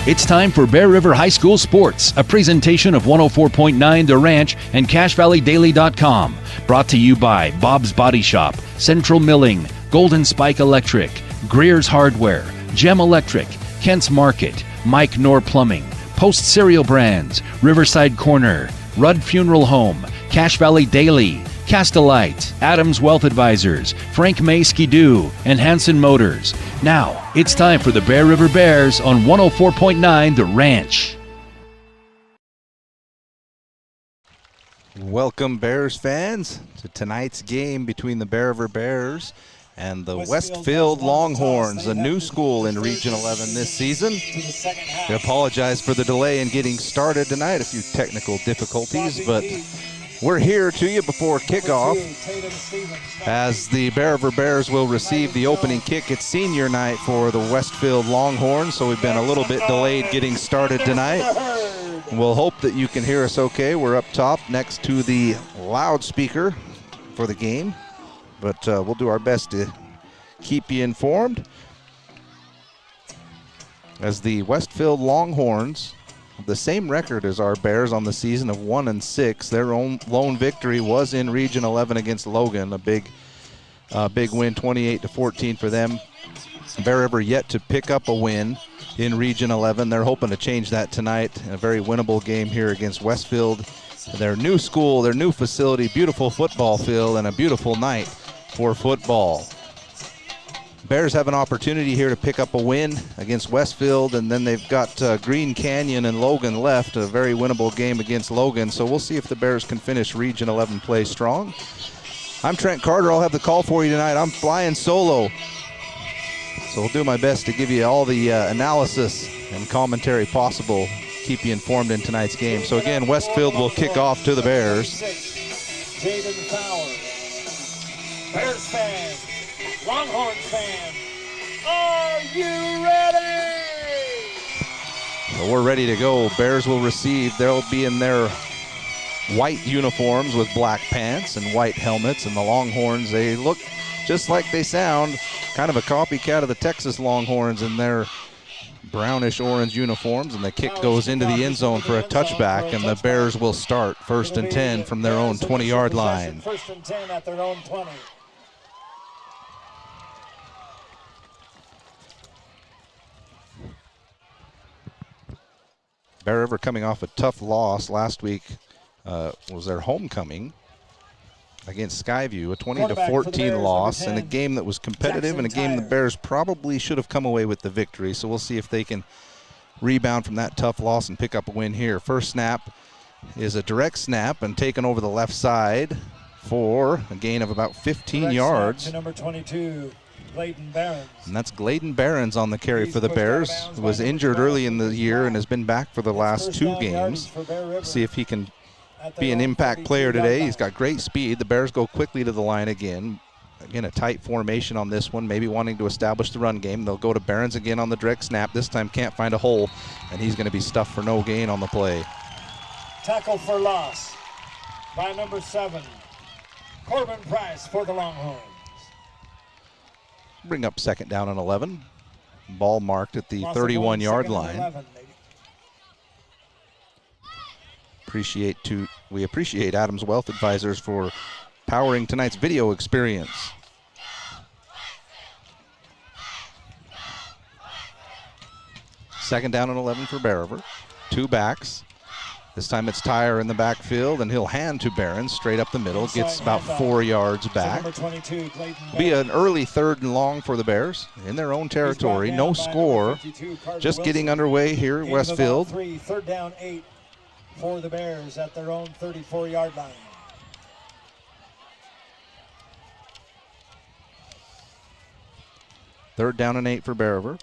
It's time for Bear River High School Sports, a presentation of 104.9 The Ranch and CashValleyDaily.com. Brought to you by Bob's Body Shop, Central Milling, Golden Spike Electric, Greer's Hardware, Gem Electric, Kent's Market, Mike Knorr Plumbing, Post Cereal Brands, Riverside Corner, Rudd Funeral Home, Cache Valley Daily, Castelite, Adams Wealth Advisors, Frank May Skidoo, and Hanson Motors. Now, it's time for the Bear River Bears on 104.9 The Ranch. Welcome, Bears fans, to tonight's game between the Bear River Bears and the Westfield Longhorns, a new school in Region 11 this season. We apologize for the delay in getting started tonight, a few technical difficulties, but we're here to you before kickoff as the Bear River Bears will receive the opening kick. It's senior night for the Westfield Longhorns, so we've been a little bit delayed getting started tonight. We'll hope that you can hear us okay. We're up top next to the loudspeaker for the game, but we'll do our best to keep you informed. As the Westfield Longhorns, the same record as our Bears on the season of 1-6. Their own lone victory was in Region 11 against Logan, a big win, 28-14 for them. Bear River yet to pick up a win in Region 11. They're hoping to change that tonight. A very winnable game here against Westfield. Their new school, their new facility, beautiful football field, and a beautiful night for football. Bears have an opportunity here to pick up a win against Westfield, and then they've got Green Canyon and Logan left, a very winnable game against Logan. So we'll see if the Bears can finish Region 11 play strong. I'm Trent Carter. I'll have the call for you tonight. I'm flying solo, so I'll do my best to give you all the analysis and commentary possible, keep you informed in tonight's game. So again, Westfield will kick off to the Bears. Jaden Powers. Bears fans, Longhorn fans, are you ready? So we're ready to go. Bears will receive. They'll be in their white uniforms with black pants and white helmets, and the Longhorns, they look just like they sound, kind of a copycat of the Texas Longhorns in their brownish orange uniforms, and the kick goes into the end zone for a touchback, and the Bears will start 1st and 10 from their own 20-yard line. 1st and 10 at their own 20. Bear River coming off a tough loss last week, was their homecoming against Skyview, a 20-14 loss, and a game that was competitive and a game the Bears probably should have come away with the victory. So we'll see if they can rebound from that tough loss and pick up a win here. First snap is a direct snap and taken over the left side for a gain of about 15 yards. To number 22, Gladen Barons. And that's Gladen Barons on the carry for the Bears, who was injured early in the year and has been back for the last 2 games. See if he can be an impact player today. He's got great speed. The Bears go quickly to the line again. Again, a tight formation on this one, maybe wanting to establish the run game. They'll go to Barons again on the direct snap. This time can't find a hole, and he's going to be stuffed for no gain on the play. Tackle for loss by number 7, Corbin Price for the Longhorns. Bring up 2nd down and 11. Ball marked at the 31-yard line. We appreciate Adams Wealth Advisors for powering tonight's video experience. 2nd down and 11 for Bear River. 2 backs. This time it's Tyre in the backfield, and he'll hand to Barons straight up the middle. Gets about 4 yards back. Be an early 3rd and long for the Bears in their own territory. No score. Just getting underway here at Westfield. 3rd down 8 for the Bears at their own 34-yard line. Third down and 8 for Bear River.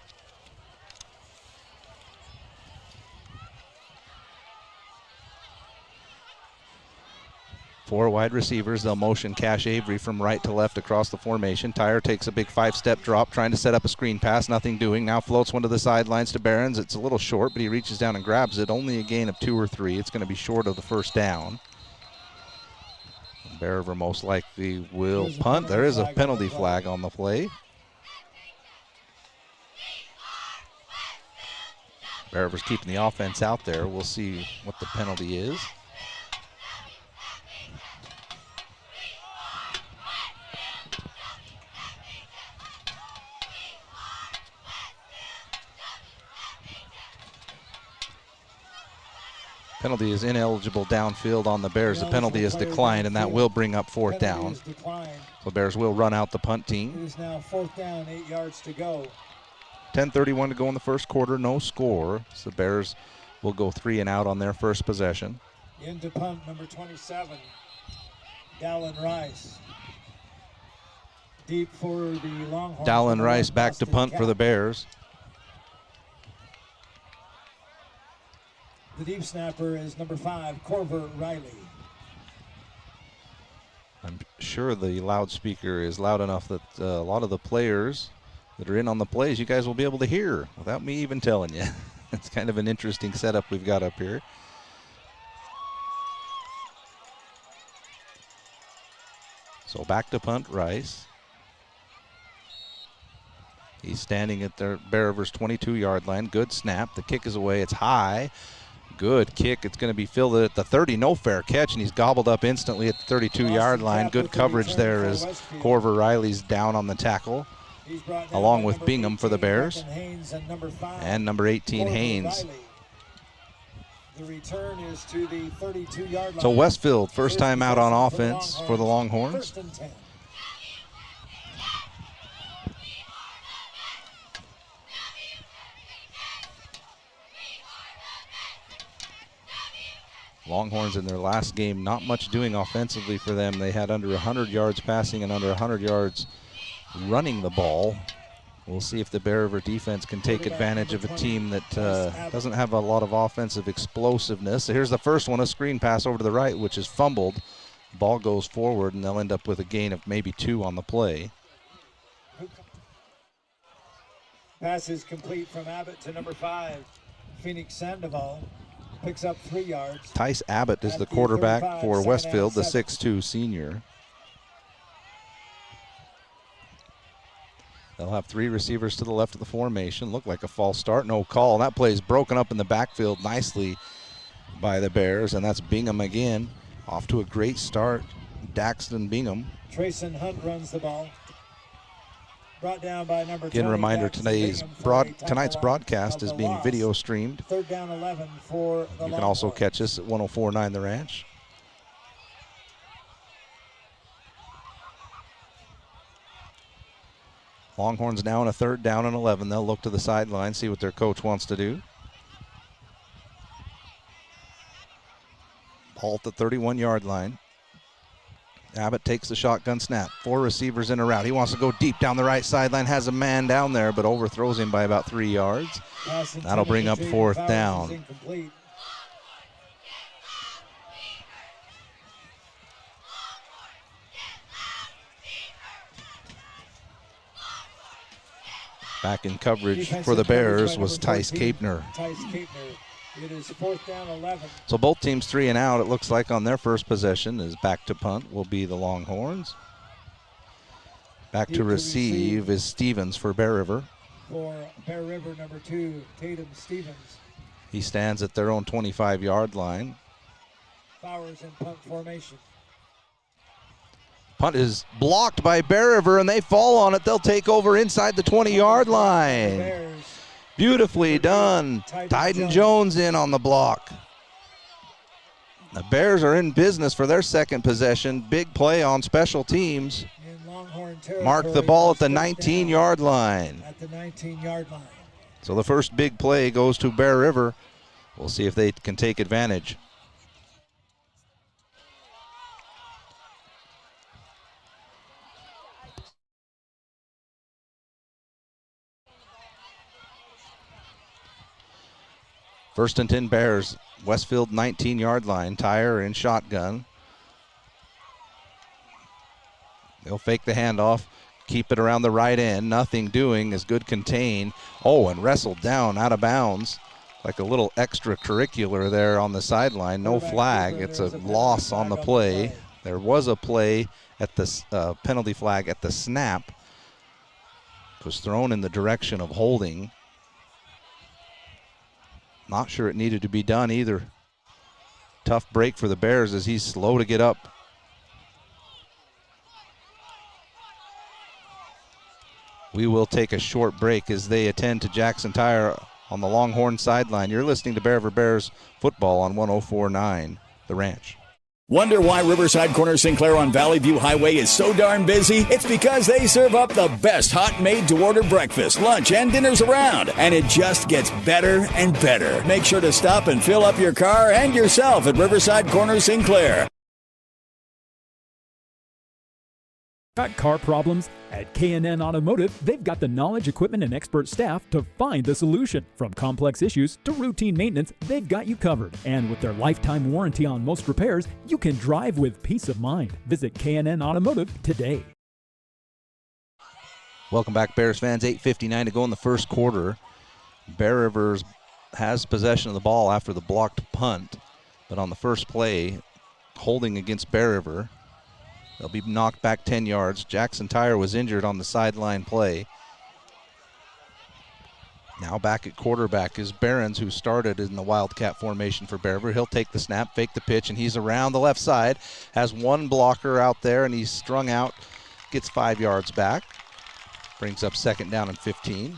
Four wide receivers. They'll motion Cash Avery from right to left across the formation. Tyre takes a big 5-step drop, trying to set up a screen pass. Nothing doing. Now floats one to the sidelines to Barons. It's a little short, but he reaches down and grabs it. Only a gain of 2 or 3. It's going to be short of the 1st down. Bear River most likely will punt. There is a penalty flag on the play. Bear River's keeping the offense out there. We'll see what the penalty is. Penalty is ineligible downfield on the Bears. The penalty is declined, and that will bring up fourth down. So Bears will run out the punt team. It is now 4th down, 8 yards to go. 10:31 to go in the first quarter, no score. So the Bears will go 3 and out on their first possession. Into punt number 27, Dallin Rice. Deep for the Longhorns. Dallin Rice back to punt for the Bears. The deep snapper is number 5, Corver Riley. I'm sure the loudspeaker is loud enough that a lot of the players that are in on the plays, you guys will be able to hear without me even telling you. It's kind of an interesting setup we've got up here. So back to punt Rice. He's standing at their Bear River's 22-yard line. Good snap. The kick is away. It's high. Good kick. It's going to be fielded at the 30. No fair catch, and he's gobbled up instantly at the 32-yard line. Good coverage there as Corver Riley's down on the tackle, along with Bingham for the Bears. And number 18, Haynes. The return is to the 32-yard line. So Westfield, first time out on offense for the Longhorns. 1st and 10. Longhorns in their last game, not much doing offensively for them. They had under 100 yards passing and under 100 yards running the ball. We'll see if the Bear River defense can take advantage of a team that doesn't have a lot of offensive explosiveness. So here's the first one, a screen pass over to the right, which is fumbled. Ball goes forward, and they'll end up with a gain of maybe 2 on the play. Pass is complete from Abbott to number 5, Phoenix Sandoval. Picks up 3 yards. Tice Abbott is the quarterback for Westfield, the 6'2 senior. They'll have 3 receivers to the left of the formation. Look like a false start, no call. And that play is broken up in the backfield nicely by the Bears, and that's Bingham again. Off to a great start, Daxton Bingham. Trayson Hunt runs the ball. Brought down by number Again, a reminder, tonight's broadcast is being video streamed. 3rd down 11 for the You can also catch us at 104.9 The Ranch. Longhorns now on a 3rd down and 11. They'll look to the sideline, see what their coach wants to do. Ball at the 31-yard line. Abbott takes the shotgun snap. 4 receivers in a route. He wants to go deep down the right sideline, has a man down there, but overthrows him by about 3 yards. That'll bring up 4th down. Back in coverage for the Bears was Tice Kapner. It is 4th down 11. So both teams 3 and out, it looks like, on their first possession. Is back to punt will be the Longhorns. Back to receive is Stevens for Bear River. For Bear River, number 2, Tatum Stevens. He stands at their own 25-yard line. Bowers in punt formation. Punt is blocked by Bear River, and they fall on it. They'll take over inside the 20-yard line. Beautifully done. Tyden Jones in on the block. The Bears are in business for their second possession. Big play on special teams. Mark the ball at the 19-yard line. At the 19-yard line. So the first big play goes to Bear River. We'll see if they can take advantage. First and 10 Bears, Westfield 19-yard line. Tyre in shotgun. They'll fake the handoff, keep it around the right end. Nothing doing is good contain. Oh, and wrestled down out of bounds. Like a little extracurricular there on the sideline. No flag. It's a loss on the play. There was a play at the penalty flag at the snap. It was thrown in the direction of holding. Not sure it needed to be done either. Tough break for the Bears as he's slow to get up. We will take a short break as they attend to Jackson Tire on the Longhorn sideline. You're listening to Bear River Bears football on 104.9 The Ranch. Wonder why Riverside Corner Sinclair on Valley View Highway is so darn busy? It's because they serve up the best hot made-to-order breakfast, lunch, and dinners around. And it just gets better and better. Make sure to stop and fill up your car and yourself at Riverside Corner Sinclair. Got car problems? At K&N Automotive, they've got the knowledge, equipment, and expert staff to find the solution. From complex issues to routine maintenance, they've got you covered. And with their lifetime warranty on most repairs, you can drive with peace of mind. Visit K&N Automotive today. Welcome back, Bears fans. 8:59 to go in the first quarter. Bear Rivers has possession of the ball after the blocked punt, but on the first play, holding against Bear River. They'll be knocked back 10 yards. Jackson Tire was injured on the sideline play. Now back at quarterback is Behrens, who started in the Wildcat formation for Bear River. He'll take the snap, fake the pitch, and he's around the left side. Has one blocker out there, and he's strung out. Gets 5 yards back. Brings up second down and 15.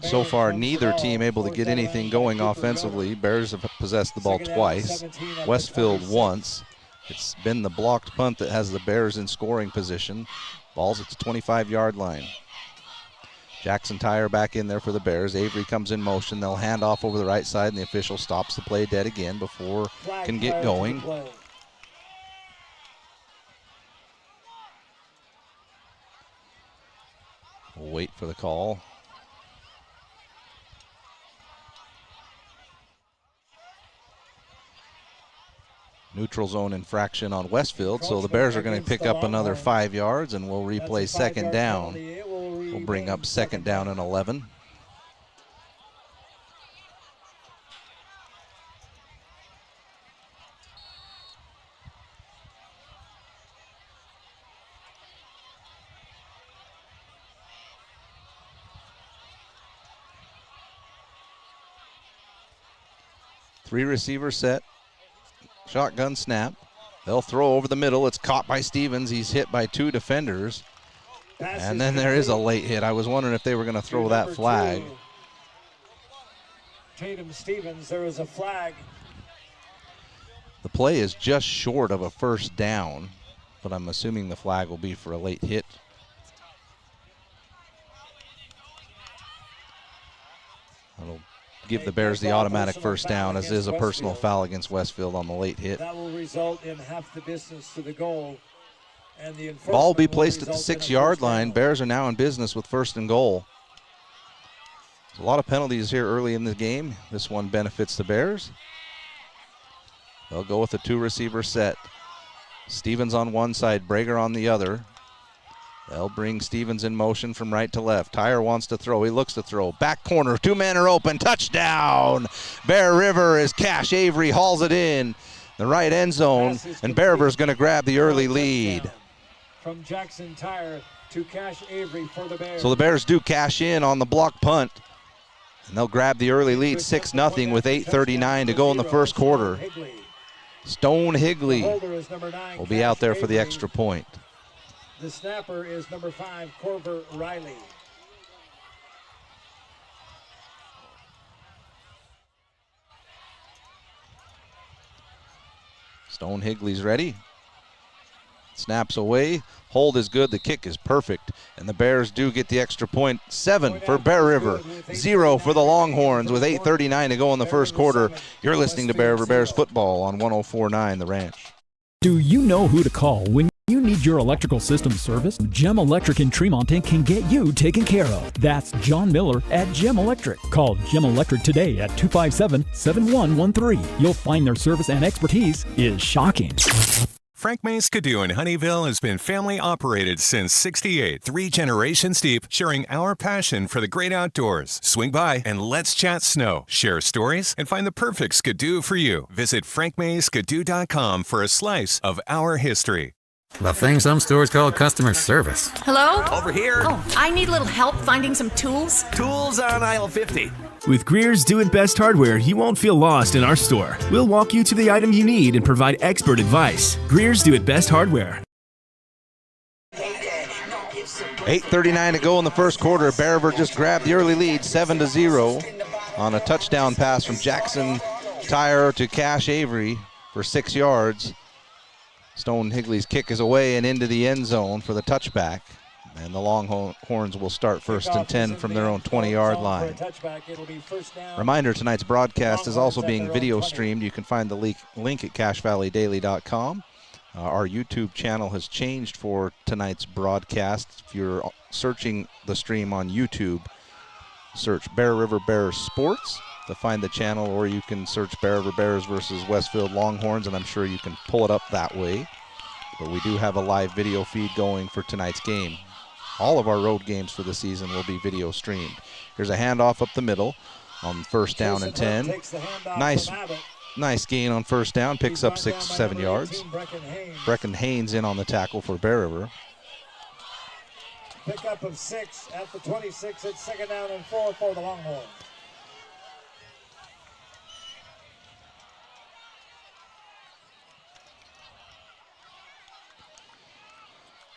So far, neither team able to get anything going offensively. Bears have possessed the ball twice. Westfield once. It's been the blocked punt that has the Bears in scoring position. Ball's at the 25-yard line. Jackson Tire back in there for the Bears. Avery comes in motion. They'll hand off over the right side, and the official stops the play dead again before can get going. We'll wait for the call. Neutral zone infraction on Westfield, so the Bears are going to pick up another 5 yards, and we'll replay second down. We'll bring up second down and 11. Three receiver set. Shotgun snap. They'll throw over the middle. It's caught by Stevens. He's hit by two defenders. And then there is a late hit. I was wondering if they were going to throw that flag. Tatum Stevens, there is a flag. The play is just short of a first down, but I'm assuming the flag will be for a late hit. That'll give the Bears the automatic first down, as is a personal foul against Westfield on the late hit. That will result in half the distance to the goal. And the ball will be placed at the 6-yard line. Bears are now in business with first and goal. There's a lot of penalties here early in the game. This one benefits the Bears. They'll go with a two-receiver set. Stevens on one side, Brager on the other. They'll bring Stevens in motion from right to left. Tire wants to throw. He looks to throw. Back corner. Two men are open. Touchdown. Bear River as Cash Avery hauls it in the right end zone. And Bear River's going to grab the early lead. From Jackson Tire to Cash Avery for the Bears. So the Bears do cash in on the block punt. And they'll grab the early lead 6-0 with 8:39 to go in the first quarter. Stone Higley will be out there for the extra point. The snapper is number 5, Corver Riley. Stone Higley's ready. Snaps away. Hold is good. The kick is perfect. And the Bears do get the extra point. 7 for Bear River. 0 for the Longhorns with 8:39 to go in the first quarter. You're listening to Bear River Bears football on 104.9 The Ranch. Do you know who to call when you need your electrical system serviced? Gem Electric in Tremonton can get you taken care of. That's John Miller at Gem Electric. Call Gem Electric today at 257-7113. You'll find their service and expertise is shocking. Frank May Skidoo in Honeyville has been family operated since '68, 3 generations deep, sharing our passion for the great outdoors. Swing by and let's chat snow, share stories, and find the perfect Skidoo for you. Visit frankmayskidoo.com for a slice of our history. The thing some stores call customer service. Hello? Over here. Oh, I need a little help finding some tools. Tools on aisle 50. With Greer's Do It Best hardware, you won't feel lost in our store. We'll walk you to the item you need and provide expert advice. Greer's Do It Best hardware. 8:39 to go in the first quarter. Bear River just grabbed the early lead, 7-0, on a touchdown pass from Jackson Tyre to Cash Avery for 6 yards. Stone Higley's kick is away and into the end zone for the touchback. And the Longhorns will start 1st and 10 from their own 20-yard line. Reminder, tonight's broadcast is also being video streamed. You can find the link at CashValleyDaily.com. Our YouTube channel has changed for tonight's broadcast. If you're searching the stream on YouTube, search Bear River Bears Sports to find the channel, or you can search Bear River Bears versus Westfield Longhorns, and I'm sure you can pull it up that way. But we do have a live video feed going for tonight's game. All of our road games for the season will be video streamed. Here's a handoff up the middle on 1st down and 10. Nice gain on 1st down, picks up 6-7 yards. Brecken Haynes in on the tackle for Bear River. Pickup of 6 at the 26. It's 2nd down and 4 for the Longhorns.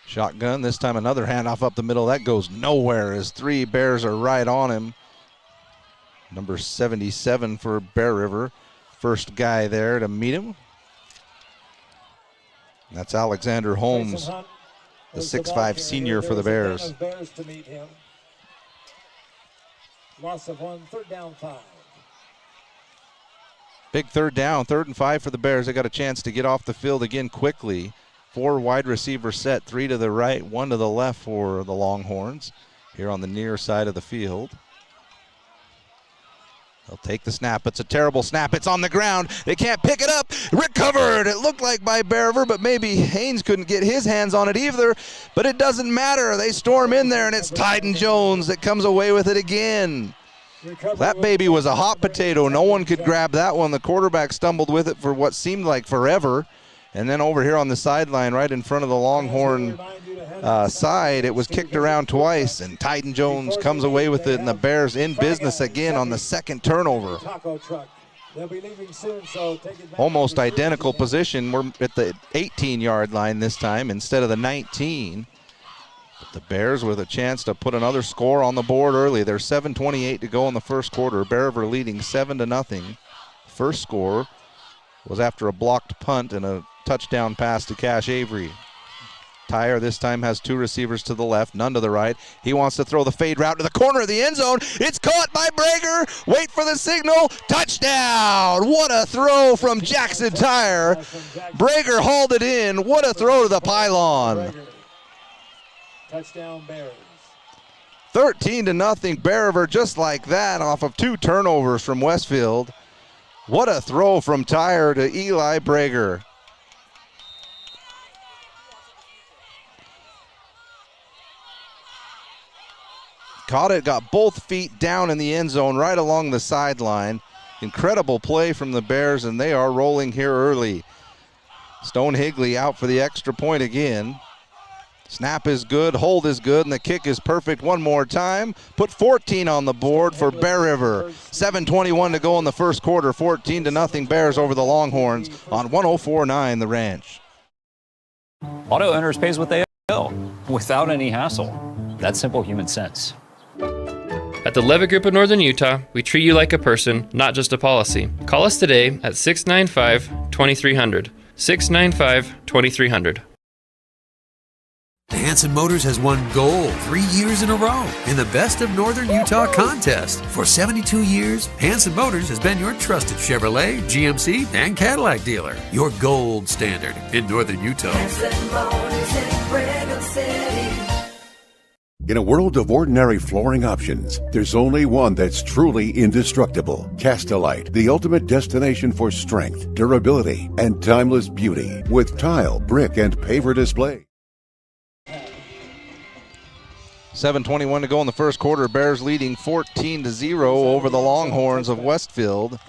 Shotgun, this time another handoff up the middle. That goes nowhere as 3 Bears are right on him. Number 77 for Bear River. First guy there to meet him. That's Alexander Holmes, the 6'5" senior for the Bears. Loss of 1, 3rd down 5. Big 3rd down, 3rd and 5 for the Bears. They got a chance to get off the field again quickly. 4 wide receiver set, 3 to the right, 1 to the left for the Longhorns here on the near side of the field. They'll take the snap. It's a terrible snap. It's on the ground. They can't pick it up. Recovered. It looked like by Bear River, but maybe Haynes couldn't get his hands on it either. But it doesn't matter. They storm in there, and it's Tyden Jones that comes away with it again. That baby was a hot potato. No one could grab that one. The quarterback stumbled with it for what seemed like forever. And then over here on the sideline, right in front of the Longhorn side, it was kicked around twice, and Tyden Jones comes away with it, and the Bears in business again on the 2nd turnover. Almost identical position. We're at the 18-yard line this time instead of the 19. But the Bears with a chance to put another score on the board early. There's 7:28 to go in the first quarter. Bear River leading 7-0. First score was after a blocked punt and a touchdown pass to Cash Avery. Tyre this time has 2 receivers to the left, none to the right. He wants to throw the fade route to the corner of the end zone. It's caught by Brager. Wait for the signal. Touchdown! What a throw from Jackson Tyre. Brager hauled it in. What a throw to the pylon. Touchdown Bears. 13-0 Bear River, just like that, off of 2 turnovers from Westfield. What a throw from Tyre to Eli Brager. Caught it, got both feet down in the end zone right along the sideline. Incredible play from the Bears, and they are rolling here early. Stone Higley out for the extra point again. Snap is good, hold is good, and the kick is perfect one more time. Put 14 on the board for Bear River. 7:21 to go in the first quarter. 14-0 Bears over the Longhorns on 104.9 The Ranch. Auto Owners pays what they owe without any hassle. That's simple human sense. At the Levitt Group of Northern Utah, we treat you like a person, not just a policy. Call us today at 695-2300. 695-2300. Hanson Motors has won gold 3 years in a row in the Best of Northern Utah contest. For 72 years, Hanson Motors has been your trusted Chevrolet, GMC, and Cadillac dealer. Your gold standard in Northern Utah. Hanson Motors in Brigham City. In a world of ordinary flooring options, there's only one that's truly indestructible. Castelite, the ultimate destination for strength, durability, and timeless beauty, with tile, brick, and paver display. 7:21 to go in the first quarter. Bears leading 14-0 over the Longhorns of Westfield.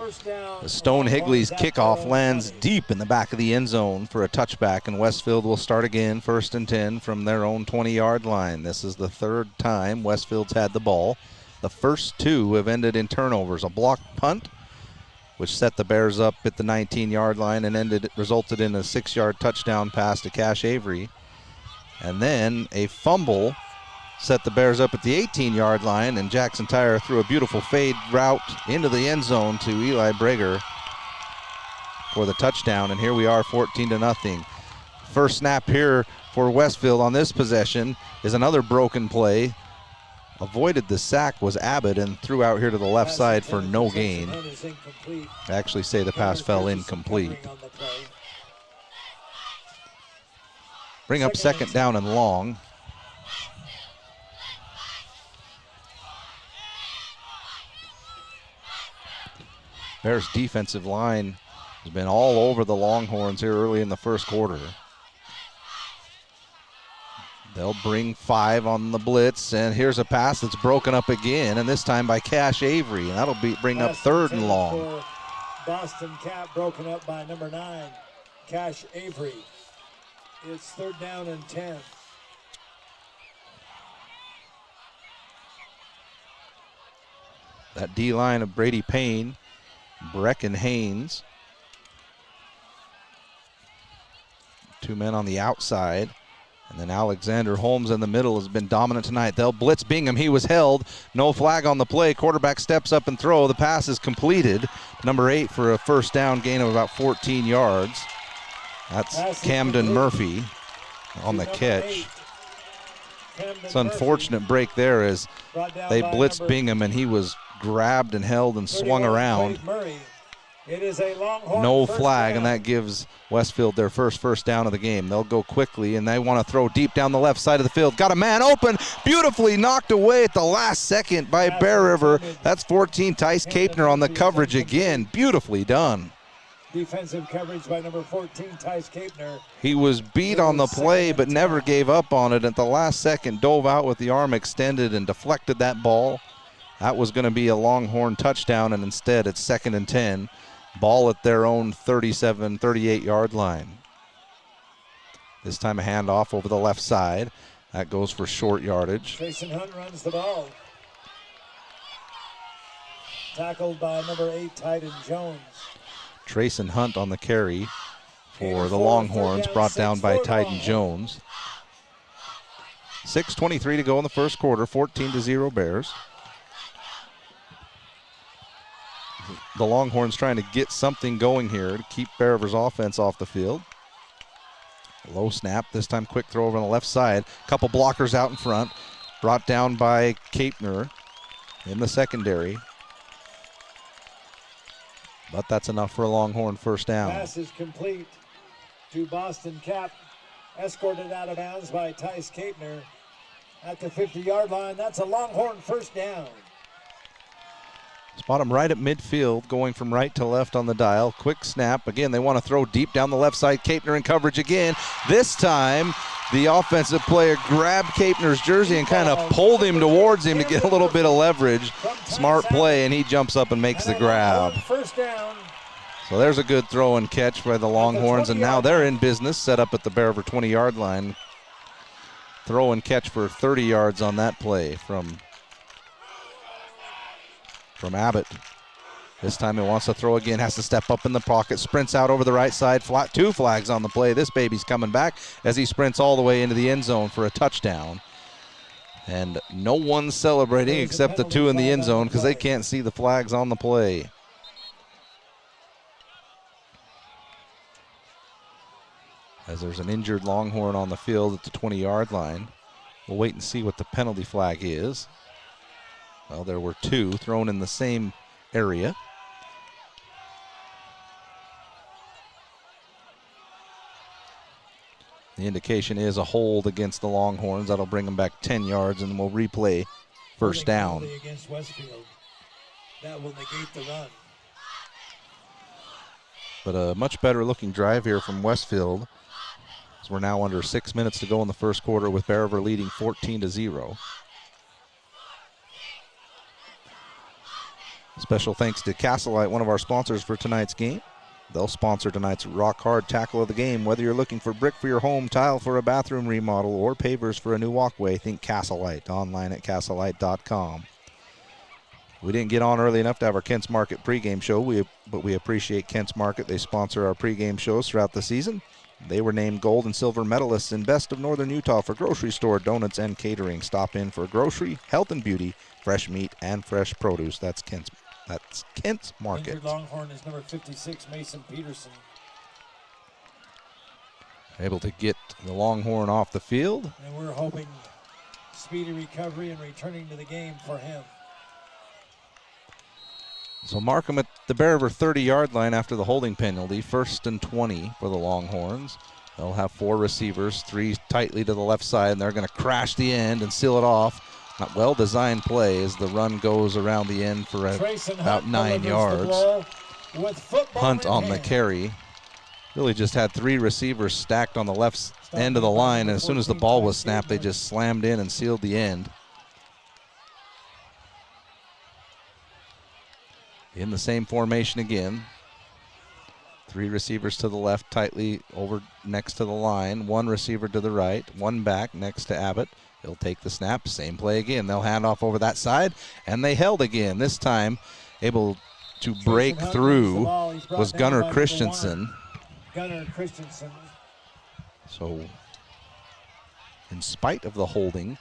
The Stone Higley's kickoff lands deep in the back of the end zone for a touchback, and Westfield will start again 1st and 10 from their own 20-yard line. This is the third time Westfield's had the ball. The first two have ended in turnovers. A blocked punt, which set the Bears up at the 19-yard line and resulted in a 6-yard touchdown pass to Cash Avery. And then a fumble set the Bears up at the 18-yard line, and Jackson Tyre threw a beautiful fade route into the end zone to Eli Brager for the touchdown. And here we are, 14-0. First snap here for Westfield on this possession is another broken play. Avoided the sack was Abbott and threw out here to the left side for no gain. I actually say the pass fell incomplete. Bring up 2nd down and long. Bears defensive line has been all over the Longhorns here early in the first quarter. They'll bring 5 on the blitz, and here's a pass that's broken up again, and this time by Cash Avery, and that'll bring up 3rd and long. Boston Cap broken up by number 9, Cash Avery. It's 3rd down and 10. That D-line of Brady Payne, Brecken Haynes. 2 men on the outside. And then Alexander Holmes in the middle has been dominant tonight. They'll blitz Bingham. He was held. No flag on the play. Quarterback steps up and throw. The pass is completed. Number 8 for a first down gain of about 14 yards. That's Camden Murphy on the catch. It's an unfortunate break there as they blitzed Bingham and he was grabbed and held and swung around. No flag, and that gives Westfield their first down of the game. They'll go quickly, and they want to throw deep down the left side of the field. Got a man open, beautifully knocked away at the last second by Bear River. That's 14, Tice Kapner on the coverage again. Beautifully done. Defensive coverage by number 14, Tice Kapner. He was beat on the play, but never gave up on it. At the last second, dove out with the arm extended and deflected that ball. That was going to be a Longhorn touchdown, and instead it's 2nd and 10. Ball at their own 37, 38-yard line. This time a handoff over the left side. That goes for short yardage. Jason Hunt runs the ball. Tackled by number 8, Tyden Jones. Trayson Hunt on the carry for the Longhorns, brought down by Tyden Jones. 6:23 to go in the first quarter, 14-0 Bears. The Longhorns trying to get something going here to keep Bear River's offense off the field. Low snap, this time quick throw over on the left side. Couple blockers out in front, brought down by Kapner in the secondary. But that's enough for a Longhorn first down. Pass is complete to Boston Cap, escorted out of bounds by Tice Kapner at the 50-yard line. That's a Longhorn first down. Spot him right at midfield, going from right to left on the dial. Quick snap. Again, they want to throw deep down the left side. Kapner in coverage again. This time, the offensive player grabbed Kapner's jersey and kind of pulled him towards him to get a little bit of leverage. Smart play, and he jumps up and makes the grab. First down. So there's a good throw and catch by the Longhorns, and now they're in business, set up at the Bear River 20-yard line. Throw and catch for 30 yards on that play from Abbott. This time he wants to throw again, has to step up in the pocket, sprints out over the right side, 2 flags on the play. This baby's coming back as he sprints all the way into the end zone for a touchdown. And no one's celebrating except the 2 in the end zone because they can't see the flags on the play. As there's an injured Longhorn on the field at the 20-yard line. We'll wait and see what the penalty flag is. Well, there were 2 thrown in the same area. The indication is a hold against the Longhorns. That'll bring them back 10 yards, and we'll replay first down. Against Westfield. That will negate the run. But a much better looking drive here from Westfield. So we're now under 6 minutes to go in the first quarter with Bear River leading 14-0. Special thanks to Castlelite, one of our sponsors for tonight's game. They'll sponsor tonight's Rock Hard Tackle of the game. Whether you're looking for brick for your home, tile for a bathroom remodel, or pavers for a new walkway, think Castlelite. Online at castlelite.com. We didn't get on early enough to have our Kent's Market pregame show, but we appreciate Kent's Market. They sponsor our pregame shows throughout the season. They were named gold and silver medalists in Best of Northern Utah for grocery store, donuts, and catering. Stop in for grocery, health and beauty, fresh meat, and fresh produce. That's Kent's Market. Injured Longhorn is number 56, Mason Peterson. Able to get the Longhorn off the field. And we're hoping speedy recovery and returning to the game for him. So mark them at the Bear River 30-yard line after the holding penalty. 1st and 20 for the Longhorns. They'll have 4 receivers, 3 tightly to the left side, and they're going to crash the end and seal it off. Not well-designed play as the run goes around the end for about 9 yards. Hunt on the carry. Really just had 3 receivers stacked on the left end of the line, and as soon as the ball was snapped, they just slammed in and sealed the end. In the same formation again. 3 receivers to the left, tightly over next to the line. 1 receiver to the right, 1 back next to Abbott. He'll take the snap, same play again. They'll hand off over that side, and they held again. This time, able to break through was Gunnar Christensen. Gunnar Christensen. So, in spite of the holding,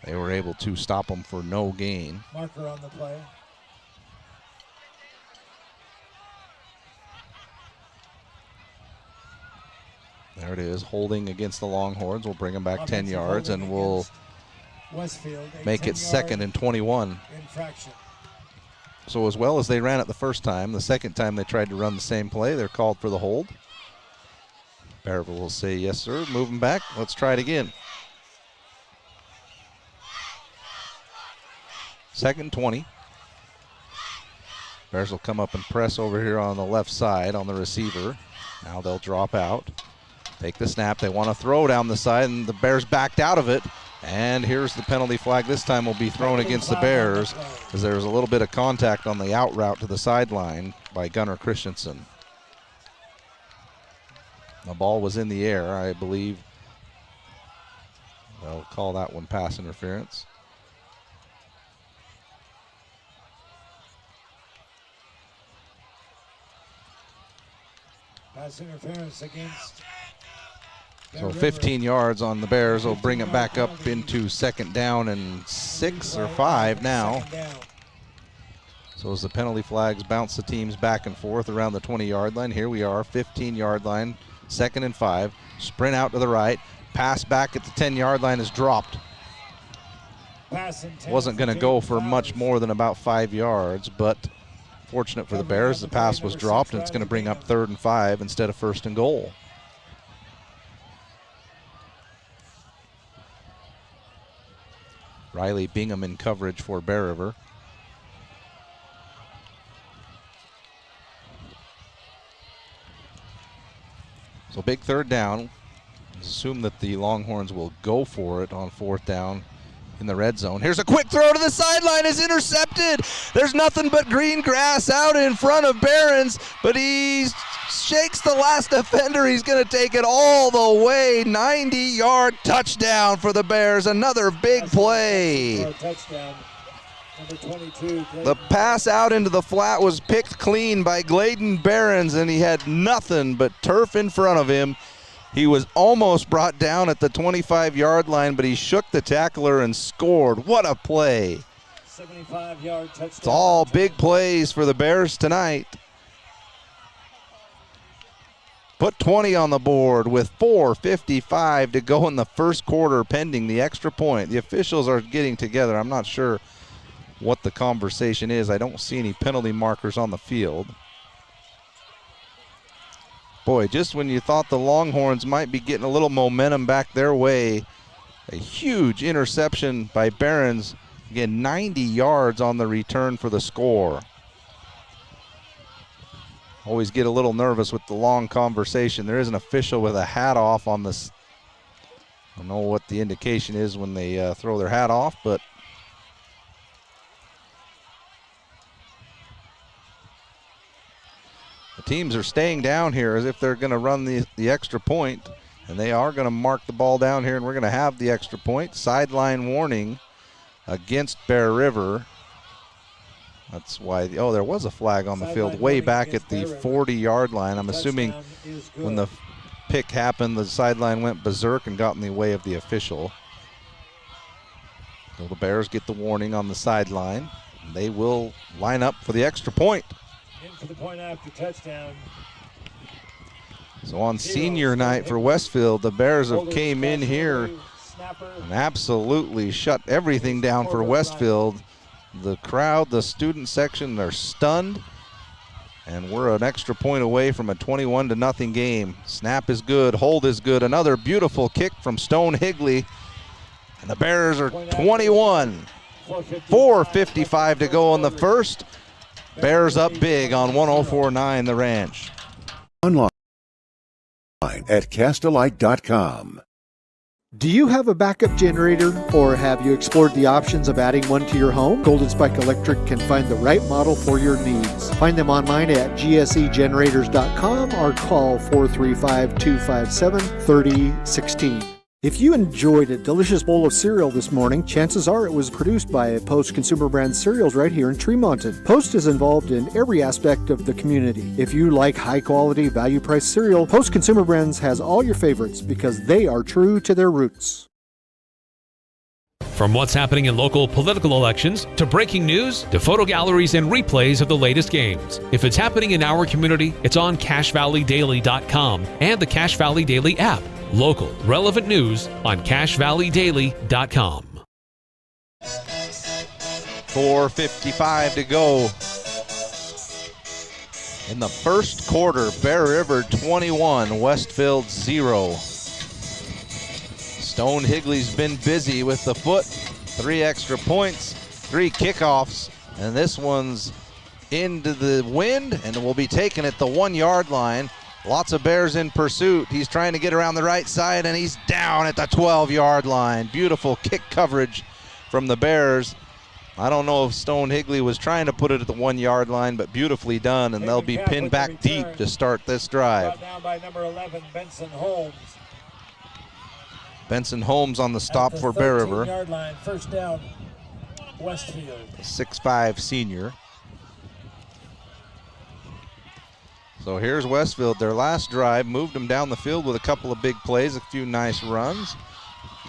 they were able to stop him for no gain. Marker on the play. There it is, holding against the Longhorns. We'll bring them back 10 yards, and we'll make it 2nd and 21. Infraction. So as well as they ran it the first time, the second time they tried to run the same play, they're called for the hold. Bearville will say, yes, sir, move them back. Let's try it again. 2nd and 20. Bears will come up and press over here on the left side on the receiver. Now they'll drop out. Take the snap. They want to throw down the side, and the Bears backed out of it. And here's the penalty flag. This time will be thrown against the Bears as there was a little bit of contact on the out route to the sideline by Gunnar Christensen. The ball was in the air, I believe. They'll call that one pass interference. Pass interference against. So 15 yards on the Bears will bring it back up into 2nd down and 6 or 5 now. So as the penalty flags bounce the teams back and forth around the 20-yard line, here we are, 15-yard line, 2nd and 5. Sprint out to the right. Pass back at the 10-yard line is dropped. Wasn't going to go for much more than about 5 yards, but fortunate for the Bears, the pass was dropped, and it's going to bring up 3rd and 5 instead of 1st and goal. Riley Bingham in coverage for Bear River. So big 3rd down. Assume that the Longhorns will go for it on 4th down in the red zone. Here's a quick throw to the sideline, is intercepted. There's nothing but green grass out in front of Barons, but he shakes the last defender. He's going to take it all the way. 90-yard touchdown for the Bears. Another big play. Touchdown. Number 22. The pass out into the flat was picked clean by Gladen Barons, and he had nothing but turf in front of him. He was almost brought down at the 25-yard line, but he shook the tackler and scored. What a play. 75-yard touchdown. It's all big plays for the Bears tonight. Put 20 on the board with 4:55 to go in the first quarter pending the extra point. The officials are getting together. I'm not sure what the conversation is. I don't see any penalty markers on the field. Boy, just when you thought the Longhorns might be getting a little momentum back their way, a huge interception by Behrens. Again, 90 yards on the return for the score. Always get a little nervous with the long conversation. There is an official with a hat off on this. I don't know what the indication is when they throw their hat off, but the teams are staying down here as if they're going to run the extra point, and they are going to mark the ball down here, and we're going to have the extra point. Sideline warning against Bear River. That's why, there was a flag on the field way back at the 40-yard line. I'm assuming when the pick happened, the sideline went berserk and got in the way of the official. So the Bears get the warning on the sideline. They will line up for the extra point. In for the point after touchdown. So on senior night for Westfield, the Bears have came in here and absolutely shut everything down for Westfield. The crowd, the student section, they're stunned. And we're an extra point away from a 21-0 game. Snap is good, hold is good. Another beautiful kick from Stone Higley. And the Bears are 21. 4:55 to go in the first. Bears up big on 104.9 The Ranch. Online at Castelite.com. Do you have a backup generator, or have you explored the options of adding one to your home? Golden Spike Electric can find the right model for your needs. Find them online at gsegenerators.com or call 435-257-3016. If you enjoyed a delicious bowl of cereal this morning, chances are it was produced by Post Consumer Brands cereals right here in Tremonton. Post is involved in every aspect of the community. If you like high-quality, value-priced cereal, Post Consumer Brands has all your favorites because they are true to their roots. From what's happening in local political elections, to breaking news, to photo galleries and replays of the latest games. If it's happening in our community, it's on CacheValleyDaily.com and the Cache Valley Daily app. Local, relevant news on CacheValleyDaily.com. 4:55 to go in the first quarter. Bear River 21, Westfield 0. Stone Higley's been busy with the foot. 3 extra points, 3 kickoffs, and this one's into the wind and will be taken at the 1-yard line. Lots of Bears in pursuit. He's trying to get around the right side, and he's down at the 12-yard line. Beautiful kick coverage from the Bears. I don't know if Stone Higley was trying to put it at the 1-yard line, but beautifully done, and they'll be pinned back deep to start this drive. Brought down by number 11, Benson Holmes. Benson Holmes on the stop for Bear River. 13-yard line, first down, Westfield. A 6'5" senior. So here's Westfield. Their last drive moved them down the field with a couple of big plays, a few nice runs.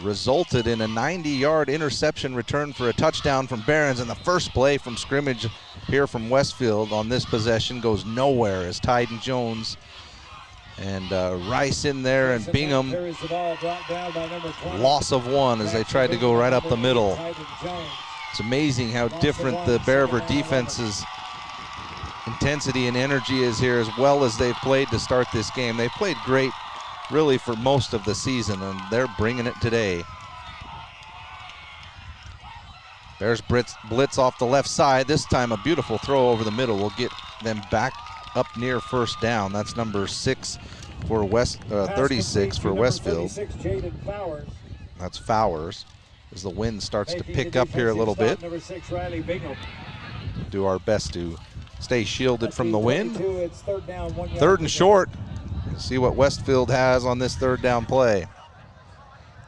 Resulted in a 90-yard interception return for a touchdown from Behrens. And the first play from scrimmage here from Westfield on this possession goes nowhere as Tyden Jones and Rice in there, and Bingham. Loss of 1 as they tried to go right up the middle. It's amazing how different the Bear River defense's intensity and energy is here, as well as they've played to start this game. They've played great really for most of the season, and they're bringing it today. Bears blitz off the left side. This time a beautiful throw over the middle will get them back up near first down. That's number 6 for 36 for Westfield. That's Fowers as the wind starts to pick up here a little bit. Do our best to stay shielded from the wind. Third and short. See what Westfield has on this third down play.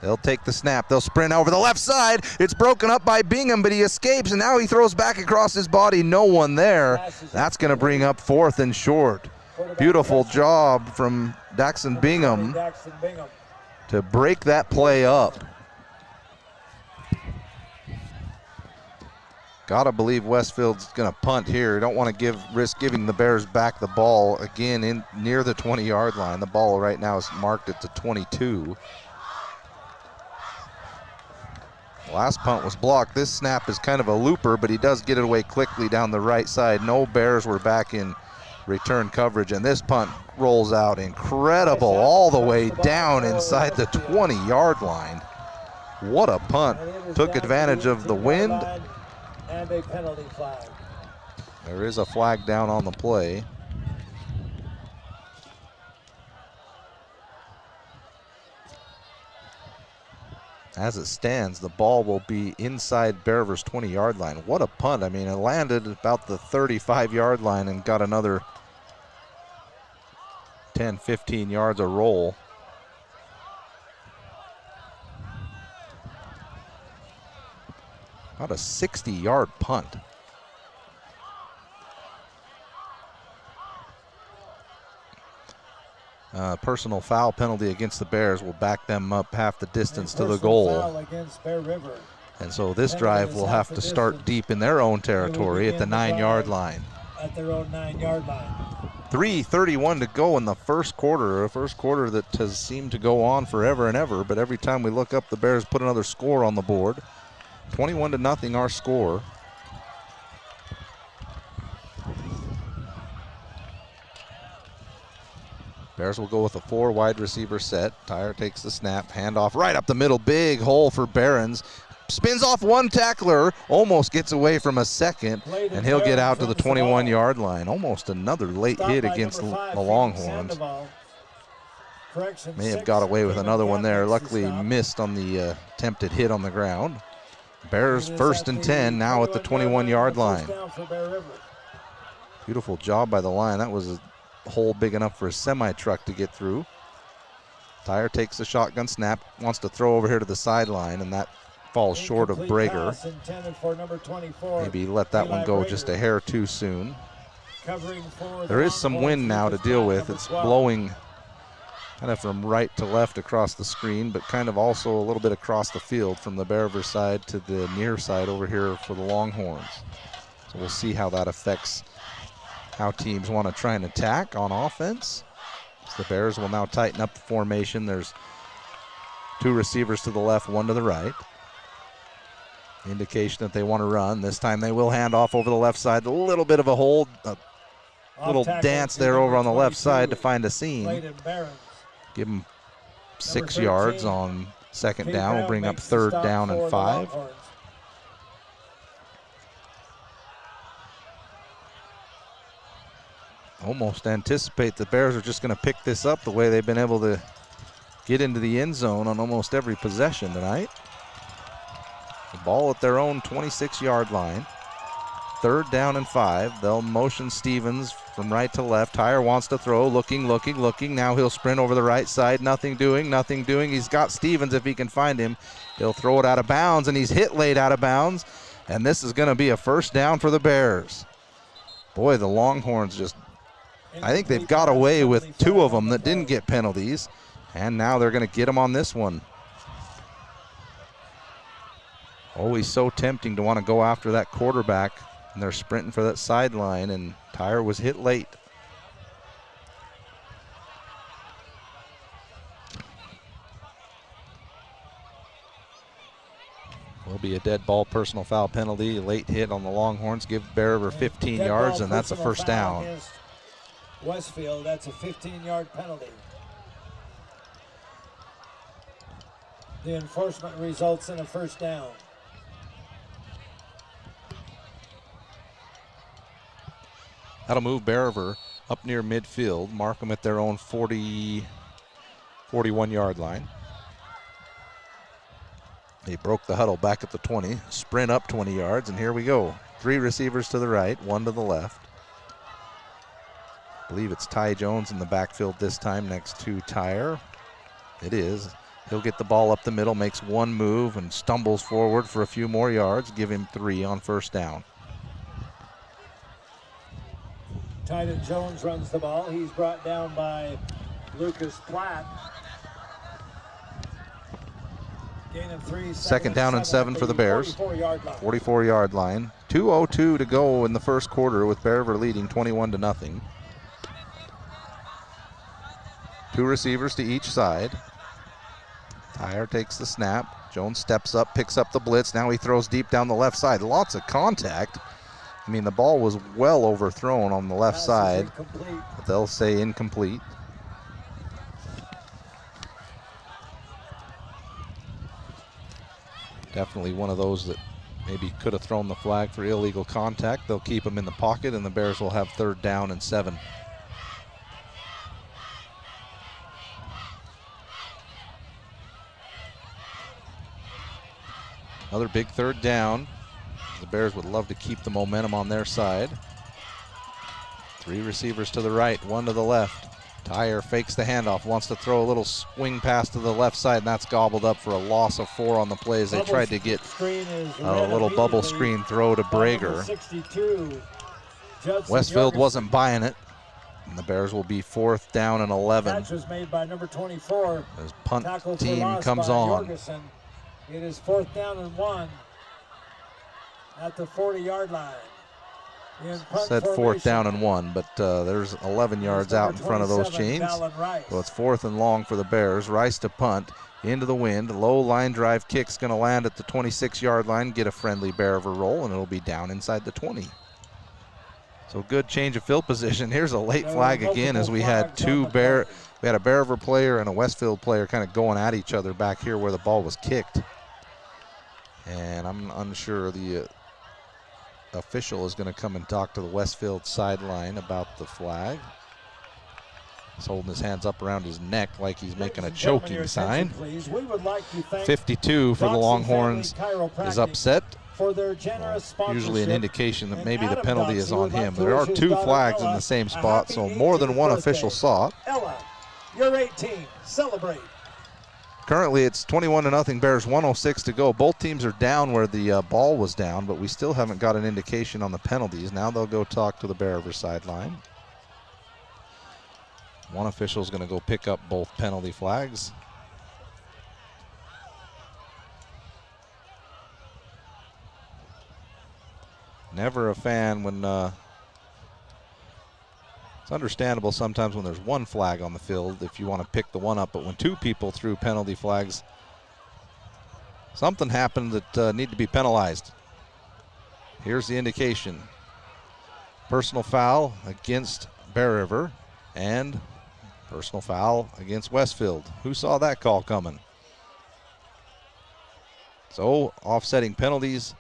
They'll take the snap. They'll sprint over the left side. It's broken up by Bingham, but he escapes, and now he throws back across his body. No one there. That's going to bring up 4th and short. Beautiful job from Daxon Bingham to break that play up. Gotta believe Westfield's gonna punt here. Don't want to risk giving the Bears back the ball again in near the 20-yard line. The ball right now is marked at the 22. Last punt was blocked. This snap is kind of a looper, but he does get it away quickly down the right side. No Bears were back in return coverage, and this punt rolls out incredible all the way down inside the 20-yard line. What a punt. Took advantage of the wind. And a penalty flag. There is a flag down on the play. As it stands, the ball will be inside Bear River's 20-yard line. What a punt. I mean, it landed about the 35-yard line and got another 10, 15 yards a roll. About a 60-yard punt. Personal foul penalty against the Bears will back them up half the distance to the goal. Foul against Bear River. And so this drive will have to start deep in their own territory at the 9-yard line. At their own 9-yard line. 3:31 to go in the first quarter. A first quarter that has seemed to go on forever and ever, but every time we look up, the Bears put another score on the board. 21-0 our score. Bears will go with a 4 wide receiver set. Tyre takes the snap, handoff right up the middle, big hole for Behrens. Spins off one tackler, almost gets away from a second, and he'll get out to the 21-yard line. Almost another late hit against the Longhorns. May have got away with another one there. Luckily missed on the attempted hit on the ground. Bears 1st and 10 now at the 21-yard line. Beautiful job by the line. That was a hole big enough for a semi-truck to get through. Tyre takes the shotgun snap, wants to throw over here to the sideline, and that falls short of Brager. Maybe let that one go just a hair too soon. There is some wind now to deal with. It's blowing kind of from right to left across the screen, but kind of also a little bit across the field from the Bear River side to the near side over here for the Longhorns. So we'll see how that affects how teams want to try and attack on offense. So the Bears will now tighten up the formation. There's 2 receivers to the left, 1 to the right. Indication that they want to run. This time they will hand off over the left side. A little bit of a hold, a little dance there over on the left side to find a seam. Give them 6 yards on 2nd down. We'll bring up 3rd down and 5. Almost anticipate the Bears are just going to pick this up the way they've been able to get into the end zone on almost every possession tonight. The ball at their own 26-yard line. 3rd down and 5. They'll motion Stevens from right to left. Tyre wants to throw, looking. Now he'll sprint over the right side. Nothing doing. He's got Stevens if he can find him. He'll throw it out of bounds, and he's hit late out of bounds. And this is going to be a 1st down for the Bears. Boy, the Longhorns just, I think they've got away with 2 of them that didn't get penalties, and now they're going to get them on this one. Always so tempting to want to go after that quarterback, and they're sprinting for that sideline, and Tyre was hit late. Will be a dead ball personal foul penalty. Late hit on the Longhorns. Give Bear River 15 yards, and that's a 1st down. Westfield, that's a 15-yard penalty. The enforcement results in a 1st down. That'll move Bear River up near midfield, mark them at their own 41-yard line. They broke the huddle back at the 20, sprint up 20 yards, and here we go. 3 receivers to the right, 1 to the left. I believe it's Ty Jones in the backfield this time next to Tyre. It is. He'll get the ball up the middle, makes 1 move, and stumbles forward for a few more yards. Give him 3 on 1st down. Tyden Jones runs the ball. He's brought down by Lucas Platt. Gain of 3. 2nd down and 7 for the Bears. 44-yard line. 2:02 to go in the first quarter with Bear River leading 21-0. 2 receivers to each side. Tyre takes the snap. Jones steps up, picks up the blitz. Now he throws deep down the left side. Lots of contact. I mean, the ball was well overthrown on the left side, but they'll say incomplete. Definitely one of those that maybe could have thrown the flag for illegal contact. They'll keep him in the pocket, and the Bears will have 3rd down and 7. Another big 3rd down. The Bears would love to keep the momentum on their side. 3 receivers to the right, 1 to the left. Tyre fakes the handoff, wants to throw a little swing pass to the left side, and that's gobbled up for a loss of 4 on the play as they tried to get a little bubble screen throw to Brager. Westfield wasn't buying it, and the Bears will be 4th down and 11. Catch was made by number 24. As punt team comes on. Jorgensen. It is 4th down and 1 at the 40-yard line. Said 4th down and 1, but there's 11 yards out in front of those chains. So it's 4th and long for the Bears. Rice to punt into the wind. Low line drive kick's going to land at the 26-yard line, get a friendly Bear of a roll, and it'll be down inside the 20. So good change of field position. Here's a late flag again as we had a Bear of a player and a Westfield player kind of going at each other back here where the ball was kicked. And I'm unsure the official is going to come and talk to the Westfield sideline about the flag. He's holding his hands up around his neck like he's making a choking sign. 52 for the Longhorns is upset. Usually an indication that maybe the penalty is on him. There are 2 flags in the same spot, so more than one official saw it. Ella, you're 18. Celebrate. Currently, it's 21-0 Bears, 1:06 to go. Both teams are down where the ball was down, but we still haven't got an indication on the penalties. Now they'll go talk to the Bear River sideline. One official is going to go pick up both penalty flags. Never a fan when it's understandable sometimes when there's one flag on the field if you want to pick the one up, but when 2 people threw penalty flags, something happened that need to be penalized. Here's the indication. Personal foul against Bear River and personal foul against Westfield. Who saw that call coming? So offsetting penalties.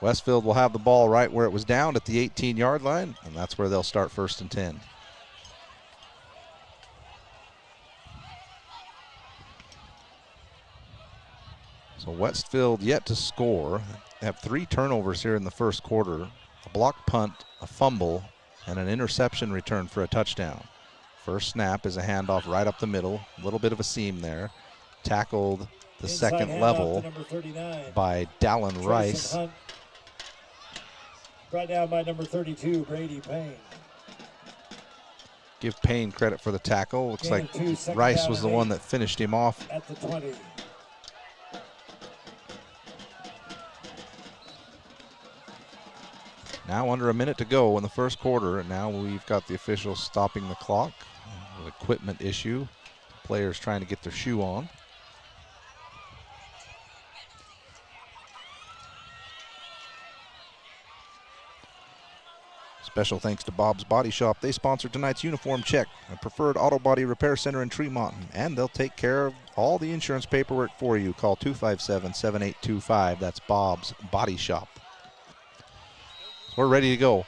Westfield will have the ball right where it was down at the 18-yard line, and that's where they'll start 1st and 10. So Westfield yet to score. They have 3 turnovers here in the first quarter, a block punt, a fumble, and an interception return for a touchdown. First snap is a handoff right up the middle, a little bit of a seam there. Tackled the second level by Dallin Rice. Hunt. Brought down by number 32, Brady Payne. Give Payne credit for the tackle. Looks like Rice was the one that finished him off. At the 20. Now under a minute to go in the first quarter, and now we've got the officials stopping the clock. An equipment issue. Players trying to get their shoe on. Special thanks to Bob's Body Shop. They sponsor tonight's uniform check, a preferred auto body repair center in Tremont, and they'll take care of all the insurance paperwork for you. Call 257-7825. That's Bob's Body Shop. So we're ready to go.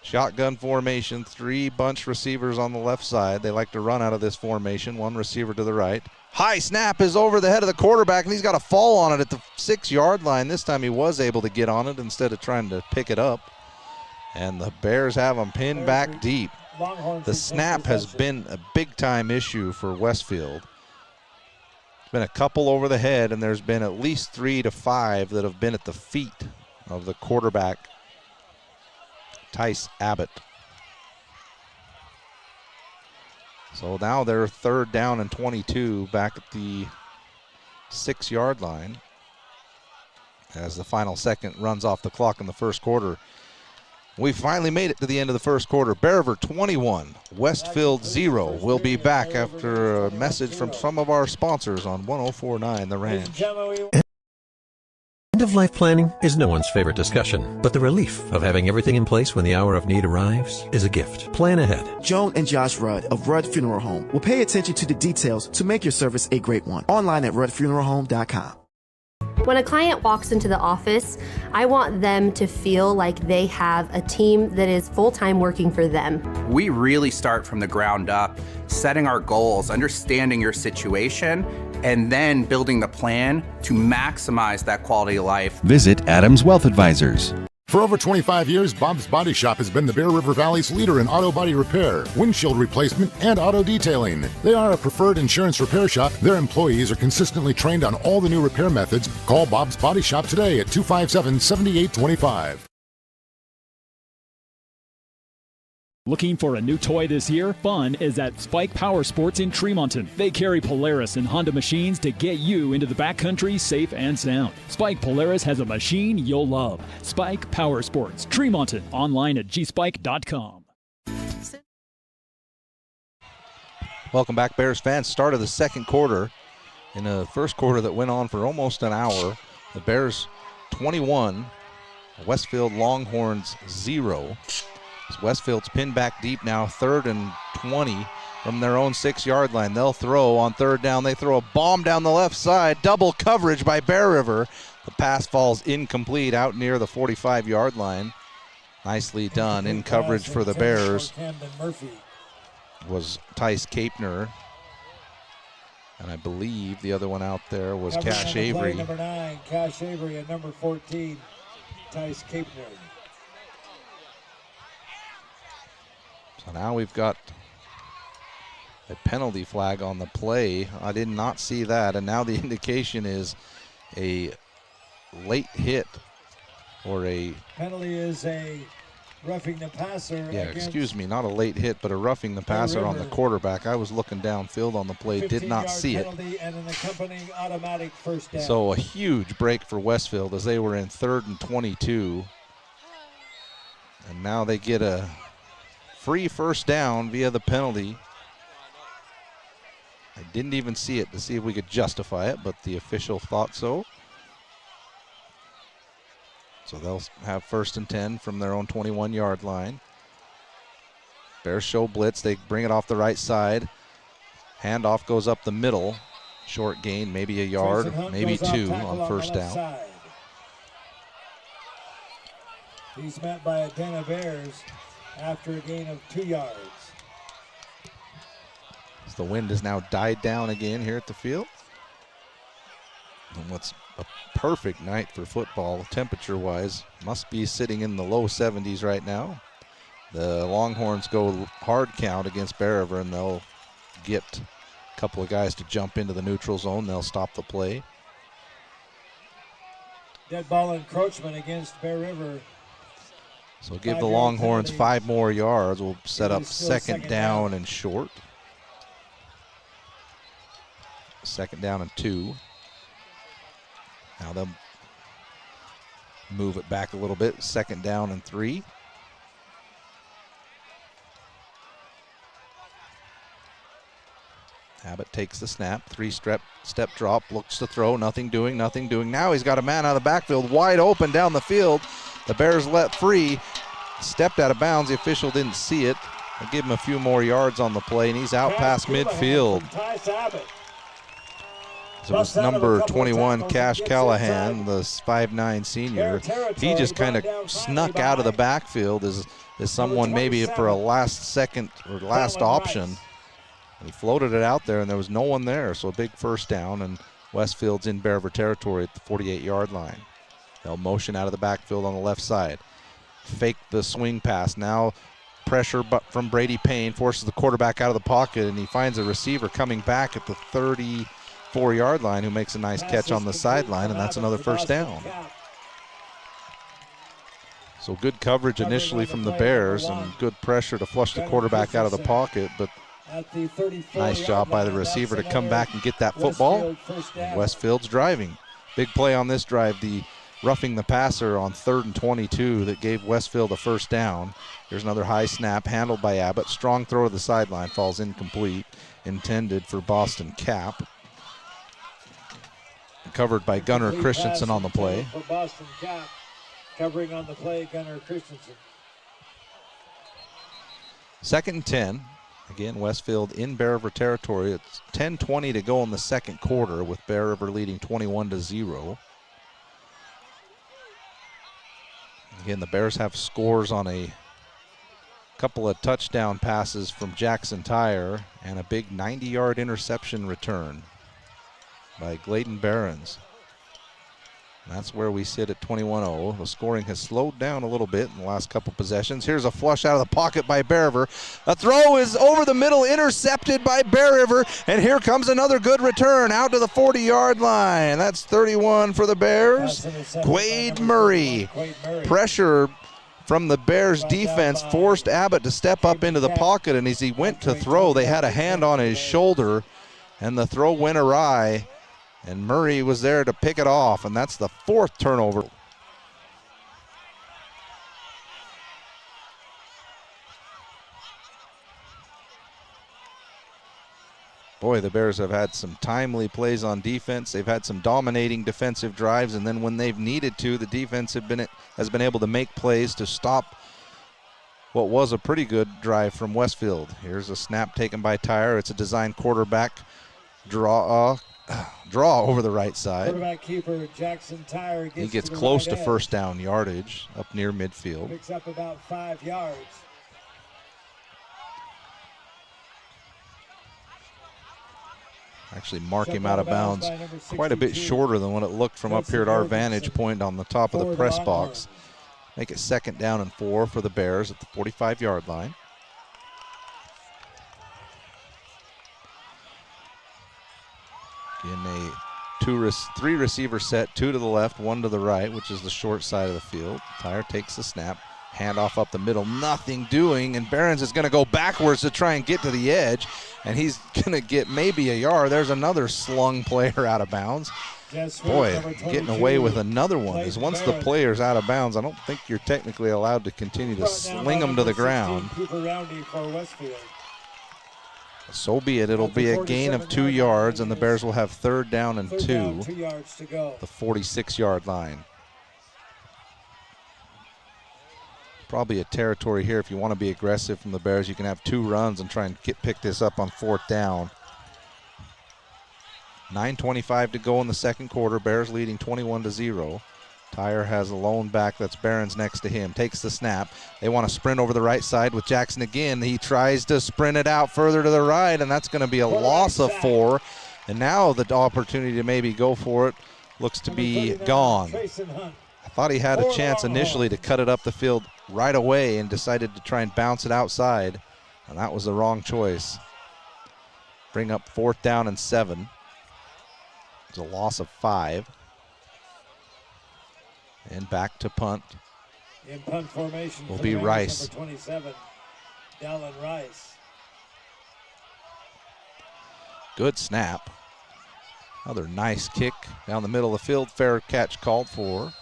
Shotgun formation, 3 bunch receivers on the left side. They like to run out of this formation. 1 receiver to the right. High snap is over the head of the quarterback, and he's got a fall on it at the 6-yard line. This time he was able to get on it instead of trying to pick it up. And the Bears have them pinned back deep. The snap has been a big-time issue for Westfield. There's been a couple over the head, and there's been at least 3 to 5 that have been at the feet of the quarterback, Tice Abbott. So now they're 3rd down and 22 back at the 6-yard line as the final second runs off the clock in the first quarter. We finally made it to the end of the first quarter. Bear River 21, Westfield 0. We'll be back after a message from some of our sponsors on 104.9 The Ranch. End-of-life planning is no one's favorite discussion, but the relief of having everything in place when the hour of need arrives is a gift. Plan ahead. Joan and Josh Rudd of Rudd Funeral Home will pay attention to the details to make your service a great one. Online at ruddfuneralhome.com. When a client walks into the office, I want them to feel like they have a team that is full-time working for them. We really start from the ground up, setting our goals, understanding your situation, and then building the plan to maximize that quality of life. Visit Adams Wealth Advisors. For over 25 years, Bob's Body Shop has been the Bear River Valley's leader in auto body repair, windshield replacement, and auto detailing. They are a preferred insurance repair shop. Their employees are consistently trained on all the new repair methods. Call Bob's Body Shop today at 257-7825. Looking for a new toy this year? Fun is at Spike Power Sports in Tremonton. They carry Polaris and Honda machines to get you into the backcountry safe and sound. Spike Polaris has a machine you'll love. Spike Power Sports, Tremonton. Online at gspike.com. Welcome back, Bears fans. Start of the second quarter. In a first quarter that went on for almost an hour, the Bears 21, Westfield Longhorns 0. Westfield's pinned back deep now, 3rd and 20 from their own 6-yard line. They'll throw on 3rd down. They throw a bomb down the left side. Double coverage by Bear River. The pass falls incomplete out near the 45-yard line. Nicely done in coverage for the Bears was Tice Kapner. And I believe the other one out there was Cash Avery. Number 9, Cash Avery, and number 14, Tice Kapner. So now we've got a penalty flag on the play. I did not see that, and now the indication is a late hit or a... Penalty is a roughing the passer. Yeah, excuse me, not a late hit, but a roughing the passer on the quarterback. I was looking downfield on the play, did not see it. And an accompanying automatic first down. So a huge break for Westfield as they were in 3rd and 22. And now they get a free first down via the penalty. I didn't even see it to see if we could justify it, but the official thought so. So they'll have 1st and 10 from their own 21-yard line. Bears show blitz. They bring it off the right side. Handoff goes up the middle. Short gain, maybe a yard, maybe 2 on first down. He's met by a den of Bears after a gain of 2 yards. As the wind has now died down again here at the field. And what's a perfect night for football temperature-wise, must be sitting in the low 70s right now. The Longhorns go hard count against Bear River, and they'll get a couple of guys to jump into the neutral zone. They'll stop the play. Dead ball encroachment against Bear River. So give the Longhorns 5 more yards. We'll set up second down and short. 2nd down and 2. Now they'll move it back a little bit. 2nd down and 3. Abbott takes the snap. 3-step drop. Looks to throw. Nothing doing. Now he's got a man out of the backfield. Wide open down the field. The Bears let free. Stepped out of bounds. The official didn't see it. I'll give him a few more yards on the play, and he's out past midfield. So it was number 21, Cash Callahan, the 5'9" senior. He just kind of snuck out of the backfield as someone maybe for a last second or last option. And he floated it out there, and there was no one there. So a big first down, and Westfield's in Bear River territory at the 48-yard line. They'll motion out of the backfield on the left side. Fake the swing pass. Now pressure from Brady Payne forces the quarterback out of the pocket, and he finds a receiver coming back at the 34-yard line who makes a nice catch on the sideline, and that's another first down. So good coverage initially from the Bears and good pressure to flush the quarterback out of the pocket, but nice job by the receiver to come back and get that football. Westfield's driving. Big play on this drive, the roughing the passer on 3rd and 22 that gave Westfield a first down. Here's another high snap handled by Abbott. Strong throw to the sideline, falls incomplete, intended for Boston Cap. Covered by Gunnar Christensen on the play. For Boston Cap, covering on the play, Gunnar Christensen. 2nd and 10. Again, Westfield in Bear River territory. It's 10:20 to go in the second quarter with Bear River leading 21-0. Again, the Bears have scores on a couple of touchdown passes from Jackson Tyre and a big 90-yard interception return by Gladen Behrens. And that's where we sit at 21-0. The scoring has slowed down a little bit in the last couple possessions. Here's a flush out of the pocket by Bear River. A throw is over the middle, intercepted by Bear River, and here comes another good return out to the 40-yard line. That's 31 for the Bears. Quade Murray. Pressure from the Bears defense forced Abbott to step up into the pocket, and as he went to throw, they had a hand on his shoulder, and the throw went awry. And Murray was there to pick it off, and that's the 4th turnover. Boy, the Bears have had some timely plays on defense. They've had some dominating defensive drives, and then when they've needed to, the defense has been able to make plays to stop what was a pretty good drive from Westfield. Here's a snap taken by Tyre. It's a design quarterback draw over the right side. Quarterback keeper Jackson Tyre he gets close to first down yardage up near midfield. Picks up about 5 yards. Actually mark him out of bounds quite a bit shorter than what it looked from up here at our vantage point on the top of the press box. Make it 2nd down and 4 for the Bears at the 45-yard line. In a 3 receiver set, 2 to the left, 1 to the right, which is the short side of the field. Tyre takes the snap, handoff up the middle, nothing doing, and Behrens is going to go backwards to try and get to the edge, and he's going to get maybe a yard. There's another slung player out of bounds. Boy, getting away with another one, is once the player's out of bounds, I don't think you're technically allowed to continue to sling them to the ground. So be it. It'll be a gain of 2 yards, and the Bears will have 3rd down and 2. 2 yards to go. The 46-yard line. Probably a territory here. If you want to be aggressive from the Bears, you can have 2 runs and try and pick this up on 4th down. 9:25 to go in the second quarter. Bears leading 21-0. Tyre has a lone back, that's Behrens next to him. Takes the snap. They want to sprint over the right side with Jackson again. He tries to sprint it out further to the right, and that's going to be a loss of 4. And now the opportunity to maybe go for it looks to be gone. I thought he had a chance initially to cut it up the field right away and decided to try and bounce it outside, and that was the wrong choice. Bring up 4th down and 7. It's a loss of 5. And back to punt. In punt formation will be Rice. Number 27, Dallin Rice. Good snap. Another nice kick down the middle of the field. Fair catch called for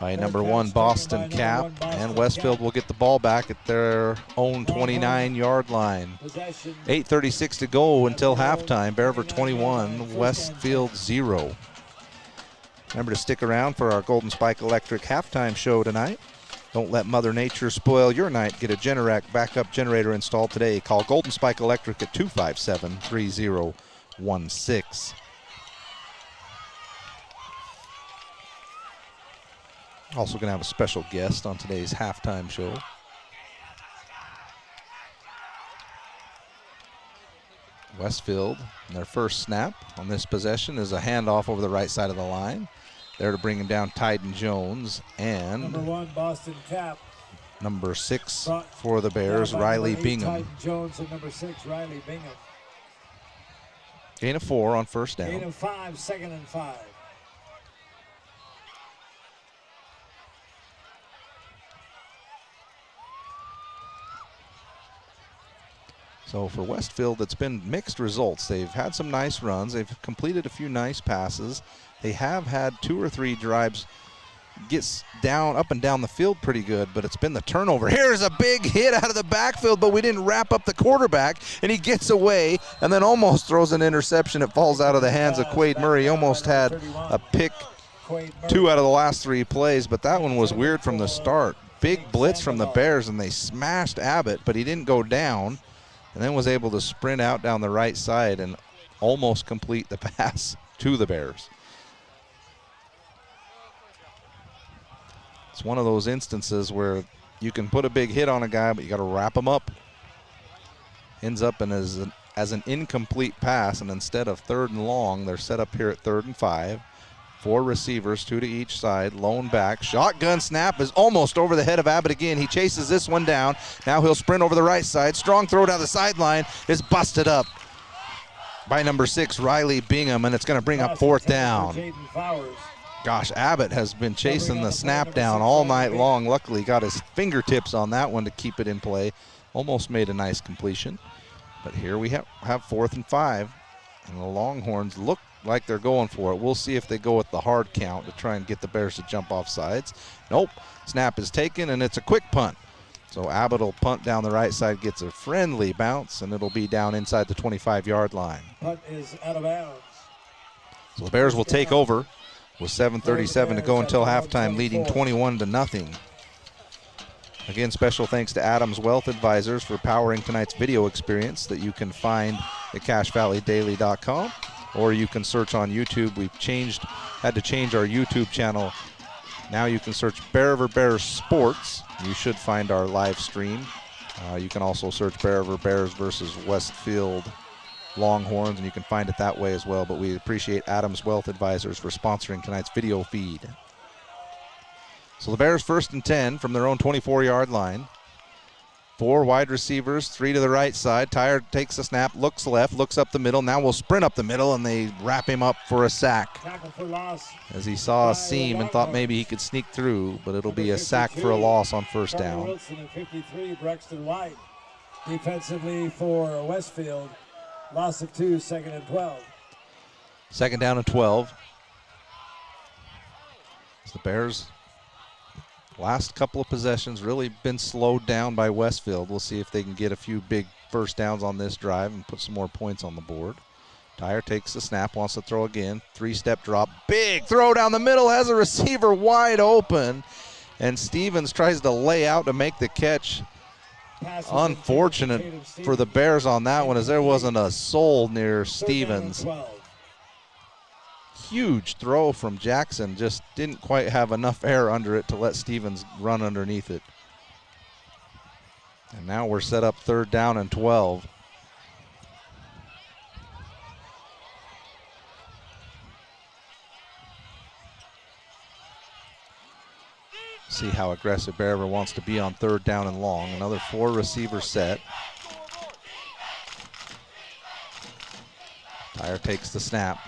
by number 1 Boston Cap. And Westfield will get the ball back at their own 29-yard line. 8:36 to go until halftime. Bear River 21, Westfield 0. Remember to stick around for our Golden Spike Electric halftime show tonight. Don't let Mother Nature spoil your night. Get a Generac backup generator installed today. Call Golden Spike Electric at 257-3016. Also going to have a special guest on today's halftime show. Westfield, and their first snap on this possession is a handoff over the right side of the line. There to bring him down, Tyden Jones, and number 1 Boston Cap. Number 6 for the Bears, Riley Bingham. Tyden Jones and number 6, Riley Bingham. Gain of 4 on first down. Gain of 5, 2nd and 5. So for Westfield, it's been mixed results. They've had some nice runs. They've completed a few nice passes. They have had 2 or 3 drives gets down, up and down the field pretty good, but it's been the turnover. Here's a big hit out of the backfield, but we didn't wrap up the quarterback, and he gets away and then almost throws an interception. It falls out of the hands of Quade Murray. He almost had a pick 2 out of the last 3 plays, but that one was weird from the start. Big blitz from the Bears, and they smashed Abbott, but he didn't go down, and then was able to sprint out down the right side and almost complete the pass to the Bears. It's one of those instances where you can put a big hit on a guy, but you got to wrap him up. Ends up as an incomplete pass, and instead of 3rd and long, they're set up here at 3rd and 5. 4 receivers, 2 to each side, lone back. Shotgun snap is almost over the head of Abbott again. He chases this one down. Now he'll sprint over the right side. Strong throw down the sideline is busted up by number 6, Riley Bingham, and it's going to bring up 4th down. Gosh, Abbott has been chasing the snap down all night long. Luckily got his fingertips on that one to keep it in play. Almost made a nice completion. But here we have 4th and 5. And the Longhorns look like they're going for it. We'll see if they go with the hard count to try and get the Bears to jump off sides. Nope. Snap is taken, and it's a quick punt. So Abbott will punt down the right side, gets a friendly bounce, and it'll be down inside the 25-yard line. Punt is out of bounds. So the Bears will take over with 7:37 to go until halftime, leading 21-0. Again, special thanks to Adams Wealth Advisors for powering tonight's video experience that you can find at CashValleyDaily.com, or you can search on YouTube. We've had to change our YouTube channel. Now you can search Bear River Bears Sports. You should find our live stream. You can also search Bear River Bears versus Westfield Longhorns, and you can find it that way as well. But we appreciate Adams Wealth Advisors for sponsoring tonight's video feed. So the Bears 1st and 10 from their own 24-yard line. 4 wide receivers, 3 to the right side. Tyre takes the snap, looks left, looks up the middle. Now we'll sprint up the middle, and they wrap him up for a sack. As he saw a seam and thought maybe he could sneak through, but it'll be a sack for a loss on 1st down. Wilson and 53, Braxton White. Defensively for Westfield, loss of 2, 2nd and 12. 2nd down and 12. So the Bears, last couple of possessions, really been slowed down by Westfield. We'll see if they can get a few big first downs on this drive and put some more points on the board. Tyre takes the snap, wants to throw again. 3-step drop, big throw down the middle, has a receiver wide open, and Stevens tries to lay out to make the catch. Unfortunate for the Bears on that one, as there wasn't a soul near Stevens. Huge throw from Jackson, just didn't quite have enough air under it to let Stevens run underneath it. And now we're set up 3rd down and 12. See how aggressive Bear River wants to be on 3rd down and long. Another 4 receiver set. Tyre takes the snap.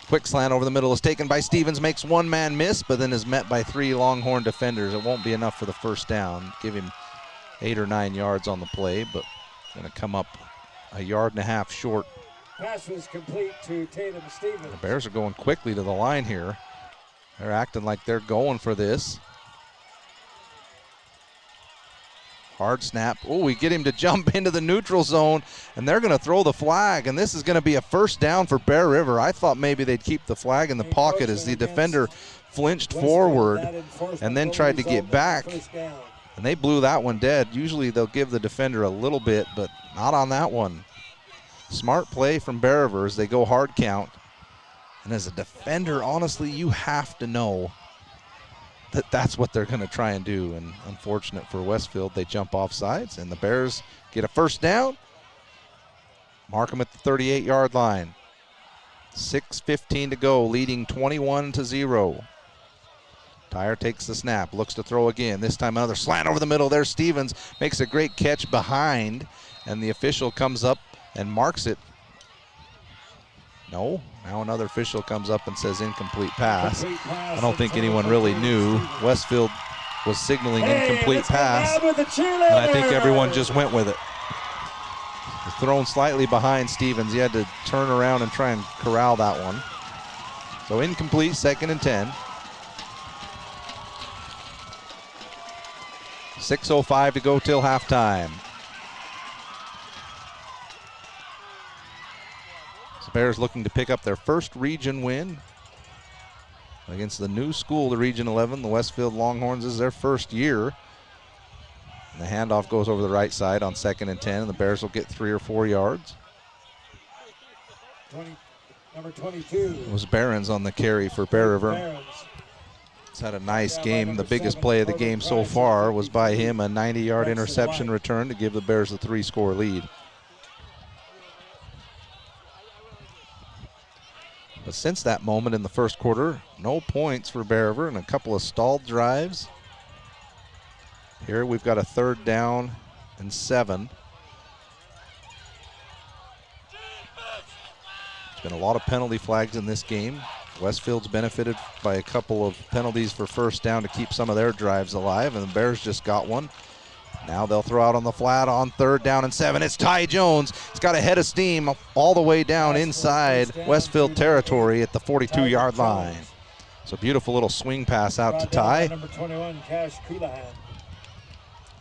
Quick slant over the middle is taken by Stevens, makes one man miss, but then is met by 3 Longhorn defenders. It won't be enough for the 1st down. Give him 8 or 9 yards on the play, but going to come up a yard and a half short. Pass was complete to Tatum Stevens. The Bears are going quickly to the line here. They're acting like they're going for this. Hard snap. Oh, we get him to jump into the neutral zone, and they're going to throw the flag, and this is going to be a 1st down for Bear River. I thought maybe they'd keep the flag in the pocket as the defender flinched forward and then tried to get back, and they blew that one dead. Usually they'll give the defender a little bit, but not on that one. Smart play from Bear River as they go hard count, and as a defender, honestly, you have to know that's what they're going to try and do. And unfortunate for Westfield, they jump off sides, and the Bears get a 1st down. Mark them at the 38-yard line. 6:15 to go, leading 21-0. Tyre takes the snap, looks to throw again. This time another slant over the middle. There's Stevens, makes a great catch behind, and the official comes up and marks it. No, now another official comes up and says incomplete pass. I don't think anyone really knew. Westfield was signaling incomplete pass, and I think everyone just went with it. Thrown slightly behind Stevens. He had to turn around and try and corral that one. So incomplete, 2nd and 10. 6:05 to go till halftime. So Bears looking to pick up their first region win against the new school, the Region 11. The Westfield Longhorns is their first year. And the handoff goes over the right side on 2nd and 10, and the Bears will get 3 or 4 yards. Number 22. It was Behrens on the carry for Bear River. He's had a nice game. The biggest play of the game so far was by him, a 90-yard interception return to give the Bears a 3-score lead. But since that moment in the first quarter, no points for Bear River and a couple of stalled drives. Here we've got a 3rd down and 7. There's been a lot of penalty flags in this game. Westfield's benefited by a couple of penalties for 1st down to keep some of their drives alive, and the Bears just got one. Now they'll throw out on the flat on 3rd down and 7. It's Ty Jones. He's got a head of steam all the way down inside Westfield territory at the 42-yard line. So beautiful little swing pass out to Ty. Number 21, Cash Coulihan.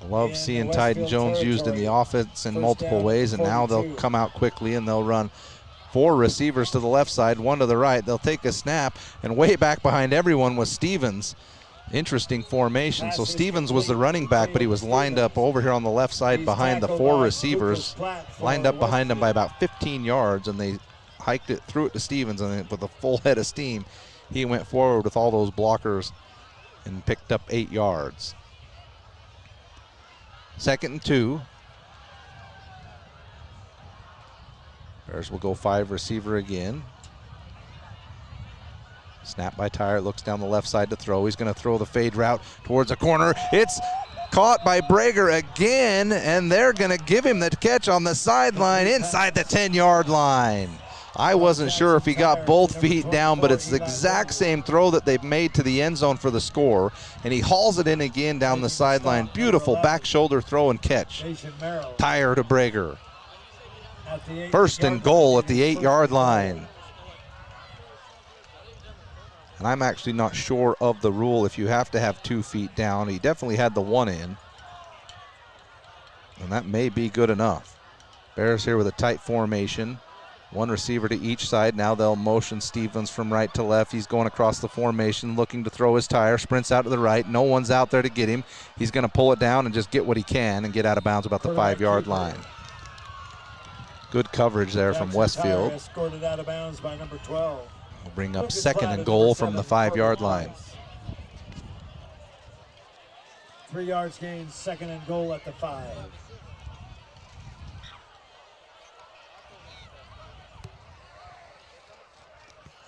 I love seeing Tyden Jones used in the offense in multiple ways, and now they'll come out quickly and they'll run 4 receivers to the left side, 1 to the right. They'll take a snap, and way back behind everyone was Stevens. Interesting formation. So Stevens was the running back, but he was lined up over here on the left side behind the 4 receivers, lined up behind him by about 15 yards, and they hiked it, threw it to Stevens, and with a full head of steam, he went forward with all those blockers and picked up 8 yards. 2nd and 2. Bears will go 5 receiver again. Snap by Tyre, looks down the left side to throw. He's going to throw the fade route towards a corner. It's caught by Brager again, and they're going to give him the catch on the sideline inside the 10-yard line. I wasn't sure if he got both feet down, but it's the exact same throw that they've made to the end zone for the score, and he hauls it in again down the sideline. Beautiful back shoulder throw and catch. Tyre to Brager. 1st and goal at the 8-yard line. And I'm actually not sure of the rule if you have to have 2 feet down. He definitely had the 1 in, and that may be good enough. Bears here with a tight formation. 1 receiver to each side. Now they'll motion Stevens from right to left. He's going across the formation, looking to throw his Tyre. Sprints out to the right. No one's out there to get him. He's going to pull it down and just get what he can and get out of bounds about the 5-yard line. Good coverage there from Westfield. Escorted out of bounds by number 12. We'll bring up 2nd and goal from the 5-yard line. 3 yards gained, 2nd and goal at the 5.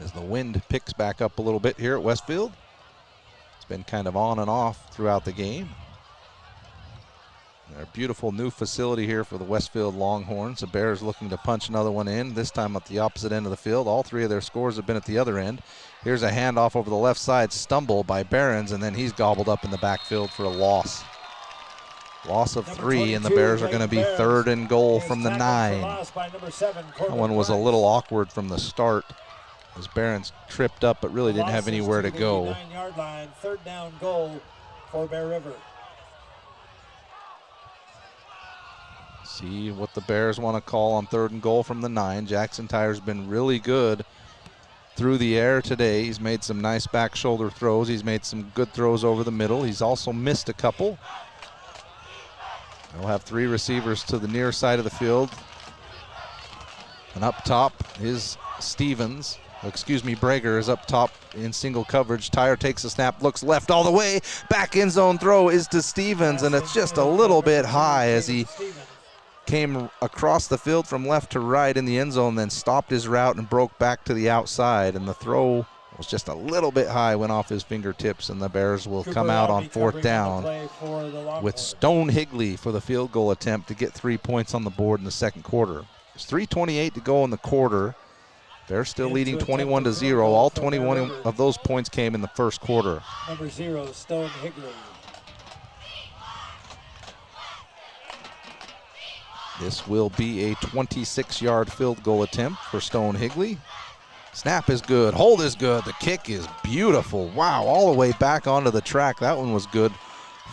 As the wind picks back up a little bit here at Westfield. It's been kind of on and off throughout the game. A beautiful new facility here for the Westfield Longhorns. The Bears looking to punch another one in, this time at the opposite end of the field. All 3 of their scores have been at the other end. Here's a handoff over the left side, stumble by Behrens, and then he's gobbled up in the backfield for a loss. Loss of 3, and the Bears are going to be 3rd and goal from the 9. That one was a little awkward from the start as Behrens tripped up but really didn't have anywhere to go. 9-yard line, 3rd down goal for Bear River. See what the Bears want to call on 3rd and goal from the 9. Jackson Tyre's been really good through the air today. He's made some nice back shoulder throws. He's made some good throws over the middle. He's also missed a couple. They'll have 3 receivers to the near side of the field. And up top is Stevens. Brager is up top in single coverage. Tyre takes a snap, looks left all the way. Back end zone throw is to Stevens, and it's just a little bit high as he came across the field from left to right in the end zone, then stopped his route and broke back to the outside. And the throw was just a little bit high, went off his fingertips, and the Bears will come out on 4th down with Stone Higley for the field goal attempt to get 3 points on the board in the 2nd quarter. There's 3:28 to go in the quarter. They're still leading 21-0. All 21 of those points came in the 1st quarter. Number 0, Stone Higley. This will be a 26-yard field goal attempt for Stone Higley. Snap is good. Hold is good. The kick is beautiful. Wow, all the way back onto the track. That one was good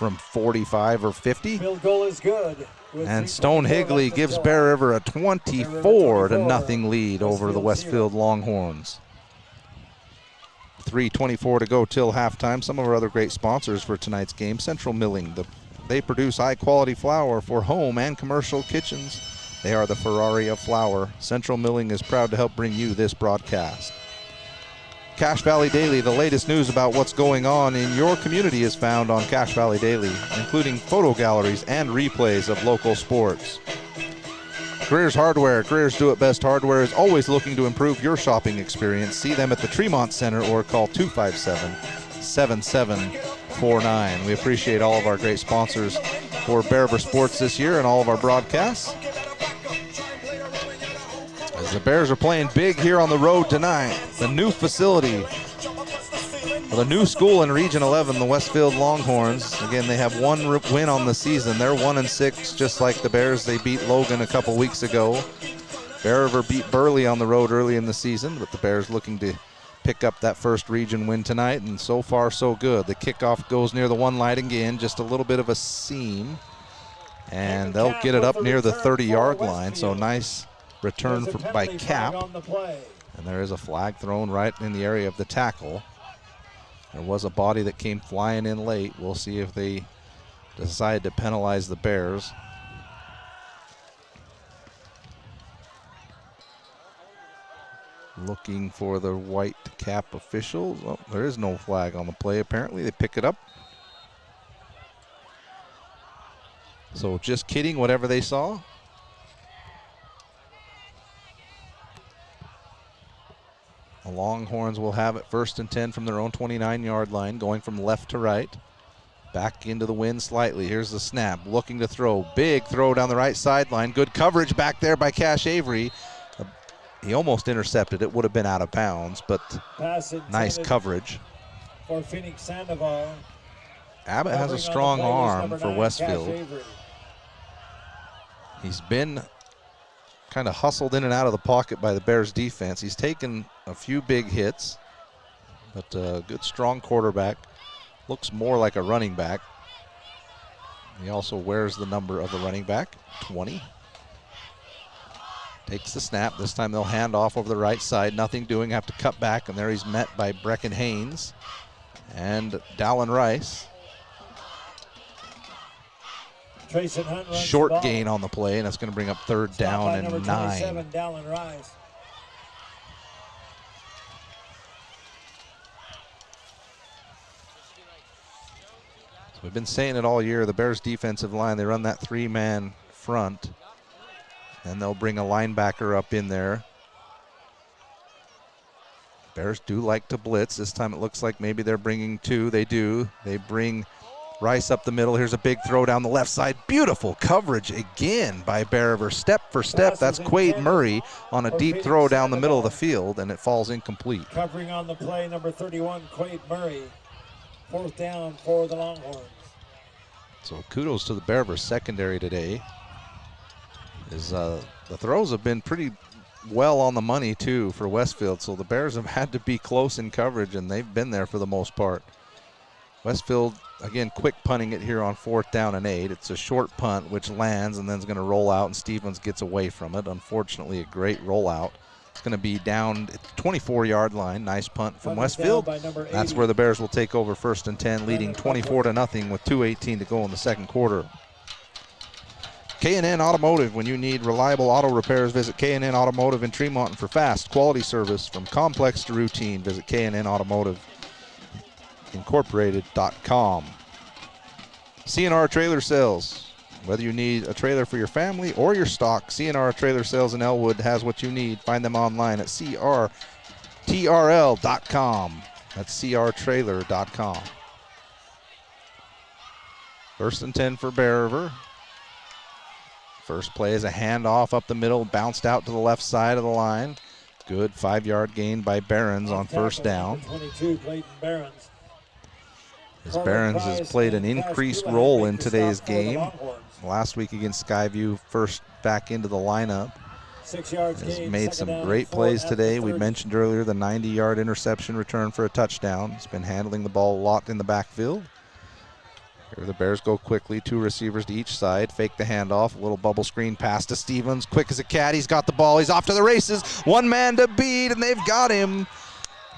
from 45 or 50. Field goal is good. And Stone Higley gives Bear River a 24-0 lead over the Westfield Longhorns. 3:24 to go till halftime. Some of our other great sponsors for tonight's game: Central Milling. They produce high-quality flour for home and commercial kitchens. They are the Ferrari of flour. Central Milling is proud to help bring you this broadcast. Cache Valley Daily, the latest news about what's going on in your community, is found on Cache Valley Daily, including photo galleries and replays of local sports. Greer's Hardware. Greer's Do It Best Hardware is always looking to improve your shopping experience. See them at the Tremont Center or call 257-7749. We appreciate all of our great sponsors for Bear River Sports this year and all of our broadcasts. As the Bears are playing big here on the road tonight, the new facility, the new school in Region 11, the Westfield Longhorns. Again, they have one win on the season. They're 1-6, just like the Bears. They beat Logan a couple weeks ago. Bear River beat Burley on the road early in the season, but the Bears looking to pick up that first region win tonight, and so far so good. The kickoff goes near the one line again, just a little bit of a seam, and they'll get it up near the 30-yard line, so nice return by Cap. And there is a flag thrown right in the area of the tackle. There was a body that came flying in late. We'll see if they decide to penalize the Bears. Looking for the white cap officials. Oh, there is no flag on the play. Apparently they pick it up. So just kidding, whatever they saw. The Longhorns will have it 1st and 10 from their own 29-yard line, going from left to right. Back into the wind slightly. Here's the snap, looking to throw. Big throw down the right sideline. Good coverage back there by Cash Avery. He almost intercepted it. Would have been out of bounds, but nice coverage. For Phoenix Sandoval. Abbott has a strong arm for Westfield. He's been kind of hustled in and out of the pocket by the Bears defense. He's taken a few big hits, but a good strong quarterback. Looks more like a running back. He also wears the number of the running back, 20. Takes the snap. This time they'll hand off over the right side. Nothing doing, have to cut back, and there he's met by Brecken Haynes and Dallin Rice. Short gain on the play, and that's going to bring up 3rd down and 9. Dallin Rice. So we've been saying it all year, the Bears defensive line, they run that 3-man front, and they'll bring a linebacker up in there. Bears do like to blitz. This time it looks like maybe they're bringing 2. They do. They bring Rice up the middle. Here's a big throw down the left side. Beautiful coverage again by Bear River. Step for step. That's Quade Murray on a deep throw down the middle of the field, and it falls incomplete. Covering on the play, number 31, Quade Murray. 4th down for the Longhorns. So kudos to the Bear River secondary today. The throws have been pretty well on the money too for Westfield, so the Bears have had to be close in coverage, and they've been there for the most part. Westfield, again, quick punting it here on 4th down and 8. It's a short punt, which lands and then is going to roll out, and Stevens gets away from it. Unfortunately, a great rollout. It's going to be down at the 24-yard line. Nice punt from Westfield. That's where the Bears will take over 1st and 10, leading 24-0 with 2:18 to go in the second quarter. K&N Automotive. When you need reliable auto repairs, visit K&N Automotive in Tremont. And for fast, quality service from complex to routine, visit K&N Automotive Incorporated.com. CNR Trailer Sales. Whether you need a trailer for your family or your stock, CNR Trailer Sales in Elwood has what you need. Find them online at crtrl.com. That's crtrailer.com. 1st and 10 for Bear River. First play is a handoff up the middle, bounced out to the left side of the line. Good 5-yard gain by Behrens on 1st down. 22, Clayton Behrens. As Behrens has played an increased role in today's game. Last week against Skyview, first back into the lineup. 6 yards Has gain, made some great plays today. We mentioned earlier the 90-yard interception return for a touchdown. He's been handling the ball a lot in the backfield. Here the Bears go quickly, 2 receivers to each side, fake the handoff, a little bubble screen pass to Stevens, quick as a cat, he's got the ball, he's off to the races, 1 man to beat, and they've got him.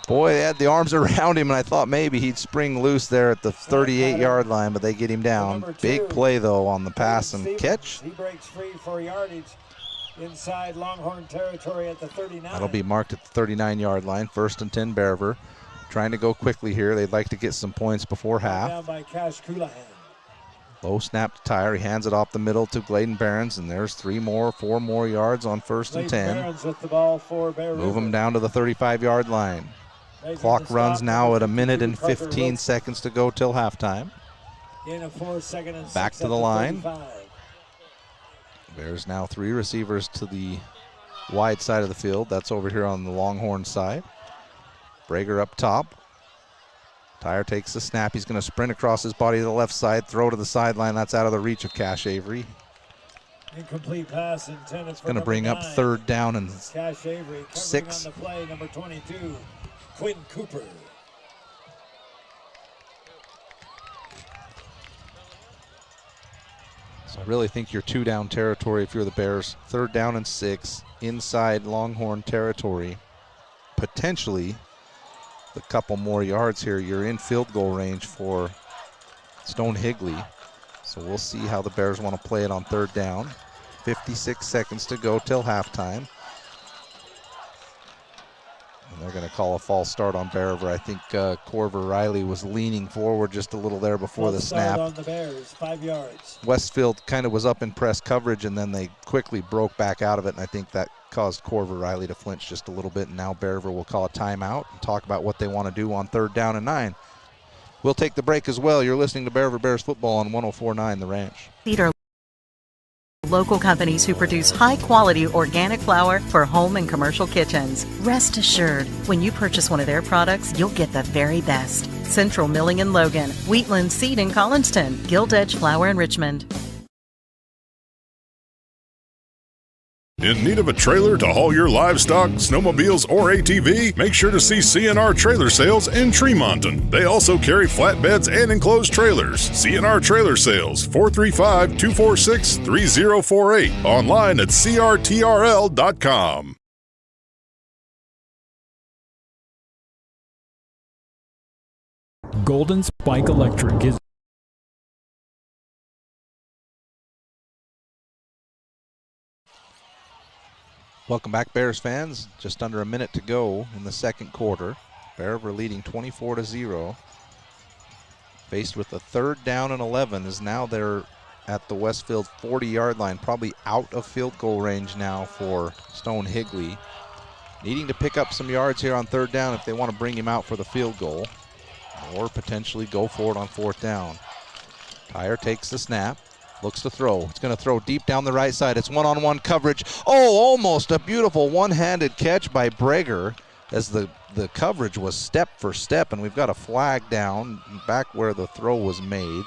Boy, they had the arms around him, and I thought maybe he'd spring loose there at the 38-yard line, but they get him down. Big play, though, on the pass and catch. He breaks free for yardage inside Longhorn territory at the 39. That'll be marked at the 39-yard line, 1st and 10 Bearver. Trying to go quickly here. They'd like to get some points before half. Down by Cash Coulihan. Low snap to Tyre. He hands it off the middle to Gladen Behrens, and there's 4 more yards on 1st and 10. Behrens with the ball for Bear Move River. him down to the 35-yard line. Clock runs now at 1 minute and 15 seconds to go till halftime. In a 4-second and Back 6 to the line. 35. Bears now 3 receivers to the wide side of the field. That's over here on the Longhorn side. Brager up top. Tyre takes the snap. He's going to sprint across his body to the left side, throw to the sideline. That's out of the reach of Cash Avery. Incomplete pass intended for Going to bring up 3rd down and Cash Avery 6. on the play, number 22, Quinn Cooper. So I really think you're 2 down territory if you're the Bears. 3rd down and 6 inside Longhorn territory. Potentially a couple more yards here. You're in field goal range for Stone Higley. So we'll see how the Bears want to play it on 3rd down. 56 seconds to go till halftime. And they're going to call a false start on Bear River. I think Corver Riley was leaning forward just a little there before the snap. On the Bears, 5 yards. Westfield kind of was up in press coverage, and then they quickly broke back out of it, and I think that caused Corver Riley to flinch just a little bit, and now Bear River will call a timeout and talk about what they want to do on 3rd down and 9. We'll take the break as well. You're listening to Bear River Bears football on 104.9 The Ranch. Cedar local companies who produce high-quality organic flour for home and commercial kitchens. Rest assured, when you purchase one of their products, you'll get the very best. Central Milling in Logan, Wheatland Seed in Collinston, Gilt Edge Flour in Richmond. In need of a trailer to haul your livestock, snowmobiles, or ATV? Make sure to see CNR Trailer Sales in Tremonton. They also carry flatbeds and enclosed trailers. CNR Trailer Sales, 435-246-3048. Online at crtrl.com. Golden Spike Electric is Welcome back, Bears fans. Just under a minute to go in the 2nd quarter. Bear River leading 24-0. Faced with a 3rd down and 11 as now they're at the Westfield 40-yard line, probably out of field goal range now for Stone Higley. Needing to pick up some yards here on 3rd down if they want to bring him out for the field goal or potentially go for it on 4th down. Tyre takes the snap. Looks to throw. It's going to throw deep down the right side. It's one-on-one coverage. Oh, almost a beautiful one-handed catch by Brager as the coverage was step for step, and we've got a flag down back where the throw was made.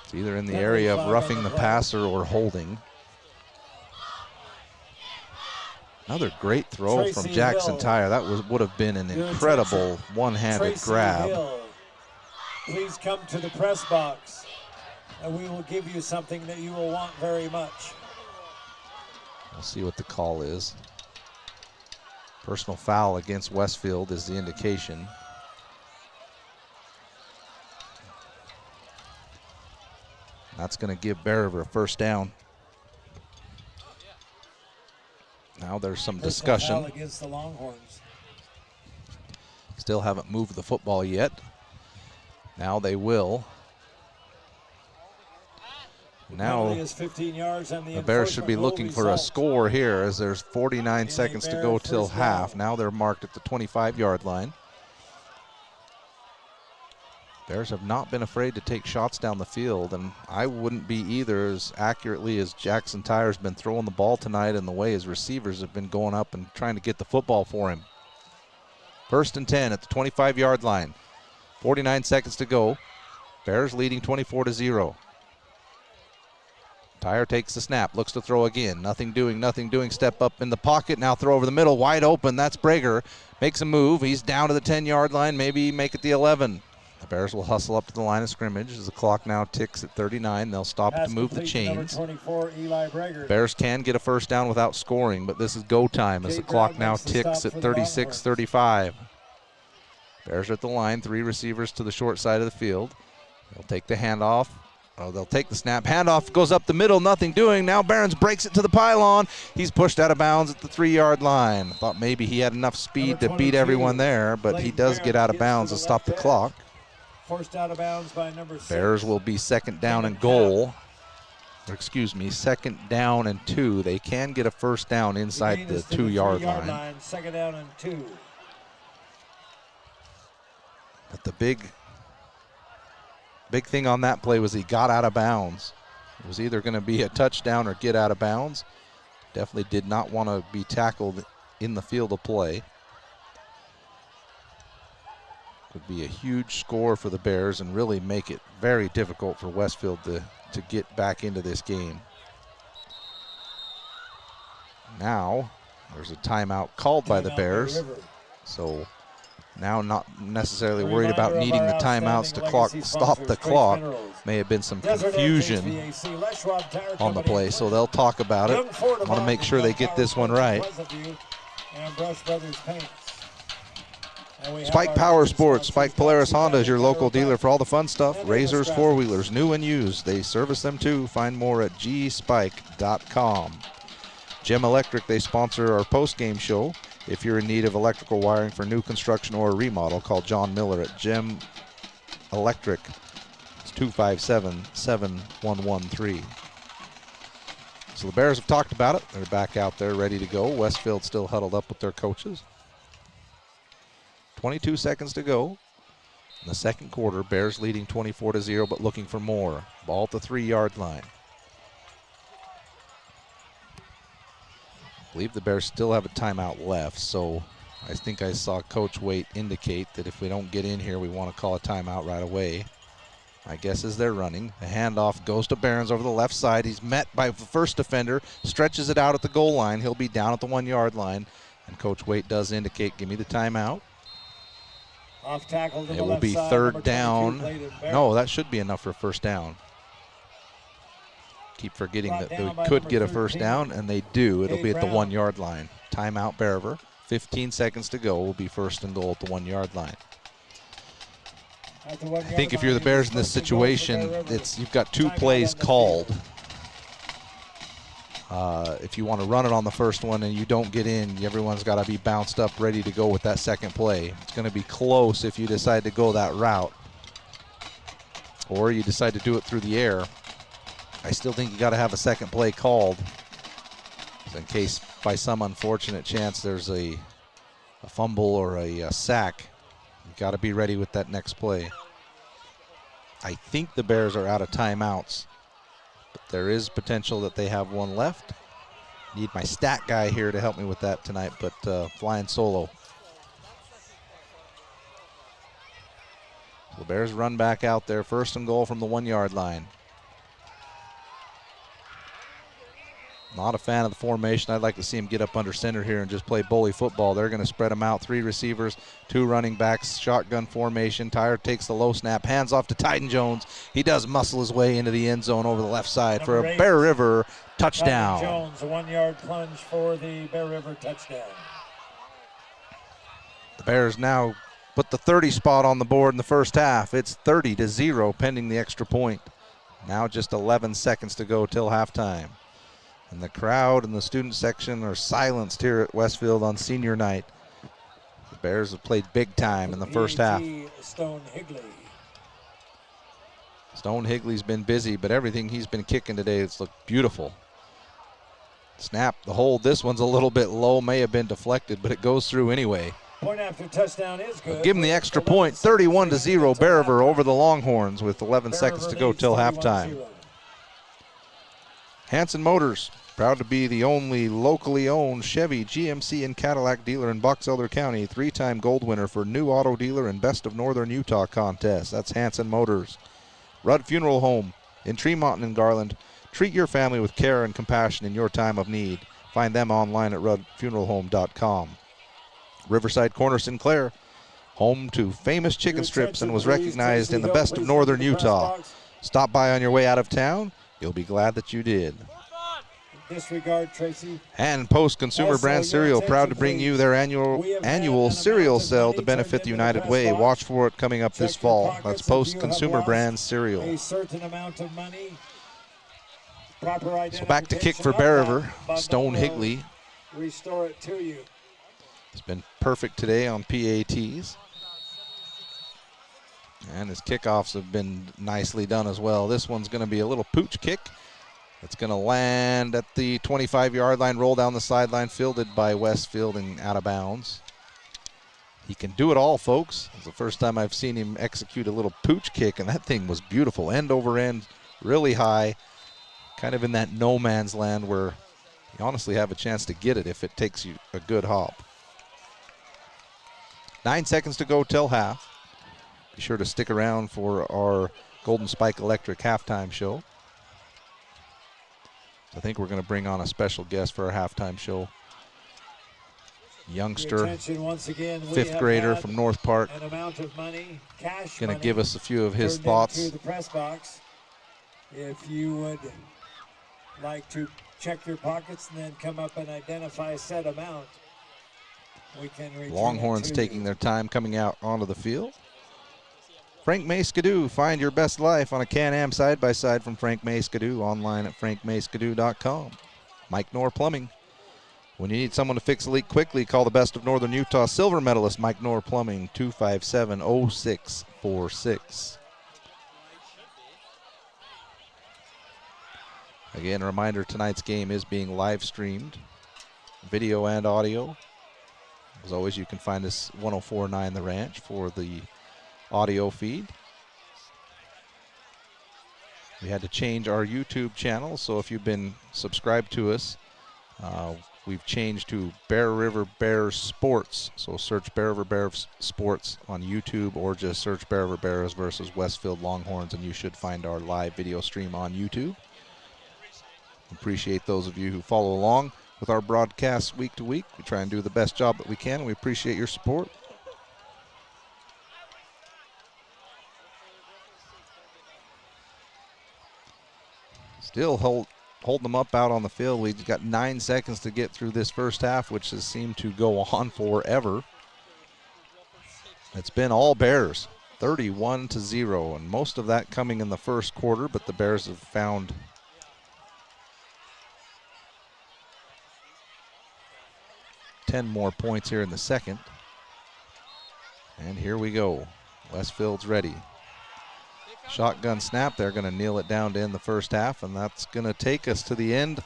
It's either in the area of roughing the passer or holding. Another great throw from Jackson Tyre. That would have been an incredible one-handed grab. Please come to the press box, and we will give you something that you will want very much. We'll see what the call is. Personal foul against Westfield is the indication. That's going to give Bear River a 1st down. Now there's some discussion. Foul against the Longhorns. Still haven't moved the football yet. Now they will. Now the Bears should be looking for a score here as there's 49 seconds to go till half. Now they're marked at the 25-yard line. Bears have not been afraid to take shots down the field, and I wouldn't be either as accurately as Jackson Tyre's been throwing the ball tonight and the way his receivers have been going up and trying to get the football for him. 1st and 10 at the 25-yard line. 49 seconds to go. Bears leading 24-0. Tyre takes the snap, looks to throw again. Nothing doing. Step up in the pocket, now throw over the middle, wide open. That's Brager. Makes a move. He's down to the 10-yard line, maybe make it the 11. The Bears will hustle up to the line of scrimmage as the clock now ticks at 39. They'll stop to move the chains. 24, Eli Brager. Bears can get a first down without scoring, but this is go time as the clock now ticks at 36:35. Bears are at the line, 3 receivers to the short side of the field. They'll take the handoff. Oh, they'll take the snap. Handoff goes up the middle, nothing doing. Now Behrens breaks it to the pylon. He's pushed out of bounds at the 3-yard line. Thought maybe he had enough speed to beat everyone there, but he does get out of bounds to stop the clock. Forced out of bounds by number 6. Bears will be second down and goal. Or excuse me, second down and 2. They can get a first down inside the 2-yard line. Second down and 2. But the big thing on that play was he got out of bounds. It was either going to be a touchdown or get out of bounds. Definitely did not want to be tackled in the field of play. Could be a huge score for the Bears and really make it very difficult for Westfield to get back into this game. Now, there's a timeout called by the Bears. So now not necessarily worried about needing the timeouts to stop the clock. May have been some confusion on the play, so they'll talk about it. Want to make sure they get this one right. Spike Power Sports. Spike Polaris Honda is your local dealer for all the fun stuff. Razors, four-wheelers, new and used. They service them too. Find more at gspike.com. Gem Electric, they sponsor our post-game show. If you're in need of electrical wiring for new construction or a remodel, call John Miller at Gem Electric. It's 257-7113. So the Bears have talked about it. They're back out there ready to go. Westfield still huddled up with their coaches. 22 seconds to go in the second quarter. Bears leading 24-0, but looking for more. Ball at the 3-yard line. I believe the Bears still have a timeout left, so I think I saw Coach Waite indicate that if we don't get in here, we want to call a timeout right away. My guess is they're running. The handoff goes to Behrens over the left side. He's met by the first defender, stretches it out at the goal line. He'll be down at the 1-yard line, and Coach Waite does indicate, give me the timeout. Off tackle to it the will left be side, third down. No, that should be enough for a first down. Keep forgetting that they could get a first down, and they do. It'll be at the 1-yard line. Timeout, Berever. 15 seconds to go. Will be first and goal at the 1-yard line. I think if you're the Bears in this situation, you've got 2 plays called. If you want to run it on the first one and you don't get in, everyone's got to be bounced up, ready to go with that second play. It's going to be close if you decide to go that route, or you decide to do it through the air. I still think you got to have a second play called, in case by some unfortunate chance there's a fumble or a sack. You got to be ready with that next play. I think the Bears are out of timeouts, but there is potential that they have one left. Need my stat guy here to help me with that tonight, but flying solo. So the Bears run back out there, first and goal from the 1-yard line. Not a fan of the formation. I'd like to see him get up under center here and just play bully football. They're going to spread them out. 3 receivers, 2 running backs, shotgun formation. Tyre takes the low snap, hands off to Titan Jones. He does muscle his way into the end zone over the left side for a Bear River touchdown. Titan Jones, a 1-yard plunge for the Bear River touchdown. The Bears now put the 30 spot on the board in the first half. It's 30-0 pending the extra point. Now just 11 seconds to go till halftime. And the crowd and the student section are silenced here at Westfield on senior night. The Bears have played big time in the first half. Stone Higley. Stone Higley's been busy, but everything he's been kicking today, it's looked beautiful. Snap, the hold. This one's a little bit low, may have been deflected, but it goes through anyway. Point after touchdown is good. Give him the extra point. 31-0, Bear River over the Longhorns with 11 seconds to go till halftime. Hanson Motors, proud to be the only locally owned Chevy, GMC, and Cadillac dealer in Box Elder County. 3-time gold winner for New Auto Dealer and Best of Northern Utah contest. That's Hanson Motors. Rudd Funeral Home in Tremont and Garland. Treat your family with care and compassion in your time of need. Find them online at ruddfuneralhome.com. Riverside Corner Sinclair, home to famous chicken strips and was recognized in the Best of Northern Utah. Stop by on your way out of town. You'll be glad that you did. Disregard, Tracy. And Post Consumer Brand Cereal, proud to bring you their annual cereal sale to benefit the United Way. Watch for it coming up this fall. That's Post Consumer Brand Cereal. A certain amount of money. So back to kick for Bear River. Stone Higley. Restore it to you. It's been perfect today on PATs. And his kickoffs have been nicely done as well. This one's going to be a little pooch kick. It's going to land at the 25-yard line, roll down the sideline, fielded by Westfield and out of bounds. He can do it all, folks. It's the first time I've seen him execute a little pooch kick, and that thing was beautiful. End over end, really high, kind of in that no man's land where you honestly have a chance to get it if it takes you a good hop. 9 seconds to go till half. Be sure to stick around for our Golden Spike Electric halftime show. I think we're going to bring on a special guest for our halftime show. Youngster, fifth grader from North Park. Going to give us a few of his thoughts. To the press box. If you would like to check your pockets and then come up and identify said amount, we can return Longhorns taking their time coming out onto the field. Frank May Skidoo, find your best life on a Can-Am side-by-side from Frank May Skidoo, online at frankmayskidoo.com. Mike Knorr Plumbing. When you need someone to fix a leak quickly, call the Best of Northern Utah silver medalist Mike Knorr Plumbing, 257-0646. Again, a reminder, tonight's game is being live streamed, video and audio. As always, you can find us 104.9 The Ranch for the audio feed. We had to change our YouTube channel, so if you've been subscribed to us, we've changed to Bear River Bears Sports. So search Bear River Bears Sports on YouTube or just search Bear River Bears versus Westfield Longhorns and you should find our live video stream on YouTube. Appreciate those of you who follow along with our broadcasts week to week. We try and do the best job that we can, and we appreciate your support. Still holding them up out on the field. We've got 9 seconds to get through this first half, which has seemed to go on forever. It's been all Bears, 31-0, and most of that coming in the first quarter, but the Bears have found ten more points here in the second. And here we go. Westfield's ready. Shotgun snap. They're going to kneel it down to end the first half, and that's going to take us to the end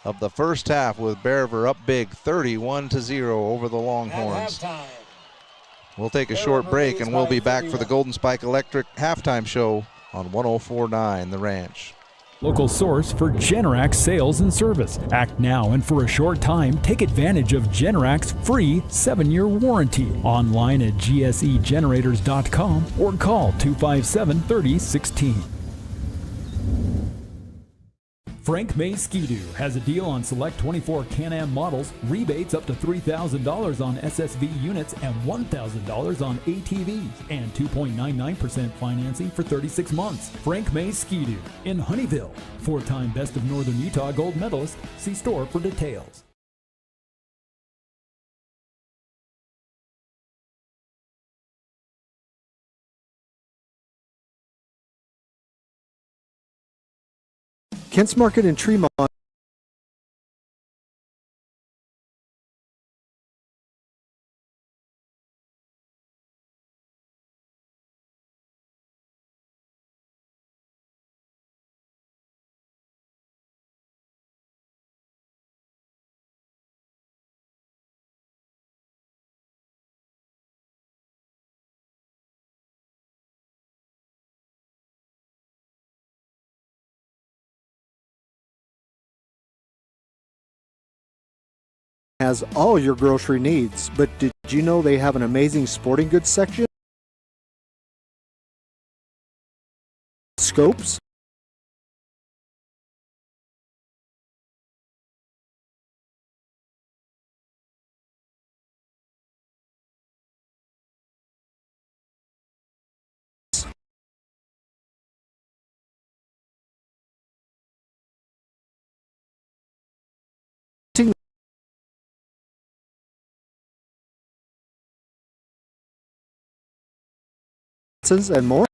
of the first half with Bear River up big, 31-0 over the Longhorns. We'll take a short break, and we'll be back for the Golden Spike Electric halftime show on 104.9 The Ranch. Local source for Generac sales and service. Act now and for a short time, take advantage of Generac's free 7-year warranty. Online at gsegenerators.com or call 257-3016. Frank May Ski-Doo has a deal on select 24 Can-Am models, rebates up to $3,000 on SSV units and $1,000 on ATVs, and 2.99% financing for 36 months. Frank May Ski-Doo in Honeyville. 4-time Best of Northern Utah gold medalist. See store for details. Kent's Market in Tremont has all your grocery needs, but did you know they have an amazing sporting goods section? Scopes, Johnsons, and more.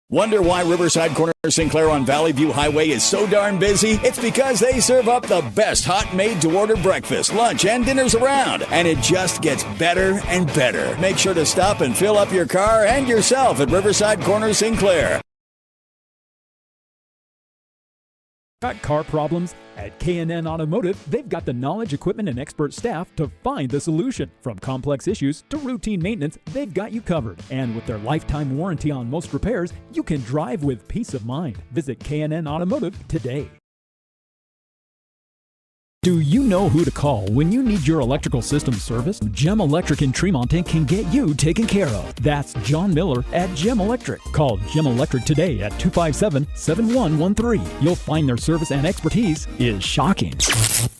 Wonder why Riverside Corner Sinclair on Valley View Highway is so darn busy? It's because they serve up the best hot made-to-order breakfast, lunch, and dinners around. And it just gets better and better. Make sure to stop and fill up your car and yourself at Riverside Corner Sinclair. Got car problems? At K&N Automotive, they've got the knowledge, equipment, and expert staff to find the solution. From complex issues to routine maintenance, they've got you covered. And with their lifetime warranty on most repairs, you can drive with peace of mind. Visit K&N Automotive today. Do you know who to call when you need your electrical system serviced? Gem Electric in Tremonton can get you taken care of. That's John Miller at Gem Electric. Call Gem Electric today at 257-7113. You'll find their service and expertise is shocking.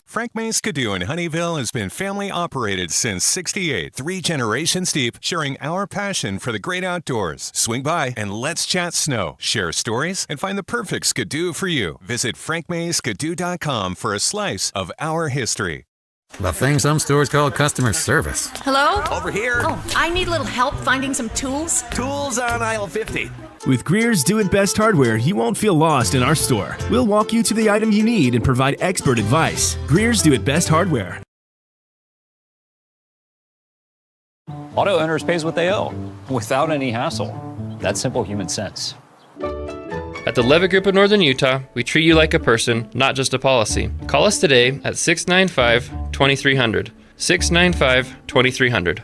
Frank May Skidoo in Honeyville has been family operated since '68, 3 generations deep, sharing our passion for the great outdoors. Swing by and let's chat snow, share stories, and find the perfect Skidoo for you. Visit frankmayskidoo.com for a slice of our history. The thing some stores call customer service. Hello? Over here. Oh, I need a little help finding some tools. Tools on aisle 50. With Greer's Do It Best hardware, you won't feel lost in our store. We'll walk you to the item you need and provide expert advice. Greer's Do It Best hardware. Auto Owners pays what they owe without any hassle. That's simple human sense. At the Levitt Group of Northern Utah, we treat you like a person, not just a policy. Call us today at 695-2300. 695-2300.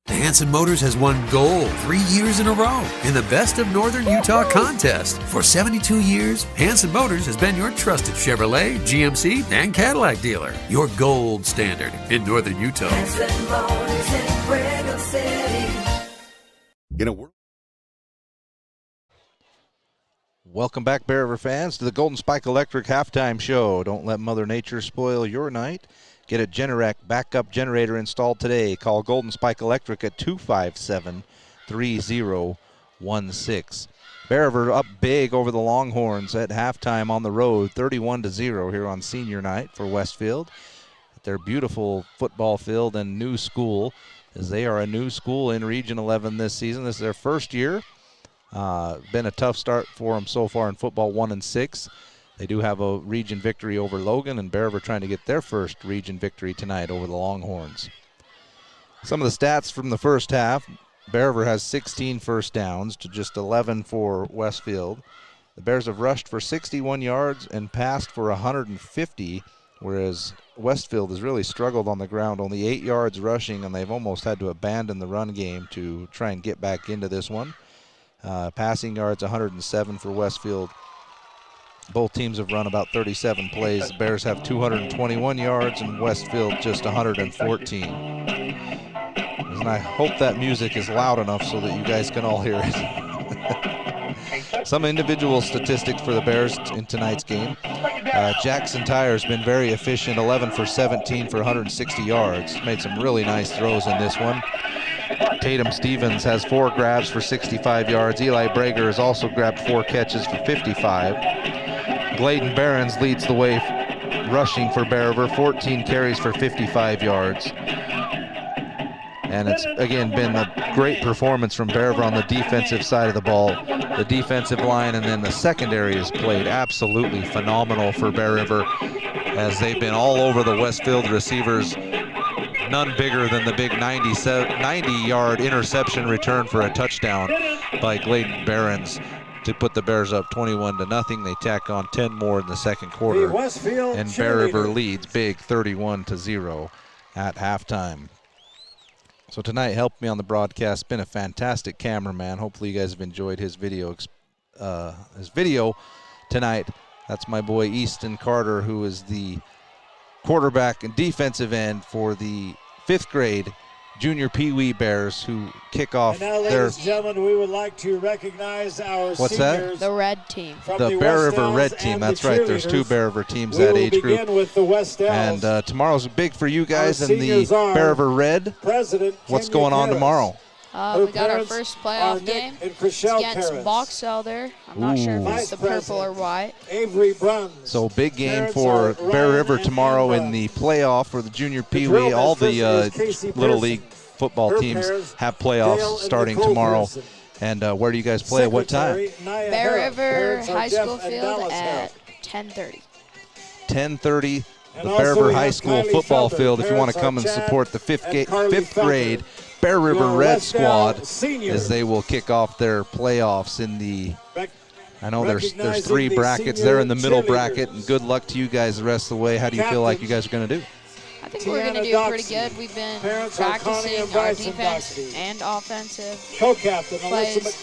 Hanson Motors has won gold 3 years in a row in the Best of Northern Utah contest. For 72 years, Hanson Motors has been your trusted Chevrolet, GMC, and Cadillac dealer. Your gold standard in Northern Utah. Hanson Motors in Grego City. Welcome back, Bear River fans, to the Golden Spike Electric Halftime Show. Don't let Mother Nature spoil your night. Get a Generac backup generator installed today. Call Golden Spike Electric at 257-3016. Bear River up big over the Longhorns at halftime on the road, 31-0 here on senior night for Westfield. At their beautiful football field and new school, as they are a new school in Region 11 this season. This is their first year. Been a tough start for them so far in football, 1-6. They do have a region victory over Logan, and Bear River trying to get their first region victory tonight over the Longhorns. Some of the stats from the first half: Bear River has 16 first downs to just 11 for Westfield. The Bears have rushed for 61 yards and passed for 150, whereas Westfield has really struggled on the ground, only 8 yards rushing, and they've almost had to abandon the run game to try and get back into this one. Passing yards, 107 for Westfield. Both teams have run about 37 plays. The Bears have 221 yards and Westfield just 114. And I hope that music is loud enough so that you guys can all hear it. Some individual statistics for the Bears in tonight's game. Jackson Tyer's been very efficient, 11 for 17 for 160 yards. Made some really nice throws in this one. Tatum Stevens has 4 grabs for 65 yards. Eli Brager has also grabbed 4 catches for 55. Gladen Behrens leads the way rushing for Bear River, 14 carries for 55 yards. And it's, again, been a great performance from Bear River on the defensive side of the ball. The defensive line and then the secondary has played absolutely phenomenal for Bear River, as they've been all over the Westfield receivers. None bigger than the big 90-yard interception return for a touchdown by Gladen Behrens to put the Bears up 21-0. They tack on 10 more in the second quarter, and Bear River leads big 31-0 at halftime. So tonight helped me on the broadcast. Been a fantastic cameraman. Hopefully you guys have enjoyed his video tonight. That's my boy Easton Carter, who is the quarterback and defensive end for the 5th grade Junior Pee Wee Bears, who kick off and now, ladies and gentlemen, we would like to recognize our What's seniors. that? The red team. The Bear River Red team. That's right. There's 2 Bear River teams that age group. With the and tomorrow's big for you guys in the Bear River Red. What's going on tomorrow? We got our first playoff game against Box Elder. I'm not sure if it's the purple or white. Avery Bruns. So big game for Bear River tomorrow in the playoff for the Junior Pee Wee. All the Little League football teams have playoffs starting tomorrow. And where do you guys play at what time? Bear River High School Field at 10:30. 10:30, the Bear River High School football field. If you want to come and support the 5th grade Bear River Red squad, as they will kick off their playoffs in the, I know there's 3 brackets. They're in the middle bracket, and good luck to you guys the rest of the way. How do you feel like you guys are going to do? I think we're going to do pretty good. We've been practicing our defense and offensive plays,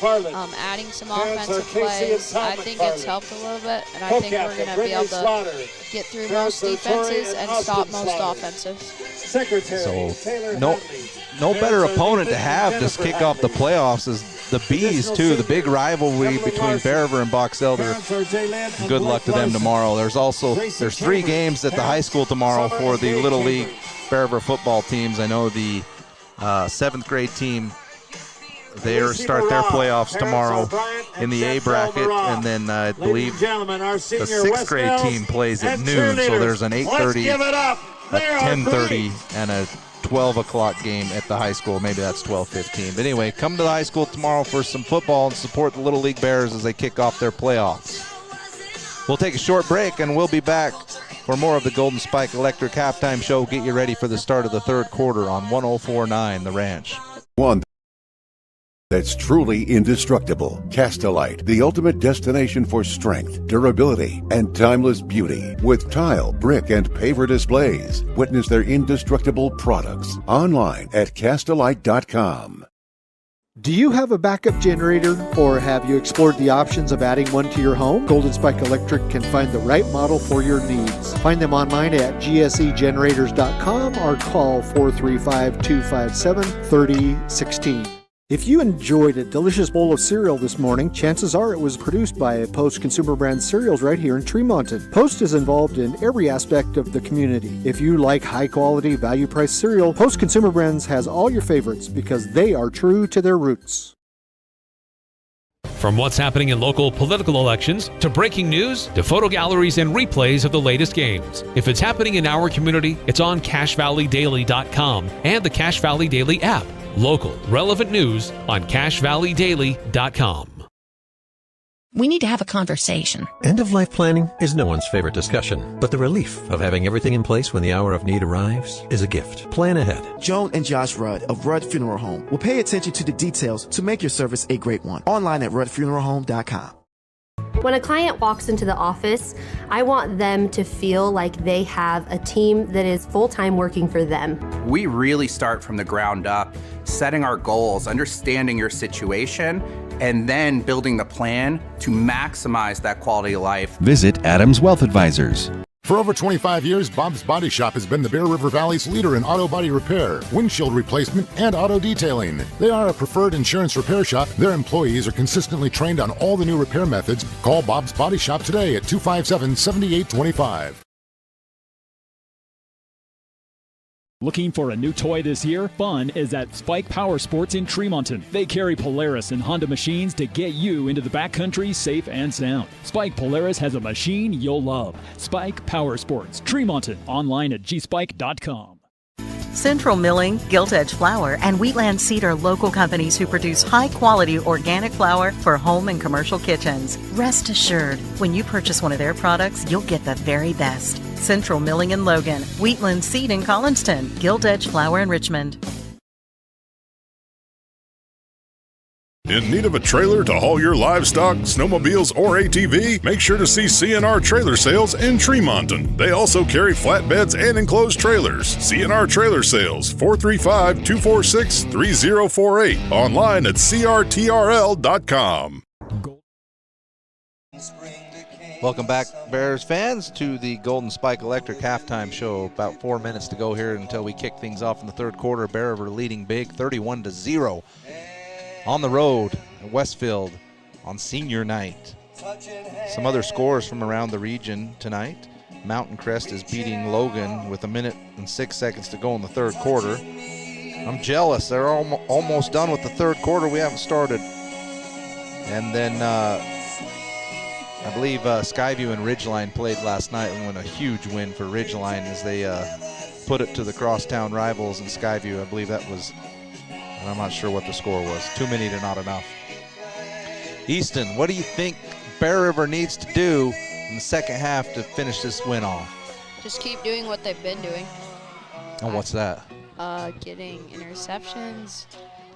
adding some offensive plays. I think it's helped a little bit, and I think we're going to be able to get through most defenses and stop most offensives. So no better opponent to have to kick off the playoffs is the Bees, too. The big rivalry between Bear River and Box Elder. Good luck to them tomorrow. There's 3 games at the high school tomorrow for the Little League Bear River football teams. I know the 7th grade team, they start their playoffs tomorrow in the A bracket, and then I believe the 6th grade team plays at noon. So there's an 8:30, a 10:30, and a 12 o'clock game at the high school. Maybe that's 12:15. But anyway, come to the high school tomorrow for some football and support the Little League Bears as they kick off their playoffs. We'll take a short break, and we'll be back for more of the Golden Spike Electric Halftime Show. Get you ready for the start of the 3rd quarter on 104.9 The Ranch. One that's truly indestructible. Castelite, the ultimate destination for strength, durability, and timeless beauty. With tile, brick, and paver displays. Witness their indestructible products online at Castelite.com. Do you have a backup generator, or have you explored the options of adding one to your home? Golden Spike Electric can find the right model for your needs. Find them online at gsegenerators.com or call 435-257-3016. If you enjoyed a delicious bowl of cereal this morning, chances are it was produced by Post Consumer Brands cereals right here in Tremonton. Post is involved in every aspect of the community. If you like high-quality, value-priced cereal, Post Consumer Brands has all your favorites because they are true to their roots. From what's happening in local political elections, to breaking news, to photo galleries and replays of the latest games. If it's happening in our community, it's on CacheValleyDaily.com and the Cache Valley Daily app. Local, relevant news on CacheValleyDaily.com. We need to have a conversation. End-of-life planning is no one's favorite discussion, but the relief of having everything in place when the hour of need arrives is a gift. Plan ahead. Joan and Josh Rudd of Rudd Funeral Home will pay attention to the details to make your service a great one. Online at RuddFuneralHome.com. When a client walks into the office, I want them to feel like they have a team that is full-time working for them. We really start from the ground up, setting our goals, understanding your situation, and then building the plan to maximize that quality of life. Visit Adams Wealth Advisors. For over 25 years, Bob's Body Shop has been the Bear River Valley's leader in auto body repair, windshield replacement, and auto detailing. They are a preferred insurance repair shop. Their employees are consistently trained on all the new repair methods. Call Bob's Body Shop today at 257-7825. Looking for a new toy this year? Fun is at Spike Power Sports in Tremonton. They carry Polaris and Honda machines to get you into the backcountry safe and sound. Spike Polaris has a machine you'll love. Spike Power Sports, Tremonton. Online at gspike.com. Central Milling, Gilt Edge Flour, and Wheatland Seed are local companies who produce high-quality organic flour for home and commercial kitchens. Rest assured, when you purchase one of their products, you'll get the very best. Central Milling in Logan, Wheatland Seed in Collinston, Gilt Edge Flour in Richmond. In need of a trailer to haul your livestock, snowmobiles, or ATV? Make sure to see CNR Trailer Sales in Tremonton. They also carry flatbeds and enclosed trailers. CNR Trailer Sales, 435-246-3048. Online at crtrl.com. Spring decay. Welcome back, Bears fans, to the Golden Spike Electric halftime show. About 4 minutes to go here until we kick things off in the third quarter. Bear River leading big, 31-0 on the road at Westfield on senior night. Some other scores from around the region tonight. Mountain Crest is beating Logan with 1 minute and 6 seconds to go in the third quarter. I'm jealous. They're almost done with the third quarter. We haven't started. And then I believe Skyview and Ridgeline played last night and won a huge win for Ridgeline as they put it to the crosstown rivals in Skyview. I believe that was, and I'm not sure what the score was, too many to not enough. Easton, what do you think Bear River needs to do in the second half to finish this win off? Just keep doing what they've been doing. And what's that? Getting interceptions.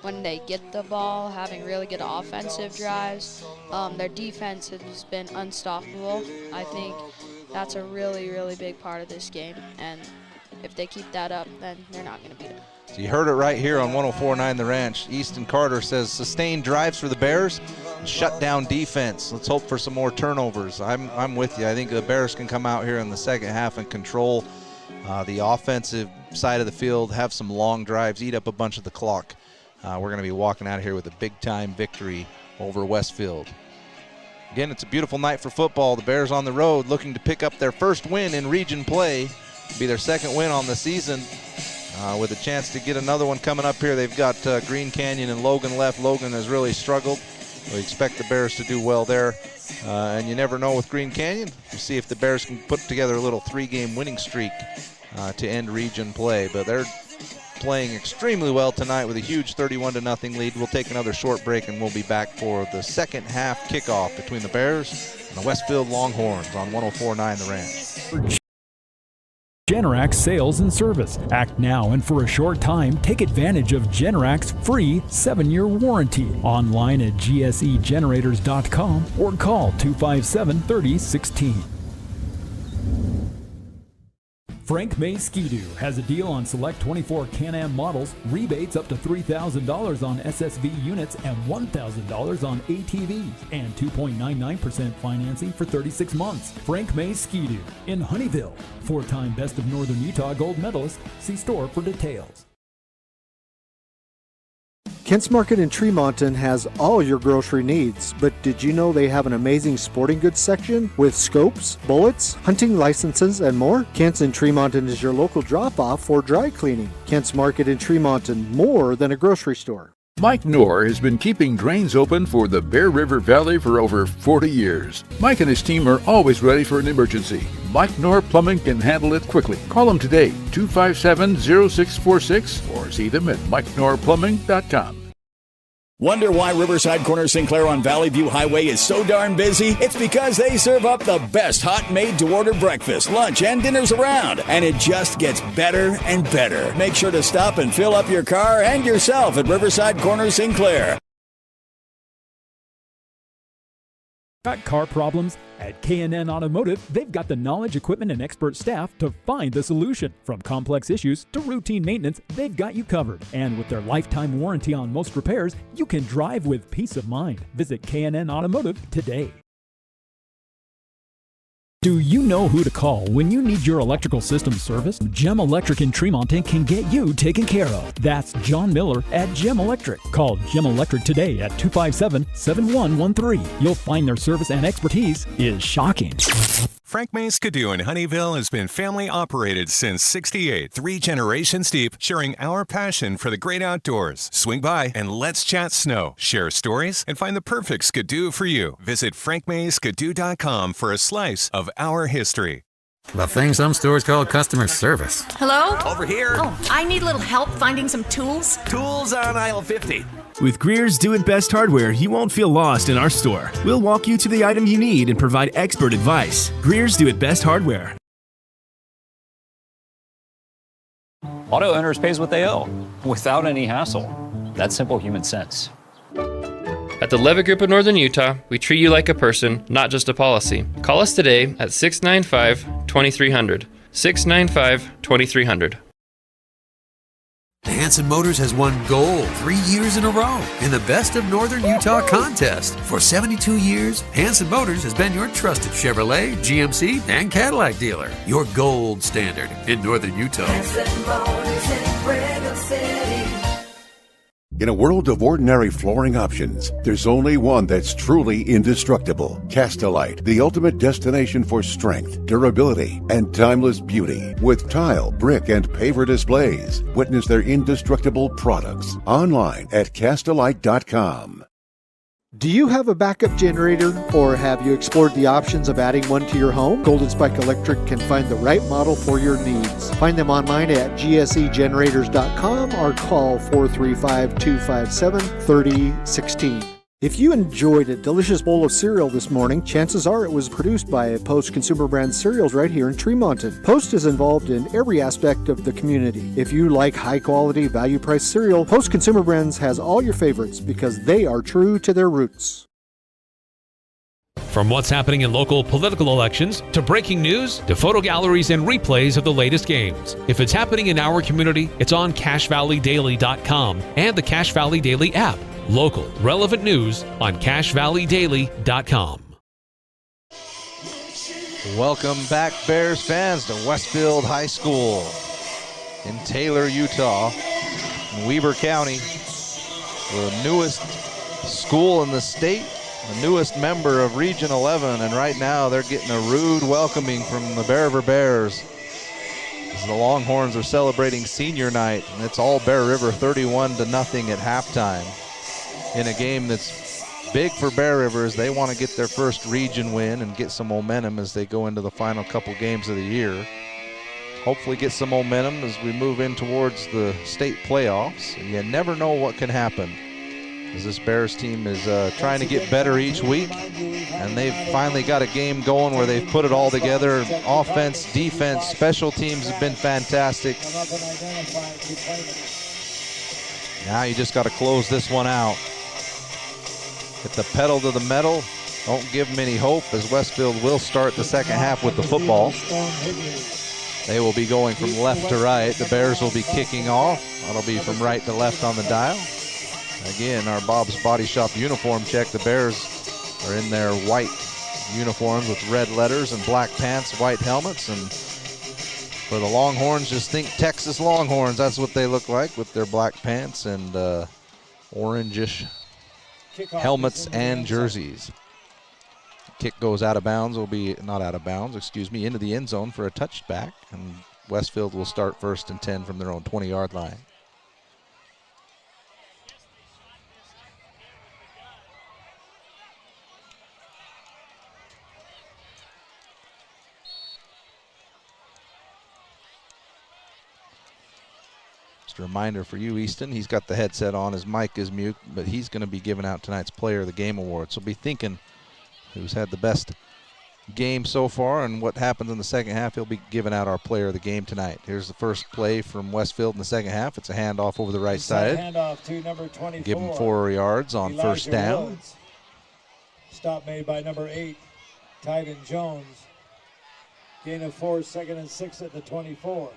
When they get the ball, having really good offensive drives. Their defense has been unstoppable. I think that's a really, really big part of this game. And if they keep that up, then they're not going to beat it. So you heard it right here on 104.9 The Ranch. Easton Carter says sustained drives for the Bears, shut down defense. Let's hope for some more turnovers. I'm with you. I think the Bears can come out here in the second half and control the offensive side of the field, have some long drives, eat up a bunch of the clock. We're going to be walking out of here with a big-time victory over Westfield. Again, it's a beautiful night for football. The Bears on the road looking to pick up their first win in region play. It'll be their second win on the season with a chance to get another one coming up here. They've got Green Canyon and Logan left. Logan has really struggled. We expect the Bears to do well there. And you never know with Green Canyon. We'll see if the Bears can put together a little 3-game winning streak to end region play. But they're playing extremely well tonight with a huge 31-0 lead. We'll take another short break and we'll be back for the second half kickoff between the Bears and the Westfield Longhorns on 104.9 The Ranch. Generac Sales and Service. Act now and for a short time, take advantage of Generac's free 7-year warranty. Online at gsegenerators.com or call 257-3016. Frank May Ski-Doo has a deal on select 24 Can-Am models, rebates up to $3,000 on SSV units and $1,000 on ATVs, and 2.99% financing for 36 months. Frank May Ski-Doo in Honeyville. 4-time Best of Northern Utah gold medalist. See store for details. Kent's Market in Tremonton has all your grocery needs, but did you know they have an amazing sporting goods section with scopes, bullets, hunting licenses, and more? Kent's in Tremonton is your local drop-off for dry cleaning. Kent's Market in Tremonton, more than a grocery store. Mike Knorr has been keeping drains open for the Bear River Valley for over 40 years. Mike and his team are always ready for an emergency. Mike Knorr Plumbing can handle it quickly. Call them today, 257-0646, or see them at MikeKnorrPlumbing.com. Wonder why Riverside Corner Sinclair on Valley View Highway is so darn busy? It's because they serve up the best hot made-to-order breakfast, lunch, and dinners around, and it just gets better and better. Make sure to stop and fill up your car and yourself at Riverside Corner Sinclair. Got car problems? At K&N Automotive, they've got the knowledge, equipment, and expert staff to find the solution. From complex issues to routine maintenance, they've got you covered. And with their lifetime warranty on most repairs, you can drive with peace of mind. Visit K&N Automotive today. Do you know who to call when you need your electrical system serviced? Gem Electric in Tremonton can get you taken care of. That's John Miller at Gem Electric. Call Gem Electric today at 257-7113. You'll find their service and expertise is shocking. Frank May Ski-Doo in Honeyville has been family operated since '68, 3 generations deep, sharing our passion for the great outdoors. Swing by and let's chat snow, share stories, and find the perfect Ski-Doo for you. Visit frankmayskidoo.com for a slice of our history. The thing some stores call customer service. Hello? Over here. Oh, I need a little help finding some tools. Tools on aisle 50. With Greer's Do It Best hardware, you won't feel lost in our store. We'll walk you to the item you need and provide expert advice. Greer's Do It Best hardware. Auto Owners pays what they owe without any hassle. That's simple human sense. At the Levitt Group of Northern Utah, we treat you like a person, not just a policy. Call us today at 695-2300. 695-2300. Hanson Motors has won gold 3 years in a row in the Best of Northern Utah contest. For 72 years, Hanson Motors has been your trusted Chevrolet, GMC, and Cadillac dealer. Your gold standard in Northern Utah. Hanson Motors in Brigham City. In a world of ordinary flooring options, there's only one that's truly indestructible. Castelite, the ultimate destination for strength, durability, and timeless beauty. With tile, brick, and paver displays. Witness their indestructible products online at Castelite.com. Do you have a backup generator, or have you explored the options of adding one to your home? Golden Spike Electric can find the right model for your needs. Find them online at gsegenerators.com or call 435-257-3016. If you enjoyed a delicious bowl of cereal this morning, chances are it was produced by Post Consumer Brands Cereals right here in Tremonton. Post is involved in every aspect of the community. If you like high-quality, value-priced cereal, Post Consumer Brands has all your favorites because they are true to their roots. From what's happening in local political elections, to breaking news, to photo galleries and replays of the latest games. If it's happening in our community, it's on CacheValleyDaily.com and the Cache Valley Daily app. Local, relevant news on CacheValleyDaily.com. Welcome back, Bears fans, to Westfield High School in Taylor, Utah, in Weber County. The newest school in the state, the newest member of Region 11, and right now they're getting a rude welcoming from the Bear River Bears. As the Longhorns are celebrating senior night, and it's all Bear River 31-0 at halftime. In a game that's big for Bear Rivers, they want to get their first region win and get some momentum as they go into the final couple games of the year. Hopefully get some momentum as we move in towards the state playoffs. You never know what can happen, as this Bears team is trying to get better each week, and they've finally got a game going where they've put it all together. Offense, defense, special teams have been fantastic. Now you just got to close this one out. Hit the pedal to the metal. Don't give them any hope, as Westfield will start the second half with the football. They will be going from left to right. The Bears will be kicking off. That'll be from right to left on the dial. Again, our Bob's Body Shop uniform check. The Bears are in their white uniforms with red letters and black pants, white helmets. And for the Longhorns, just think Texas Longhorns. That's what they look like with their black pants and orangish helmets and jerseys. Kick goes out of bounds, will be not out of bounds, excuse me, into the end zone for a touchback, and Westfield will start 1st and 10 from their own 20-yard line. Just a reminder for you, Easton, he's got the headset on, his mic is mute, but he's going to be giving out tonight's Player of the Game award. So be thinking who's had the best game so far and what happens in the second half. He'll be giving out our Player of the Game tonight. Here's the first play from Westfield in the second half. It's a handoff over the right side. Handoff to number 24. Give him 4 yards on Elijah first down. Woods. Stop made by number 8, Tyden Jones. Gain of 4, 2nd and 6 at the 24.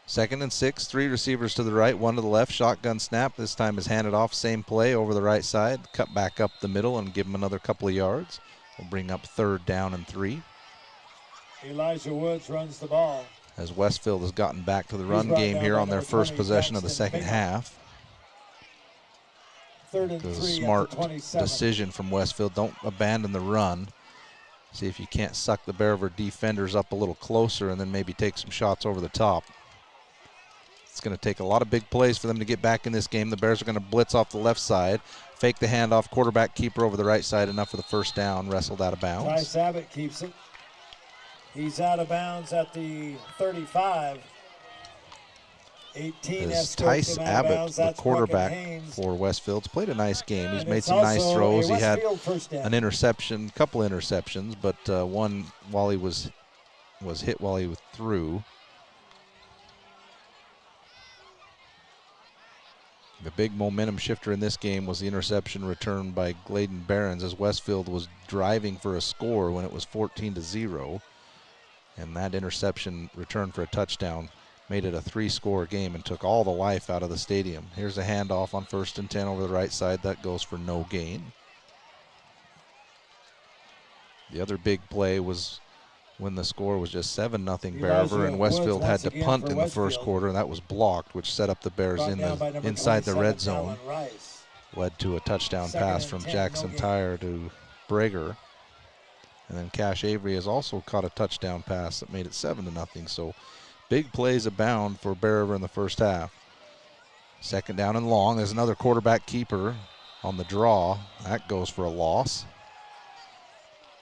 2nd and 6, 3 receivers to the right, 1 to the left. Shotgun snap. This time is handed off. Same play over the right side. Cut back up the middle and give him another couple of yards. We'll bring up 3rd down and 3. Elijah Woods runs the ball. As Westfield has gotten back to the run game here on their first possession of the second half. 3rd and 3 a smart decision from Westfield. Don't abandon the run. See if you can't suck the Bear River defenders up a little closer and then maybe take some shots over the top. It's going to take a lot of big plays for them to get back in this game. The Bears are going to blitz off the left side, fake the handoff, quarterback keeper over the right side, enough for the first down, wrestled out of bounds. Bryce Abbott keeps it. He's out of bounds at the 35. 18 Is Tice Abbott, the quarterback for Westfield's played a nice game. He's made some nice throws. He had an interception, couple interceptions, but one while he was hit while he was through. The big momentum shifter in this game was the interception returned by Gladen Behrens as Westfield was driving for a score when it was 14-0. And that interception returned for a touchdown made it a 3-score game and took all the life out of the stadium. Here's a handoff on 1st and 10 over the right side. That goes for no gain. The other big play was when the score was just 7-0 Bear River, and Westfield had to punt in the first quarter, and that was blocked, which set up the Bears inside the red zone. Led to a touchdown pass from Jackson Tyre to Brager. And then Cash Avery has also caught a touchdown pass that made it 7-0. So big plays abound for Bear River in the first half. 2nd down and long. There's another quarterback keeper on the draw. That goes for a loss.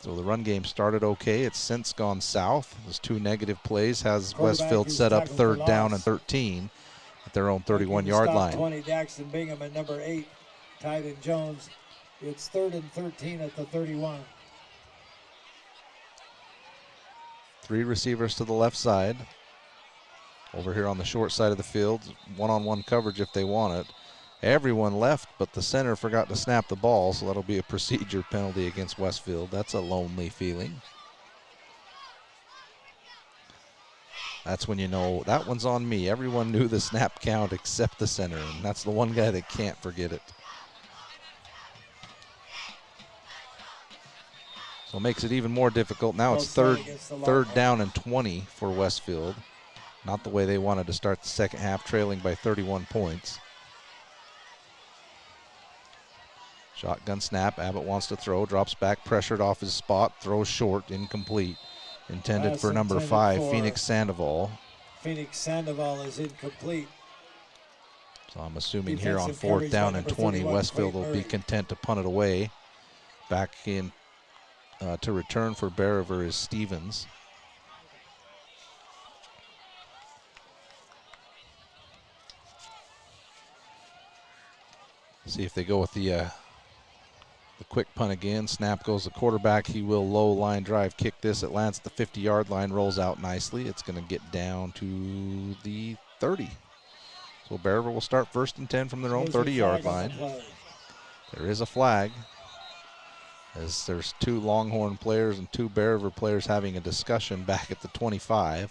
So the run game started okay. It's since gone south. Those 2 negative plays has Westfield set up 3rd down and 13 at their own 31-yard line. 20, Jackson Bingham and number 8, Tyden Jones. It's 3rd and 13 at the 31. 3 receivers to the left side. Over here on the short side of the field, one-on-one coverage if they want it. Everyone left, but the center forgot to snap the ball, so that'll be a procedure penalty against Westfield. That's a lonely feeling. That's when you know that one's on me. Everyone knew the snap count except the center, and that's the one guy that can't forget it. So it makes it even more difficult. Now it's third down and 20 for Westfield. Not the way they wanted to start the second half, trailing by 31 points. Shotgun snap. Abbott wants to throw, drops back, pressured off his spot, throws short, incomplete. Intended for number 5, Phoenix Sandoval. Phoenix Sandoval is incomplete. So I'm assuming here on 4th down and 20, Westfield will be content to punt it away. Back in to return for Bear River is Stevens. See if they go with the quick punt again. Snap goes the quarterback. He will low line drive kick this. It lands at the 50-yard line, rolls out nicely. It's going to get down to the 30. So Bear River will start 1st and 10 from their own 30-yard line. There is a flag, as there's 2 Longhorn players and 2 Bear River players having a discussion back at the 25,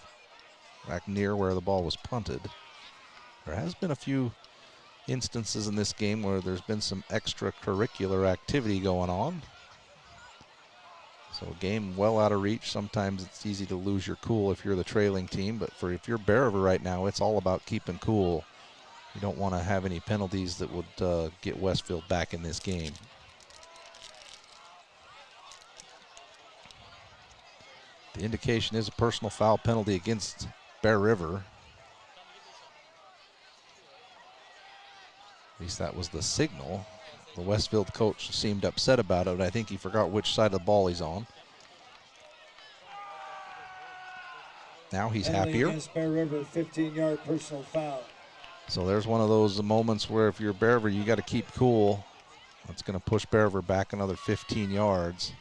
back near where the ball was punted. There has been a few instances in this game where there's been some extracurricular activity going on. So a game well out of reach. Sometimes it's easy to lose your cool if you're the trailing team, but if you're Bear River right now, it's all about keeping cool. You don't want to have any penalties that would get Westfield back in this game. The indication is a personal foul penalty against Bear River. At least that was the signal. The Westfield coach seemed upset about it, but I think he forgot which side of the ball he's on. Now he's happier. Against Bear River, 15-yard personal foul. So there's one of those moments where if you're Bear River, you got to keep cool. That's going to push Bear River back another 15 yards.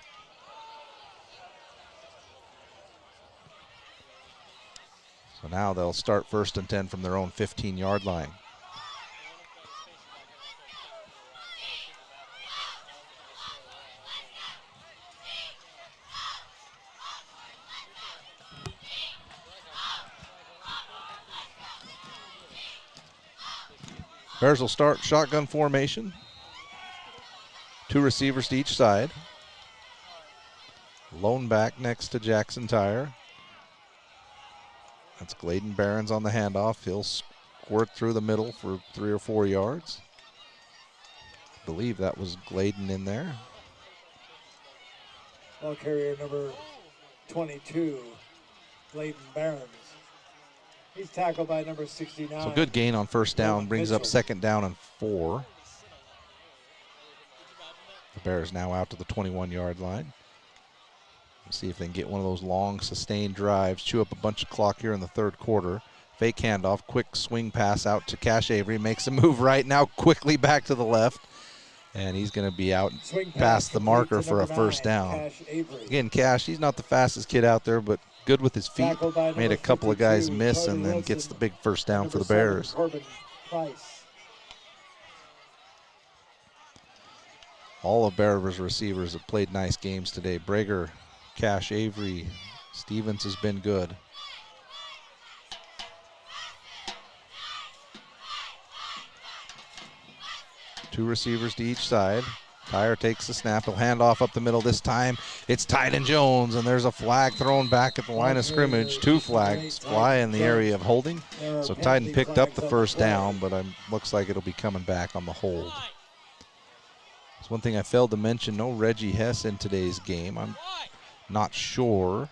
So now they'll start 1st and 10 from their own 15-yard line. Bears will start shotgun formation. 2 receivers to each side. Lone back next to Jackson Tyre. That's Gladen Barons on the handoff. He'll squirt through the middle for 3 or 4 yards. I believe that was Gladen in there. Ball carrier number 22, Gladen Barons. He's tackled by number 69. So good gain on 1st down, brings up 2nd down and 4. The Bears now out to the 21-yard line. Let's see if they can get one of those long sustained drives, chew up a bunch of clock here in the 3rd quarter. Fake handoff, quick swing pass out to Cash Avery, makes a move right now, quickly back to the left. And he's going to be out past the marker for a 1st down. Again, Cash, he's not the fastest kid out there, but good with his feet. Made a couple of guys miss and then gets the big 1st down for the Bears. All of Bear River's receivers have played nice games today. Brager, Cash Avery, Stevens has been good. 2 receivers to each side. Tyre takes the snap. He'll hand off up the middle. This time it's Tyden Jones, and there's a flag thrown back at the line of scrimmage. 2 flags fly in the area of holding. So Tyden picked up the first down, but looks like it'll be coming back on the hold. That's one thing I failed to mention. No Reggie Hess in today's game. I'm not sure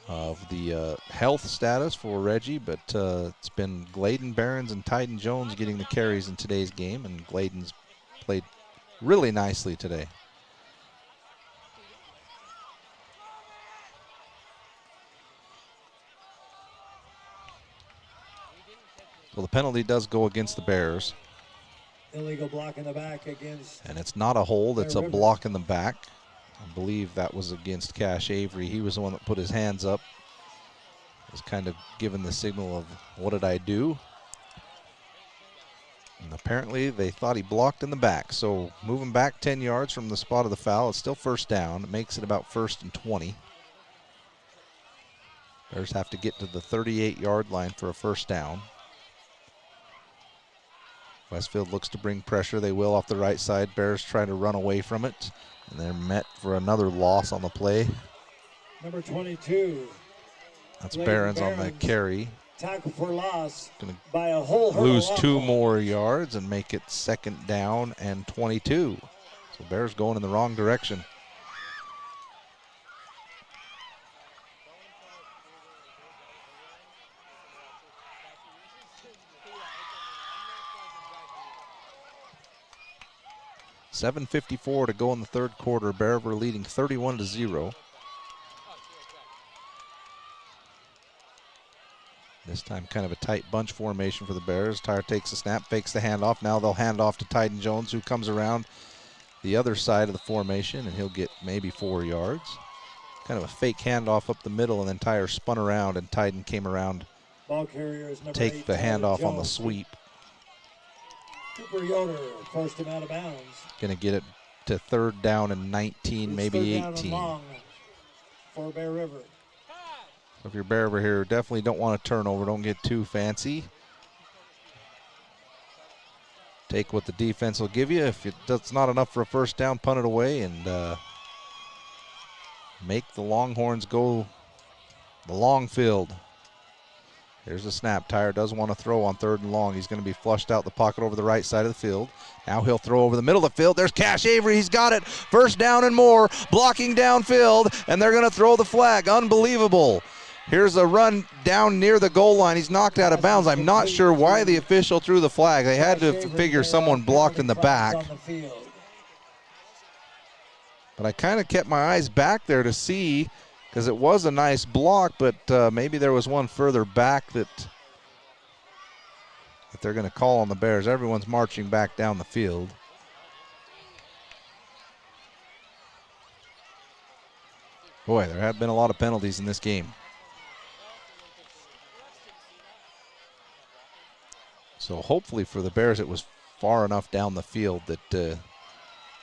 of the health status for Reggie, but it's been Gladen Behrens and Tyden Jones getting the carries in today's game, and Gladen's played really nicely today. Well, the penalty does go against the Bears. Illegal block in the back against. And it's not a hold, it's a block in the back. I believe that was against Cash Avery. He was the one that put his hands up. Was kind of given the signal of, what did I do? And apparently they thought he blocked in the back. So moving back 10 yards from the spot of the foul. It's still first down. It makes it about 1st and 20. Bears have to get to the 38-yard line for a first down. Westfield looks to bring pressure. They will off the right side. Bears try to run away from it. And they're met for another loss on the play. Number 22. That's Behrens on the carry. Tackle for loss. Gonna by a whole lose 2 more yards and make it 2nd down and 22. So Bears going in the wrong direction. .754 to go in the 3rd quarter. Bear River leading 31-0. This time kind of a tight bunch formation for the Bears. Tyre takes the snap, fakes the handoff. Now they'll hand off to Tyden Jones, who comes around the other side of the formation, and he'll get maybe 4 yards. Kind of a fake handoff up the middle, and then Tyre spun around, and Tyden came around. Ball carrier is number take 8, the handoff Jones. on the sweep. Cooper Yoder forced him out of bounds. Going to get it to 3rd down and 19, maybe 18. Long for Bear River. So if you're Bear River here, definitely don't want a turnover. Don't get too fancy. Take what the defense will give you. If it's not enough for a first down, punt it away and make the Longhorns go the long field. There's a snap. Tyre does want to throw on 3rd and long. He's going to be flushed out the pocket over the right side of the field. Now he'll throw over the middle of the field. There's Cash Avery. He's got it. First down and more. Blocking downfield, and they're going to throw the flag. Unbelievable. Here's a run down near the goal line. He's knocked out of bounds. I'm not sure why the official threw the flag. They had to figure someone blocked in the back. But I kind of kept my eyes back there to see, because it was a nice block, but maybe there was one further back that they're going to call on the Bears. Everyone's marching back down the field. Boy, there have been a lot of penalties in this game. So hopefully for the Bears it was far enough down the field that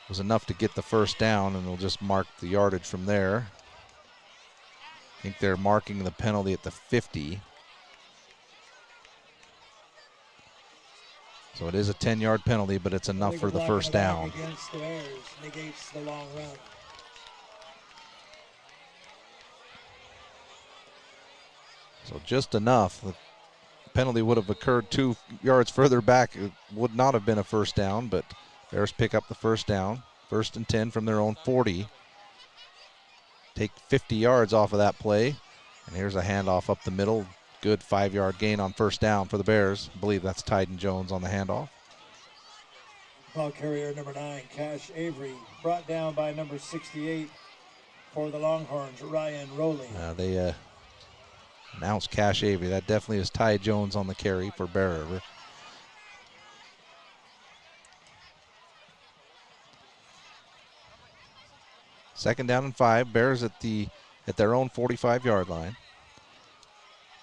was enough to get the first down, and they'll just mark the yardage from there. I think they're marking the penalty at the 50. So it is a 10-yard penalty, but it's enough for the first down. Against the Bears negates the long run. So just enough. The penalty would have occurred 2 yards further back. It would not have been a first down, but Bears pick up the first down. 1st and 10 from their own 40. Take 50 yards off of that play. And here's a handoff up the middle. Good 5-yard gain on first down for the Bears. I believe that's Tyden Jones on the handoff. Ball carrier number 9, Cash Avery, brought down by number 68 for the Longhorns, Ryan Rowley. They announced Cash Avery. That definitely is Ty Jones on the carry for Bear River. Second down and 5. Bears at their own 45-yard line.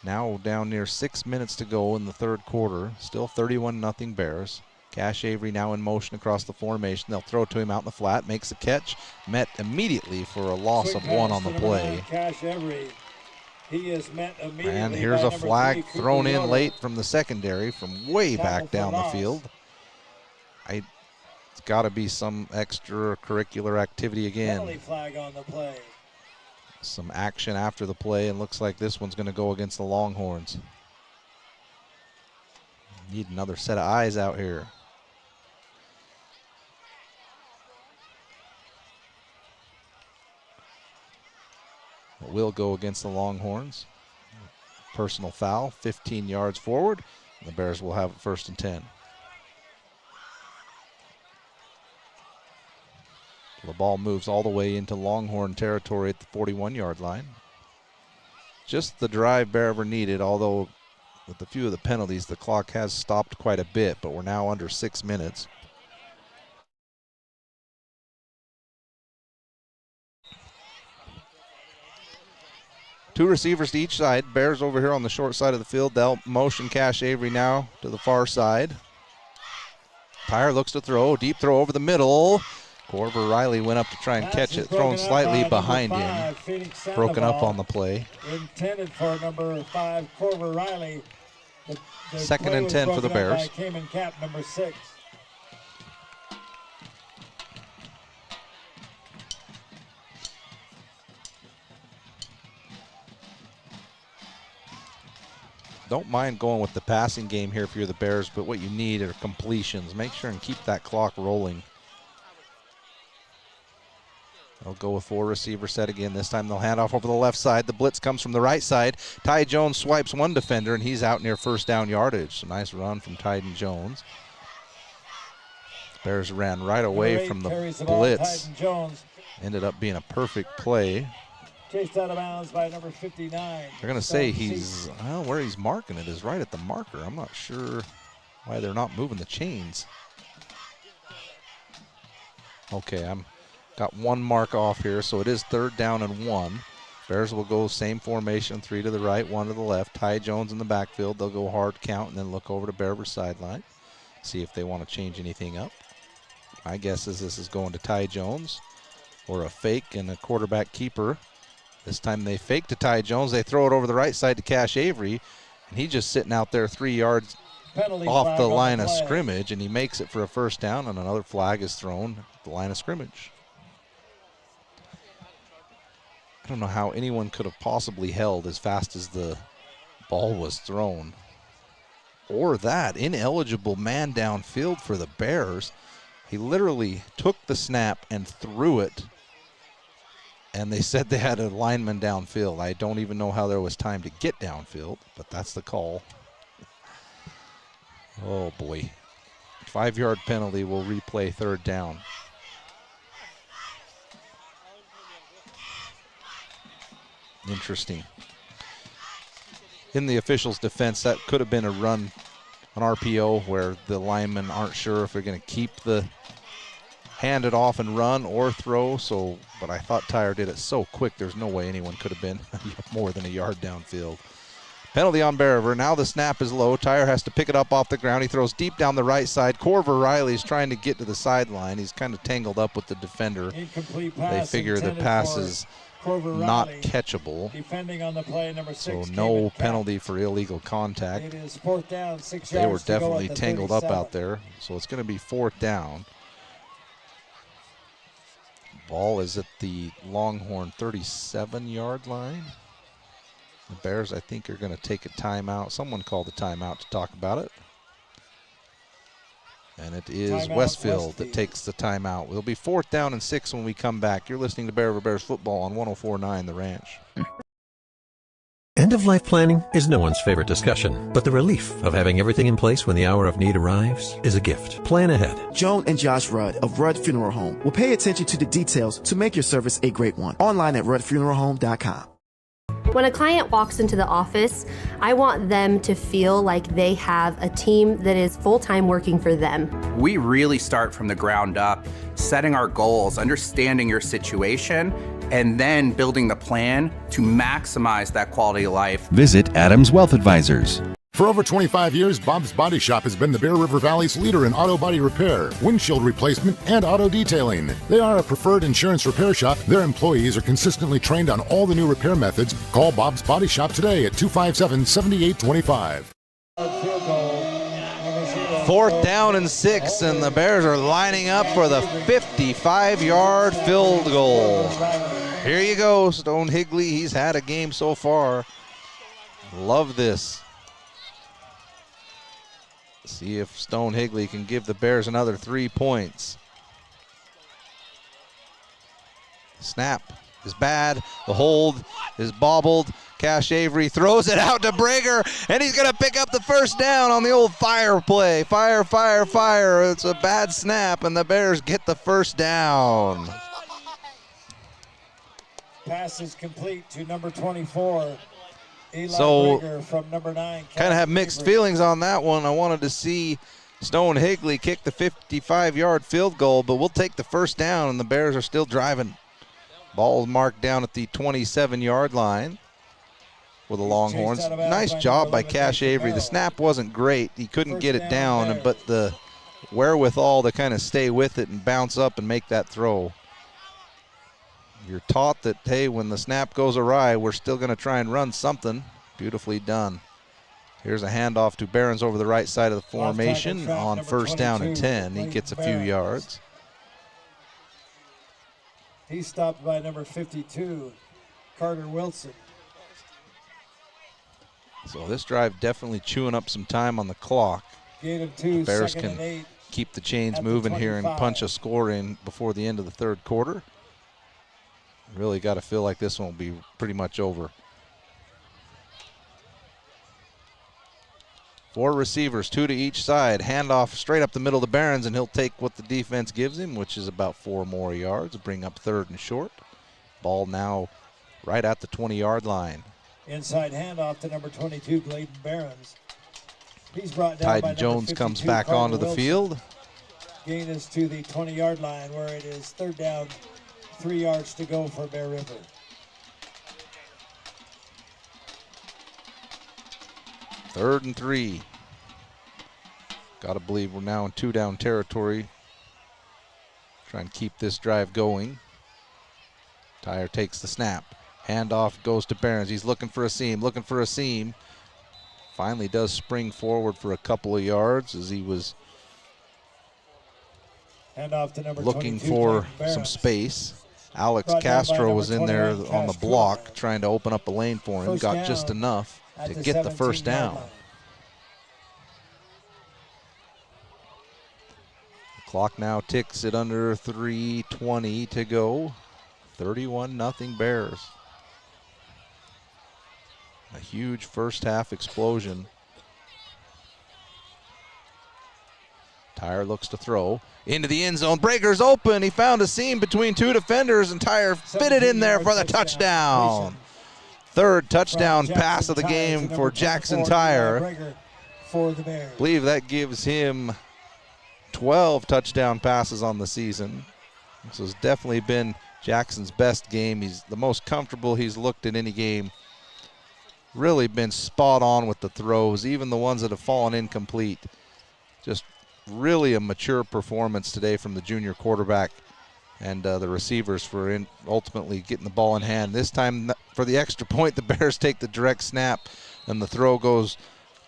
Now down near 6 minutes to go in the 3rd quarter. Still 31-0 Bears. Cash Avery now in motion across the formation. They'll throw to him out in the flat. Makes a catch. Met immediately for a loss of 1 on the play. Cash Avery. He is met immediately. And here's a flag 3, thrown in Yoder. late from the secondary from way back down the field. It's got to be some extracurricular activity again. Penalty flag on the play. Some action after the play, and looks like this one's going to go against the Longhorns. Need another set of eyes out here. It will go against the Longhorns. Personal foul, 15 yards forward. The Bears will have it 1st and 10. The ball moves all the way into Longhorn territory at the 41-yard line. Just the drive Bear River needed, although with a few of the penalties, the clock has stopped quite a bit, but we're now under 6 minutes. Two receivers to each side. Bears over here on the short side of the field. They'll motion Cash Avery now to the far side. Tyre looks to throw. Deep throw over the middle. Corver Riley went up to try and catch it. Thrown slightly behind him. Broken up on the play. Intended for number 5, Corver Riley. The 2nd and 10 for the Bears. Cayman Cap, number 6. Don't mind going with the passing game here if you're the Bears, but what you need are completions. Make sure and keep that clock rolling. They'll go with 4 receiver set again. This time they'll hand off over the left side. The blitz comes from the right side. Ty Jones swipes one defender, and he's out near 1st down yardage. So nice run from Tyden Jones. Bears ran right away from the blitz. Ended up being a perfect play. Chased out of bounds by number 59. They're going to say he's, well, where he's marking it is right at the marker. I'm not sure why they're not moving the chains. Okay, got 1 mark off here, so it is 3rd down and 1. Bears will go same formation, 3 to the right, 1 to the left. Ty Jones in the backfield. They'll go hard count and then look over to Bear River sideline, see if they want to change anything up. My guess is this is going to Ty Jones or a fake and a quarterback keeper. This time they fake to Ty Jones. They throw it over the right side to Cash Avery, and he's just sitting out there 3 yards off the line of scrimmage, and he makes it for a 1st down, and another flag is thrown at the line of scrimmage. I don't know how anyone could have possibly held as fast as the ball was thrown. Or that ineligible man downfield for the Bears. He literally took the snap and threw it, and they said they had a lineman downfield. I don't even know how there was time to get downfield, but that's the call. Oh boy. 5-yard penalty will replay 3rd down. Interesting. In the officials' defense, that could have been a run, an RPO, where the linemen aren't sure if they're going to keep the hand it off and run or throw. So, but I thought Tyre did it so quick, there's no way anyone could have been more than a yard downfield. Penalty on Bear River. Now the snap is low. Tyre has to pick it up off the ground. He throws deep down the right side. Corver Riley's trying to get to the sideline. He's kind of tangled up with the defender. Incomplete pass. They figure the pass is not catchable. Defending on the play, number 6. So no penalty for illegal contact. It is 4th down, 6 yards. They were definitely tangled up out there. So it's going to be 4th down. Ball is at the Longhorn 37-yard line. The Bears, I think, are going to take a timeout. Someone called a timeout to talk about it. And it is timeout Westfield that takes the timeout. It'll be 4th down and 6 when we come back. You're listening to Bear River Bears football on 104.9 The Ranch. End-of-life planning is no one's favorite discussion, but the relief of having everything in place when the hour of need arrives is a gift. Plan ahead. Joan and Josh Rudd of Rudd Funeral Home will pay attention to the details to make your service a great one. Online at ruddfuneralhome.com. When a client walks into the office, I want them to feel like they have a team that is full-time working for them. We really start from the ground up, setting our goals, understanding your situation, and then building the plan to maximize that quality of life. Visit Adams Wealth Advisors. For over 25 years, Bob's Body Shop has been the Bear River Valley's leader in auto body repair, windshield replacement, and auto detailing. They are a preferred insurance repair shop. Their employees are consistently trained on all the new repair methods. Call Bob's Body Shop today at 257-7825. Field goal, number 0, 4th down and 6, and the Bears are lining up for the 55-yard field goal. Here you go, Stone Higley. He's had a game so far. Love this. See if Stone Higley can give the Bears another 3 points. Snap is bad. The hold is bobbled. Cash Avery throws it out to Brager, and he's going to pick up the first down on the old fire play. Fire, fire, fire. It's a bad snap, and the Bears get the first down. Pass is complete to number 24. Eli So, Brager from number 9. Kind of have mixed feelings on that one. I wanted to see Stone Higley kick the 55-yard field goal, but we'll take the first down, and the Bears are still driving. Ball marked down at the 27-yard line for the Longhorns. Nice job by Cash Avery. The snap wasn't great. He couldn't get it down, but the wherewithal to kind of stay with it and bounce up and make that throw. You're taught that, hey, when the snap goes awry, we're still going to try and run something. Beautifully done. Here's a handoff to Behrens over the right side of the formation on 1st down and 10. He gets a few yards. He's stopped by number 52, Carter Wilson. So this drive definitely chewing up some time on the clock. Gain of 2, Bears 2nd and 8. can keep the chains moving here and punch a score in before the end of the 3rd quarter. Really got to feel like this one will be pretty much over. 4 receivers, 2 to each side. Handoff straight up the middle to Behrens, and he'll take what the defense gives him, which is about 4 more yards, bring up 3rd and short. Ball now right at the 20-yard line. Inside handoff to number 22, Gladen Behrens. He's brought down by Tyden Jones comes back Carter onto the Wilson. field. Gain is to the 20-yard line, where it is 3rd down, 3 yards to go for Bear River. Third and 3. Got to believe we're now in 2-down territory. Try and keep this drive going. Tyre takes the snap. Handoff goes to Behrens. He's looking for a seam, looking for a seam. Finally does spring forward for a couple of yards as he was Handoff to number looking 22, for Behrens. some space. Alex Brought down by Castro number was in there 29, on the Castro. block trying to open up a lane for him. First Got down just enough at to the get the first 17-yard down. line. The clock now ticks at under 3:20 to go. 31-0 Bears. A huge first half explosion. Tyre looks to throw into the end zone. Breaker's open. He found a seam between 2 defenders, and Tyre fitted in there for the touchdown. 3rd touchdown pass of the game for Jackson Tyre. For the Bears. I believe that gives him 12 touchdown passes on the season. This has definitely been Jackson's best game. He's the most comfortable he's looked in any game. Really been spot on with the throws, even the ones that have fallen incomplete. Just really a mature performance today from the junior quarterback and the receivers for ultimately getting the ball in hand. This time for the extra point, the Bears take the direct snap, and the throw goes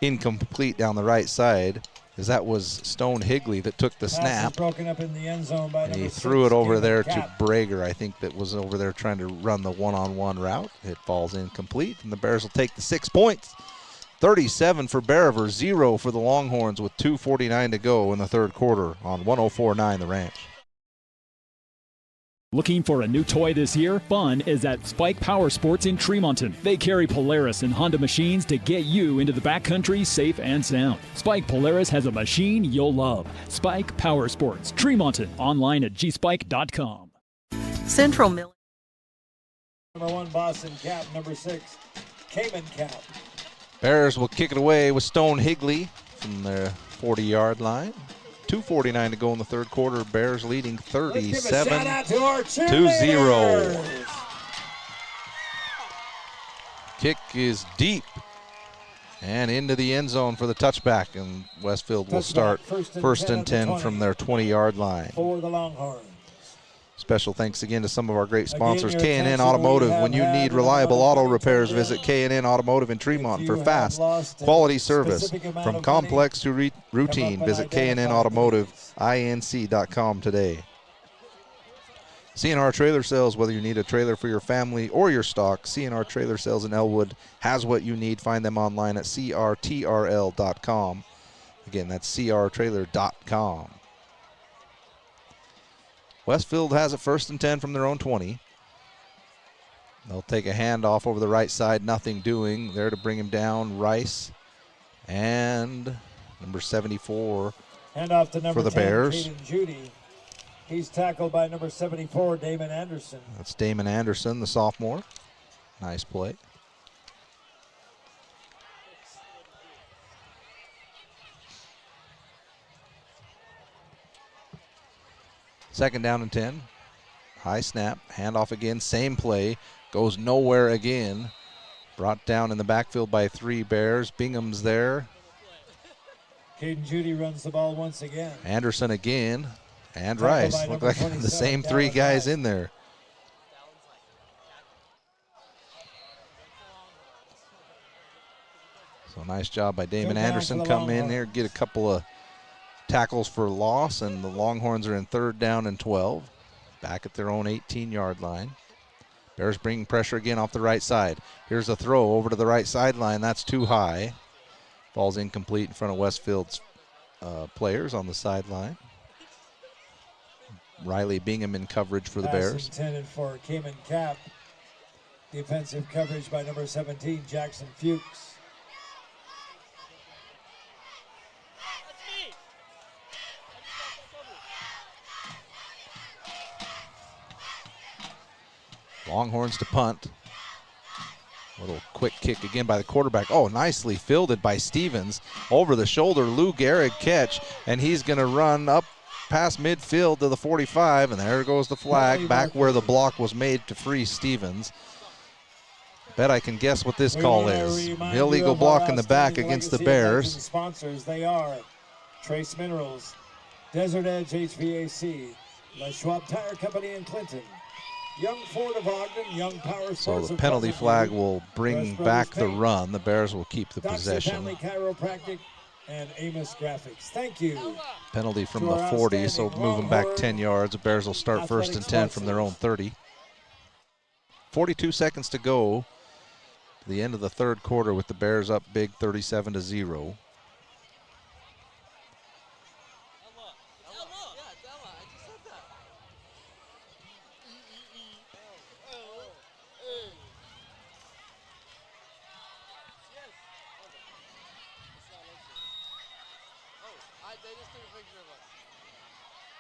incomplete down the right side, as that was Stone Higley that took the Pass is snap. broken up in the end zone by And he number threw 6, it over Gavin there Cap. to Brager, I think, that was over there trying to run the one-on-one route. It falls incomplete, and the Bears will take the 6 points. 37 for Bear River, 0 for the Longhorns with 2:49 to go in the 3rd quarter on 104.9 The Ranch. Looking for a new toy this year? Fun is at Spike Power Sports in Tremonton. They carry Polaris and Honda machines to get you into the backcountry safe and sound. Spike Polaris has a machine you'll love. Spike Power Sports, Tremonton. Online at gspike.com. Central Mill. Number 1, Boston Cap. Number 6, Cayman Cap. Bears will kick it away with Stone Higley from their 40-yard line. 2:49 to go in the 3rd quarter. Bears leading 37-0. Kick is deep and into the end zone for the touchback, and Westfield will start first and 10 from their 20-yard line. For the Longhorns. Special thanks again to some of our great sponsors. Again, your K&N attention, Automotive. we When you have need had reliable another auto one repairs, from visit Jim. K&N Automotive in Tremont If for you fast, have lost a quality service. specific amount From of complex to routine, come up visit and K&N identify Automotive, inc.com today. CNR Trailer Sales, whether you need a trailer for your family or your stock, CNR Trailer Sales in Elwood has what you need. Find them online at crtrl.com. Again, that's crtrailer.com. Westfield has it 1st and 10 from their own 20. They'll take a handoff over the right side, nothing doing. There to bring him down, Rice. And number 74 Handoff to number for the 10, Bears. Caden Judy. He's tackled by number 74, Damon Anderson. That's Damon Anderson, the sophomore. Nice play. Second down and 10. High snap, handoff again, same play. Goes nowhere again. Brought down in the backfield by 3 Bears. Bingham's there. Caden Judy runs the ball once again. Anderson again. And Tackled Rice. by Look number like 27, the same 3 Dallas guys Rice. in there. So nice job by Damon Third down Anderson. for the Come in Longhorns. there, get a couple of tackles for loss, and the Longhorns are in 3rd down and 12. Back at their own 18-yard line. Bears bringing pressure again off the right side. Here's a throw over to the right sideline. That's too high. Falls incomplete in front of Westfield's players on the sideline. Riley Bingham in coverage for the Pass Bears. intended for Cayman Cap. Defensive coverage by number 17, Jackson Fuchs. Longhorns to punt. Little quick kick again by the quarterback. Oh, nicely fielded by Stevens. Over the shoulder, Lou Gehrig catch, and he's going to run up past midfield to the 45, and there goes the flag back where the block was made to free Stevens. Bet I can guess what this call is. Illegal block in the back against the Bears. Sponsors, they are Trace Minerals, Desert Edge HVAC, La Schwab Tire Company in Clinton, Young Ford of Ogden, Young Power Sports So the of penalty Pleasant flag View, will bring West Brothers back the Paint, run. The Bears will keep the Doxy possession. Family Chiropractic, and Amos Graphics. Thank you. Penalty from To the our 40, so outstanding moving back Longhorn 10 yards. The Bears will start 1st and 10 from their own 30. 42 seconds to go. The end of the 3rd quarter with the Bears up big 37-0.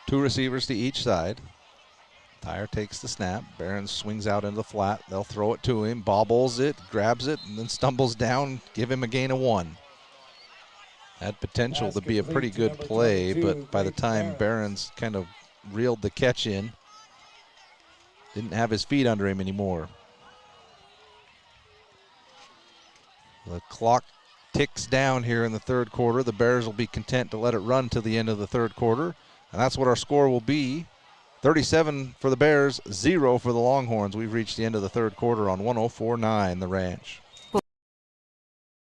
Two receivers to each side. Tyre takes the snap. Barons swings out into the flat. They'll throw it to him, bobbles it, grabs it, and then stumbles down. Give him a gain of 1. Had potential to be a pretty good play, but by the time Barons kind of reeled the catch in, didn't have his feet under him anymore. The clock ticks down here in the 3rd quarter. The Bears will be content to let it run to the end of the 3rd quarter, and that's what our score will be. 37 for the Bears, 0 for the Longhorns. We've reached the end of the 3rd quarter on 104.9 The Ranch.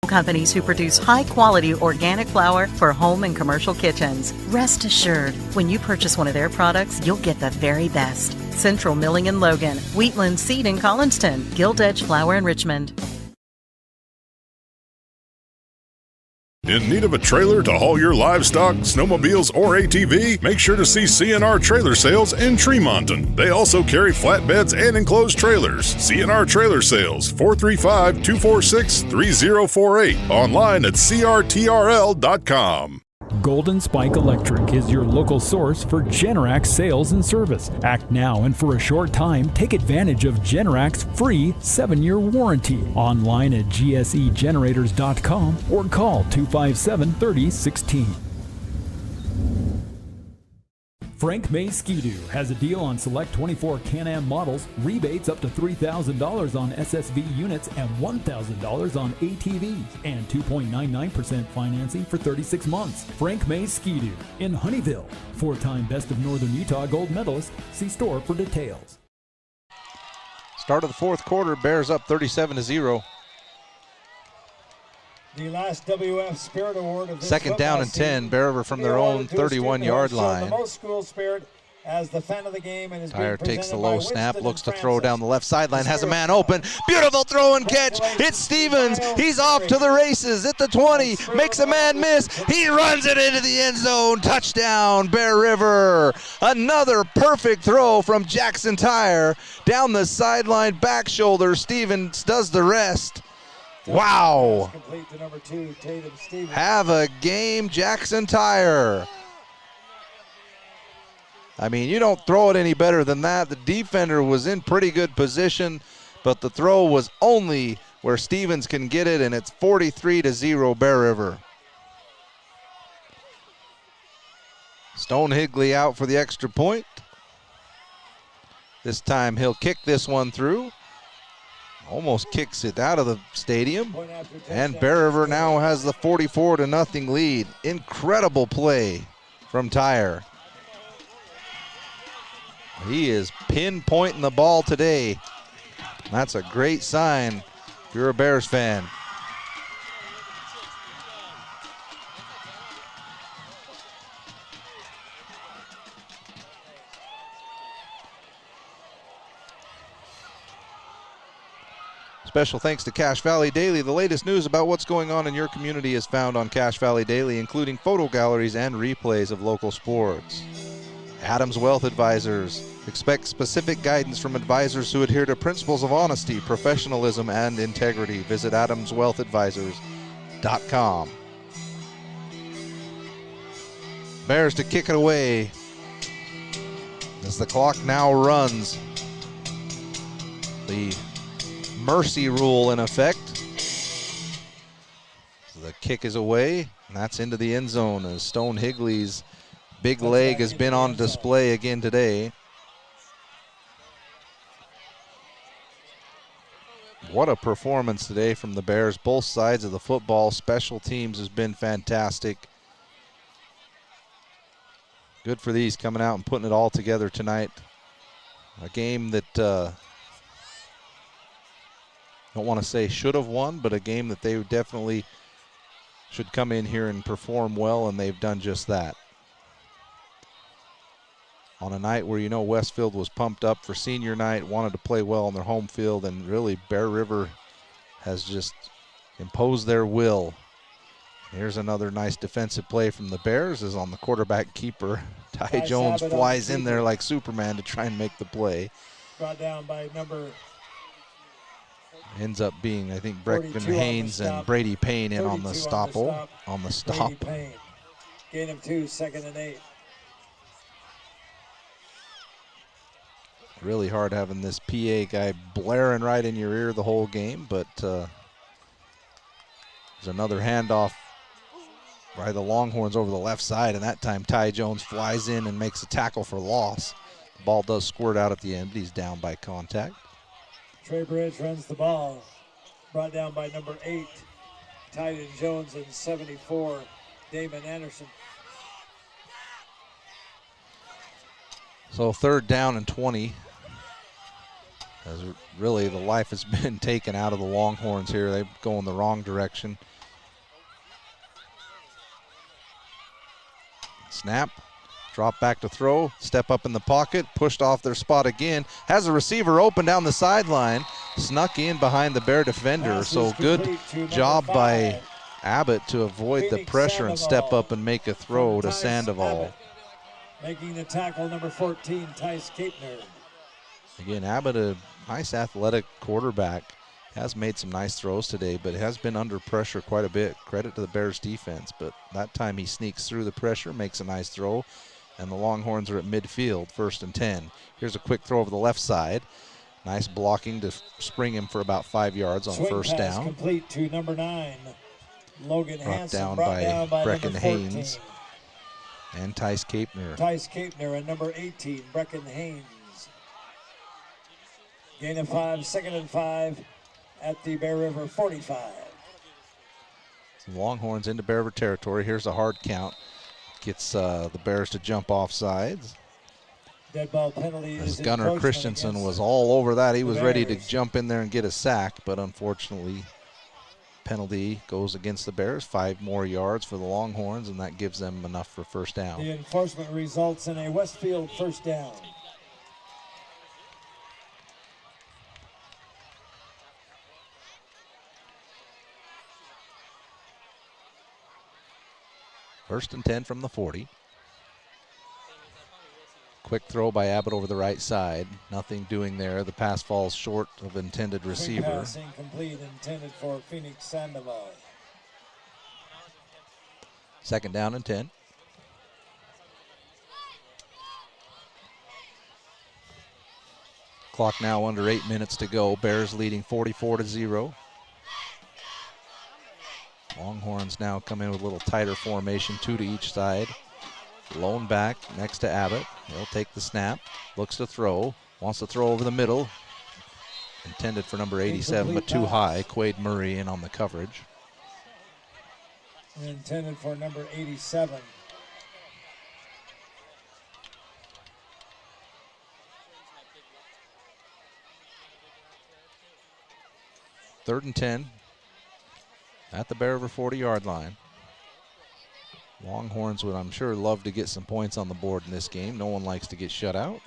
Companies who produce high-quality organic flour for home and commercial kitchens. Rest assured, when you purchase one of their products, you'll get the very best. Central Milling in Logan, Wheatland Seed in Collinston, Gilt Edge Flour in Richmond. In need of a trailer to haul your livestock, snowmobiles, or ATV? Make sure to see CNR Trailer Sales in Tremonton. They also carry flatbeds and enclosed trailers. CNR Trailer Sales, 435-246-3048. Online at crtrl.com. Golden Spike Electric is your local source for Generac sales and service. Act now and for a short time, take advantage of Generac's free 7-year warranty. Online at gsegenerators.com or call 257-3016. Frank May Ski-Doo has a deal on select 24 Can-Am models, rebates up to $3,000 on SSV units and $1,000 on ATVs, and 2.99% financing for 36 months. Frank May Ski-Doo in Honeyville. 4-time Best of Northern Utah gold medalist. See store for details. Start of the fourth quarter, Bears up 37-0. The last WF Spirit Award of this Second down and 10, Bear River from their own 31-yard line. The most school spirit as the fan of the game and is Tyre being takes the presented low by snap, Winston looks to and throw Francis. down the left sideline, has a man open. Beautiful throw and catch. It's Stevens. He's off to the races at the 20. Makes a man miss. He runs it into the end zone. Touchdown, Bear River. Another perfect throw from Jackson Tyre down the sideline, back shoulder. Stevens does the rest. Wow. Complete to number 2, Tatum Stevens. Have a game, Jackson Tyre. I mean, you don't throw it any better than that. The defender was in pretty good position, but the throw was only where Stevens can get it, and it's 43-0 Bear River. Stone Higley out for the extra point. This time he'll kick this one through. Almost kicks it out of the stadium. And Bear River now has the 44-0 lead. Incredible play from Tyre. He is pinpointing the ball today. That's a great sign if you're a Bears fan. Special thanks to Cache Valley Daily. The latest news about what's going on in your community is found on Cache Valley Daily, including photo galleries and replays of local sports. Adams Wealth Advisors. Expect specific guidance from advisors who adhere to principles of honesty, professionalism, and integrity. Visit adamswealthadvisors.com. Bears to kick it away as the clock now runs. The mercy rule in effect. So the kick is away, and that's into the end zone as Stone Higley's big leg has been on display again today. What a performance today from the Bears. Both sides of the football. Special teams has been fantastic. Good for these coming out and putting it all together tonight. A game that don't want to say should have won, but a game that they definitely should come in here and perform well, and they've done just that. On a night where, you know, Westfield was pumped up for senior night, wanted to play well on their home field, and really Bear River has just imposed their will. Here's another nice defensive play from the Bears, is on the quarterback keeper. Ty Jones flies in there like Superman to try and make the play. Brought down by number. Ends up being, I think, Breckman Haynes and Brady Payne in on the stop. Brady Payne. Gain of 2, 2nd and 8. Really hard having this PA guy blaring right in your ear the whole game, but there's another handoff by the Longhorns over the left side, and that time Ty Jones flies in and makes a tackle for loss. The ball does squirt out at the end, but he's down by contact. Trey Bridge runs the ball. Brought down by number 8, Tyden Jones, and 74, Damon Anderson. So 3rd down and 20. As really the life has been taken out of the Longhorns here. They go in the wrong direction. Snap, drop back to throw, step up in the pocket, pushed off their spot again. Has a receiver open down the sideline, snuck in behind the Bear defender. So good job by Abbott to avoid the pressure and step up and make a throw to Sandoval. Making the tackle, number 14, Tice Kapner. Again, Abbott, a nice athletic quarterback, has made some nice throws today, but has been under pressure quite a bit. Credit to the Bears defense, but that time he sneaks through the pressure, makes a nice throw, and the Longhorns are at midfield, 1st and 10. Here's a quick throw over the left side. Nice blocking to spring him for about 5 yards on Swing 1st pass down. Complete to number 9, Logan Hansen. Brought down by Brecken Haynes. And Tice Capner. Tice Capner and number 18, Brecken Haynes. Gain of 5, 2nd and 5 at the Bear River 45. Longhorns into Bear River territory. Here's a hard count. Gets the Bears to jump off sides. Dead ball penalty As is Gunnar encroachment Christensen against was all over that. He the was ready to Bears. jump in there and get a sack, but unfortunately, penalty goes against the Bears. 5 more yards for the Longhorns, and that gives them enough for first down. The enforcement results in a Westfield first down. First and 10 from the 40. Quick throw by Abbott over the right side. Nothing doing there. The pass falls short of intended Quick receiver. pass incomplete, intended for Phoenix Sandoval. 2nd down and 10. Clock now under 8 minutes to go. Bears leading 44-0. Longhorns now come in with a little tighter formation, 2 to each side. Lone back next to Abbott. He'll take the snap, looks to throw, wants to throw over the middle. Intended for number 87, but too high. Quade Murray in on the coverage. Intended for number 87. Third and 10 at the Bear River 40-yard line. Longhorns would, I'm sure, love to get some points on the board in this game. No one likes to get shut out.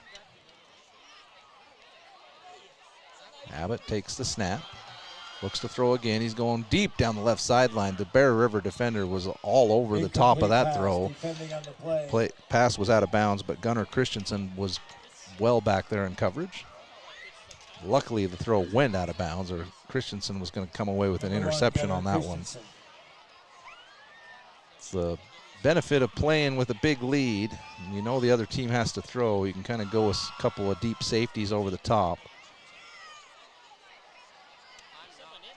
Abbott takes the snap, looks to throw again. He's going deep down the left sideline. The Bear River defender was all over the top of that throw. Pass was out of bounds, but Gunnar Christensen was well back there in coverage. Luckily, the throw went out of bounds, or Christensen was going to come away with an interception on that one. It's the benefit of playing with a big lead. You know the other team has to throw. You can kind of go with a couple of deep safeties over the top.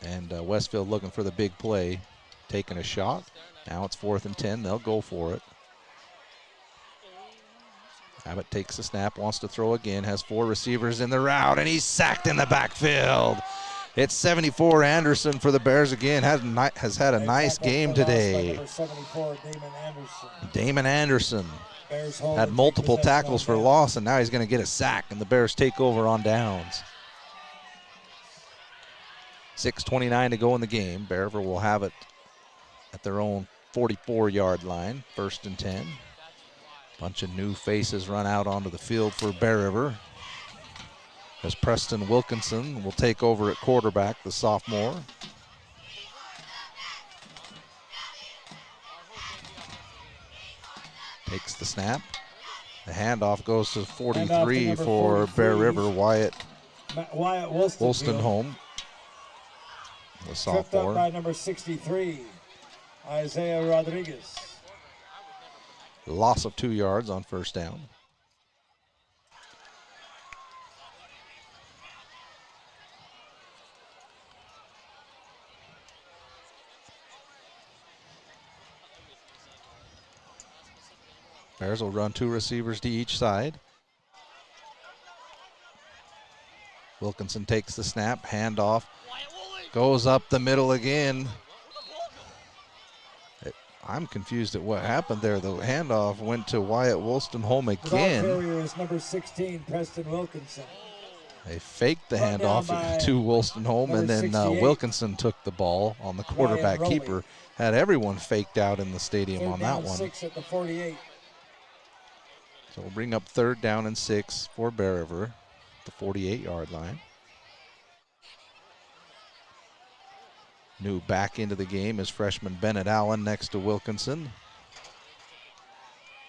And Westfield looking for the big play, taking a shot. Now it's 4th and 10. They'll go for it. Abbott takes the snap, wants to throw again, has 4 receivers in the route, and he's sacked in the backfield. It's 74 Anderson for the Bears again. Has had a nice game today. Number 74, Damon Anderson. Damon Anderson Bears hold had and multiple take possession tackles on for down. loss, and now he's going to get a sack, and the Bears take over on downs. 6:29 to go in the game. Bear River will have it at their own 44-yard line, 1st and 10. Bunch of new faces run out onto the field for Bear River, as Preston Wilkinson will take over at quarterback, the sophomore. Takes the snap. The handoff goes to 43 for Bear River. Wyatt Wolstenholme, the Tripped sophomore. up by number 63, Isaiah Rodriguez. Loss of 2 yards on first down. Bears will run 2 receivers to each side. Wilkinson takes the snap, handoff, goes up the middle again. I'm confused at what happened there. The handoff went to Wyatt Wolstenholme The ball again. carrier is number 16, Preston Wilkinson. They faked the Brought handoff down by to Wolstenholme, and number then 68. Wilkinson took the ball on the quarterback Ryan Rowley. keeper. Had everyone faked out in the stadium Third on down, that one. 6 at the 48. So we'll bring up 3rd down and 6 for Bear River, the 48-yard line. New back into the game is freshman Bennett Allen next to Wilkinson.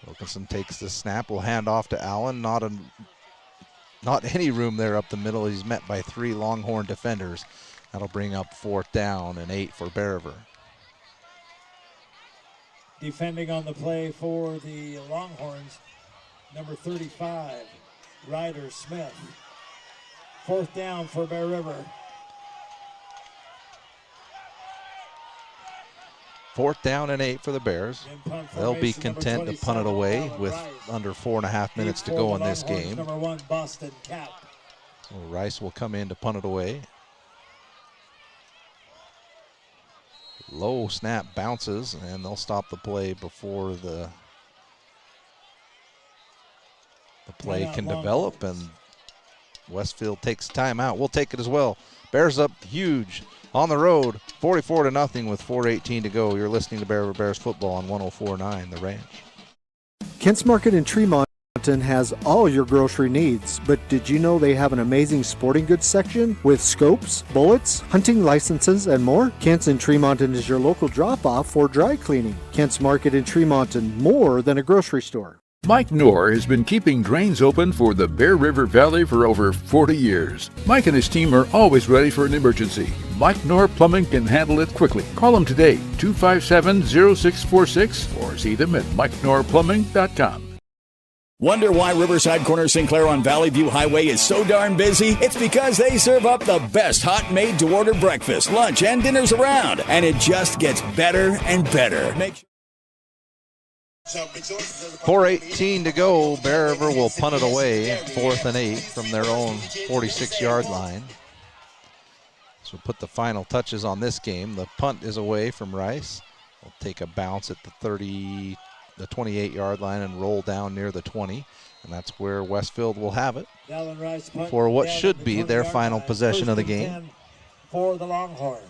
Wilkinson takes the snap, will hand off to Allen. Not any room there up the middle. He's met by 3 Longhorn defenders. That'll bring up 4th down and 8 for Bear River. Defending on the play for the Longhorns, number 35, Ryder Smith. 4th down for Bear River. 4th down and 8 for the Bears. They'll be content to punt it away with under 4.5 minutes to go in this game. Number 1, Boston Cap. So Rice will come in to punt it away. Low snap bounces, and they'll stop the play before the play can develop, and Westfield takes timeout. We'll take it as well. Bears up huge on the road, 44-0 with 4:18 to go. You're listening to Bear River Bears football on 104.9 The Ranch. Kent's Market in Tremont has all your grocery needs, but did you know they have an amazing sporting goods section with scopes, bullets, hunting licenses, and more? Kent's in Tremonton is your local drop-off for dry cleaning. Kent's Market in Tremonton, more than a grocery store. Mike Knorr has been keeping drains open for the Bear River Valley for over 40 years. Mike and his team are always ready for an emergency. Mike Knorr Plumbing can handle it quickly. Call him today, 257-0646, or see them at MikeKnorrPlumbing.com. Wonder why Riverside Corner Sinclair on Valley View Highway is so darn busy? It's because they serve up the best hot made-to-order breakfast, lunch, and dinners around, and it just gets better and better. 4:18 to go. Bear River will punt it away, 4th and 8 from their own 46-yard line. So put the final touches on this game. The punt is away from Rice. They'll take a bounce at the 28-yard line and roll down near the 20, and that's where Westfield will have it for what should be their final possession of the game. For the Longhorns.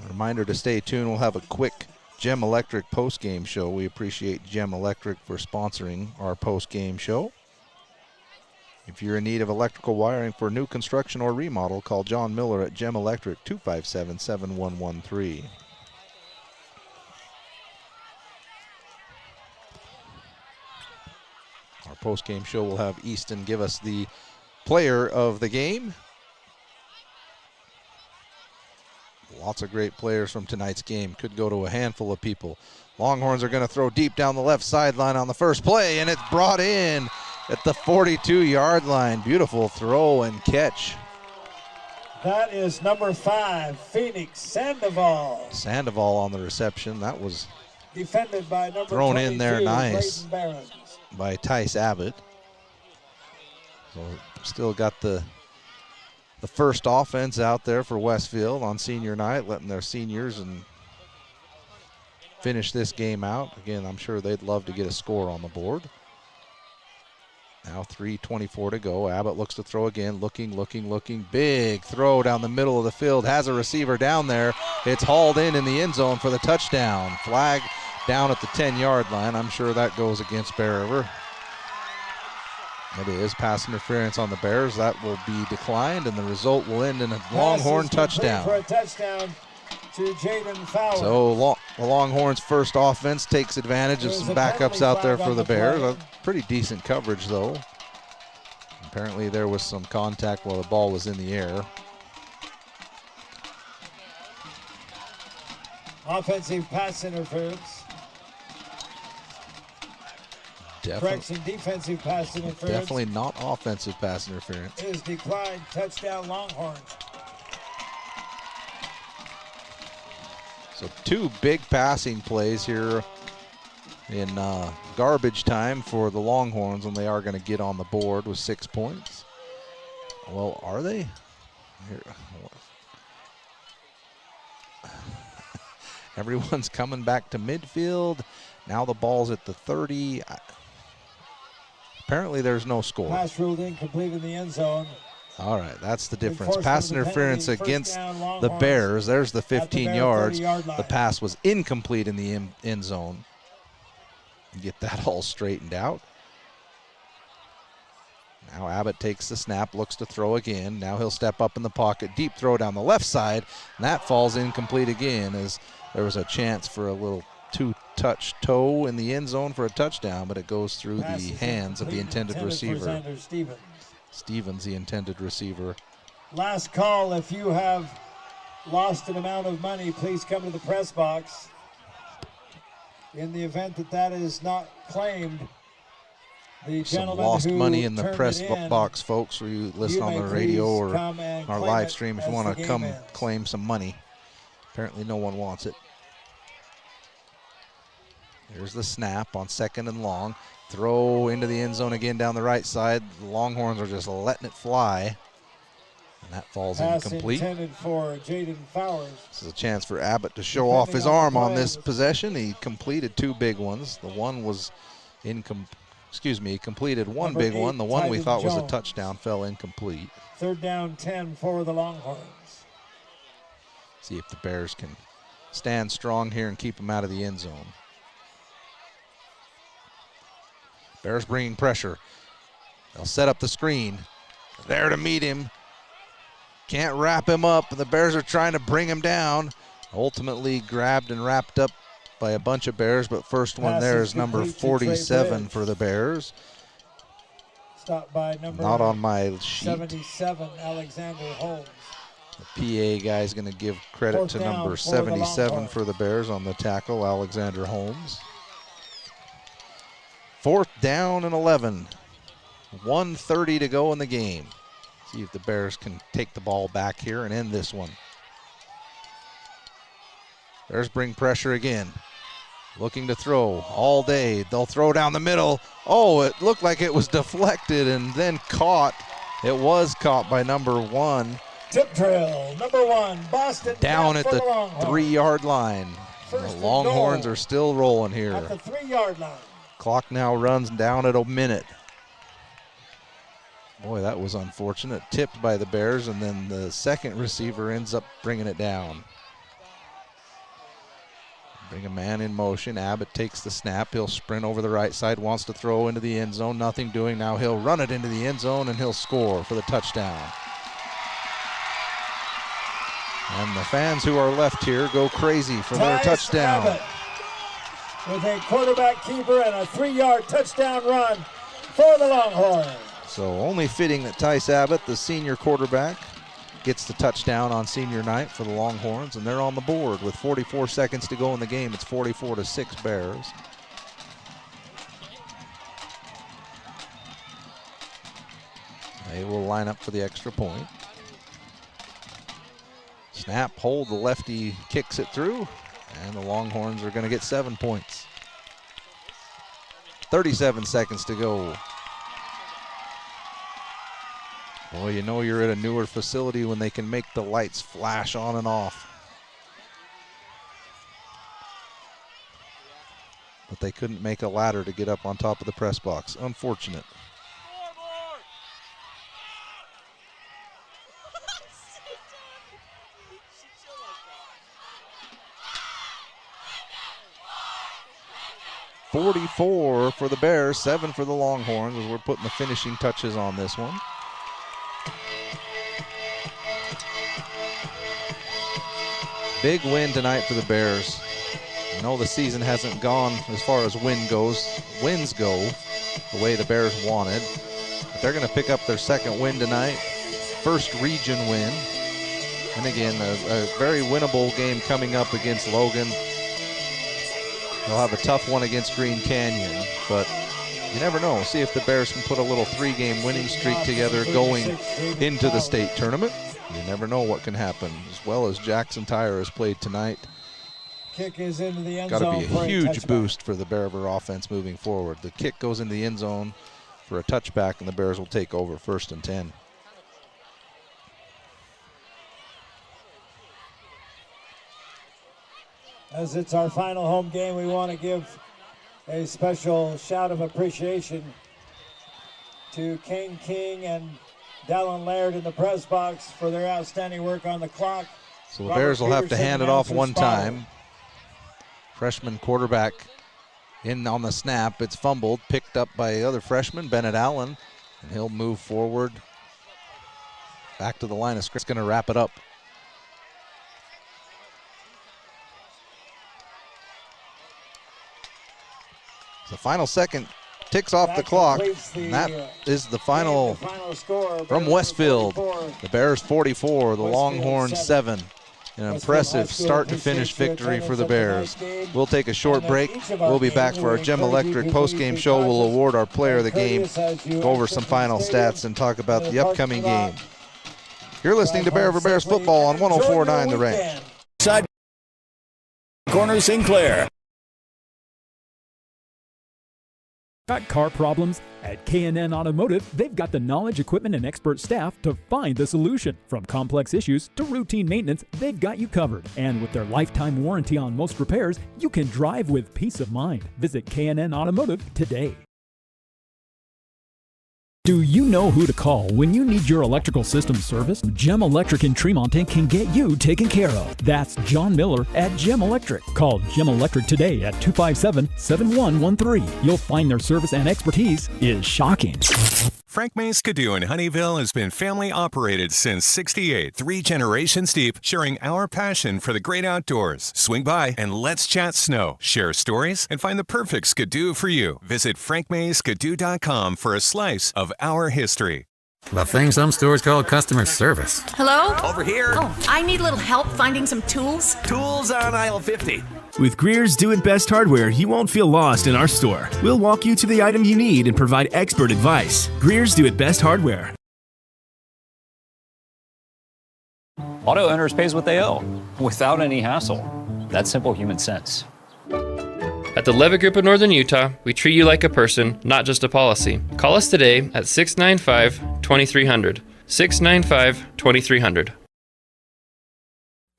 A reminder to stay tuned. We'll have a quick Gem Electric post-game show. We appreciate Gem Electric for sponsoring our post-game show. If you're in need of electrical wiring for new construction or remodel, call John Miller at Gem Electric, 257-7113. Our post-game show will have Easton give us the player of the game. Lots of great players from tonight's game. Could go to a handful of people. Longhorns are going to throw deep down the left sideline on the first play, and it's brought in at the 42-yard line. Beautiful throw and catch. That is number 5, Phoenix Sandoval. Sandoval on the reception. That was defended by number thrown in there nice Barons. by Tice Abbott. So still got the first offense out there for Westfield on senior night, letting their seniors and finish this game out. Again, I'm sure they'd love to get a score on the board. Now 3:24 to go. Abbott looks to throw again, looking. Big throw down the middle of the field. Has a receiver down there. It's hauled in the end zone for the touchdown. Flag down at the 10-yard line. I'm sure that goes against Bear River. It is pass interference on the Bears. That will be declined, and the result will end in a Longhorn touchdown. For a touchdown to Jaden Fowler. So the Longhorns' first offense takes advantage of some backups out there for the Bears. Pretty decent coverage, though. Apparently there was some contact while the ball was in the air. Offensive pass interference. Correction, defensive pass interference. Definitely not offensive pass interference. Is declined. Touchdown Longhorns. So 2 big passing plays here in garbage time for the Longhorns, and they are going to get on the board with 6 points. Well, are they? Here. Everyone's coming back to midfield. Now the ball's at the 30. Apparently there's no score. Pass ruled incomplete in the end zone. All right, that's the difference. Pass interference against the Bears. There's the 15 yards. The pass was incomplete in the end zone. Get that all straightened out. Now Abbott takes the snap, looks to throw again. Now he'll step up in the pocket. Deep throw down the left side, and that falls incomplete again as there was a chance for a little 2-touch toe in the end zone for a touchdown, but it goes through the hands of the intended receiver. Stevens, the intended receiver. Last call. If you have lost an amount of money, please come to the press box. In the event that is not claimed, the some lost money in the press box, folks, for you listen on the radio or our live stream if you want to come claim some money. Apparently no one wants it. There's the snap on 2nd and long. Throw into the end zone again down the right side. The Longhorns are just letting it fly. And that falls incomplete. Pass intended for Jaden Fowers. This is a chance for Abbott to show off his arm on this possession. He completed 2 big ones. The one was he completed one big one. The one we thought was a touchdown fell incomplete. 3rd down 10 for the Longhorns. See if the Bears can stand strong here and keep them out of the end zone. Bears bringing pressure. They'll set up the screen. There to meet him. Can't wrap him up. The Bears are trying to bring him down. Ultimately grabbed and wrapped up by a bunch of Bears, but first one there is number 47 for the Bears. Stopped by number not on my sheet. 77, Alexander Holmes. The PA guy is going to give credit to number 77 for the Bears on the tackle, Alexander Holmes. 4th down and 11. 1:30 to go in the game. See if the Bears can take the ball back here and end this one. Bears bring pressure again. Looking to throw all day. They'll throw down the middle. Oh, it looked like it was deflected and then caught. It was caught by number 1. Tip drill, number 1, Boston. Down at the 3-yard line. The Longhorns are still rolling here. At the 3-yard line. Clock now runs down at a minute. Boy, that was unfortunate. Tipped by the Bears, and then the second receiver ends up bringing it down. Bring a man in motion. Abbott takes the snap. He'll sprint over the right side, wants to throw into the end zone. Nothing doing. Now he'll run it into the end zone, and he'll score for the touchdown. And the fans who are left here go crazy for their touchdown. Abbott with a quarterback keeper and a 3-yard touchdown run for the Longhorns. So only fitting that Tice Abbott, the senior quarterback, gets the touchdown on senior night for the Longhorns, and they're on the board with 44 seconds to go in the game. It's 44-6 Bears. They will line up for the extra point. Snap, hold, the lefty kicks it through, and the Longhorns are going to get 7 points. 37 seconds to go. Boy, you know you're at a newer facility when they can make the lights flash on and off. But they couldn't make a ladder to get up on top of the press box. Unfortunate. .44 for the Bears, 7 for the Longhorns as we're putting the finishing touches on this one. Big win tonight for the Bears. I know the season hasn't gone as far as wins go the way the Bears wanted, but they're going to pick up their 2nd win tonight, 1st region win, and again a very winnable game coming up against Logan. They'll have a tough one against Green Canyon, but you never know. See if the Bears can put a little 3-game winning streak together going into the state tournament. You never know what can happen. As well as Jackson Tire has played tonight. Kick is into the end zone. Got to be a huge touchback. Boost for the Bear River offense moving forward. The kick goes into the end zone for a touchback, and the Bears will take over 1st and 10. As it's our final home game, we want to give a special shout of appreciation to Kane King and Dallin Laird in the press box for their outstanding work on the clock. So the Bears will have to hand it off one time. Freshman quarterback in on the snap. It's fumbled, picked up by the other freshman, Bennett Allen, and he'll move forward back to the line of scrimmage. Going to wrap it up. The final second ticks off the clock, and that is the final score from Westfield. The Bears 44, the Longhorns 7. An impressive start-to-finish victory for the Bears. We'll take a short break. We'll be back for our Gem Electric post-game show. We'll award our player of the game, go over some final stats, and talk about the upcoming game. You're listening to Bear River Bears football on 104.9 The Ranch. Corner Sinclair. Got car problems? At K&N Automotive, they've got the knowledge, equipment, and expert staff to find the solution. From complex issues to routine maintenance, they've got you covered. And with their lifetime warranty on most repairs, you can drive with peace of mind. Visit K&N Automotive today. Do you know who to call when you need your electrical system serviced? Gem Electric in Tremonton can get you taken care of. That's John Miller at Gem Electric. Call Gem Electric today at 257-7113. You'll find their service and expertise is shocking. Frank May Skidoo in Honeyville has been family operated since '68, 3 generations deep, sharing our passion for the great outdoors. Swing by and let's chat snow, share stories, and find the perfect Skidoo for you. Visit frankmayskidoo.com for a slice of our history. The thing some stores call customer service. Hello? Over here. Oh, I need a little help finding some tools. Tools on aisle 50. With Greer's Do It Best hardware, you won't feel lost in our store. We'll walk you to the item you need and provide expert advice. Greer's Do It Best hardware. Auto Owners pays what they owe without any hassle. That's simple human sense. At the Levitt Group of Northern Utah, we treat you like a person, not just a policy. Call us today at 695-2300. 695-2300.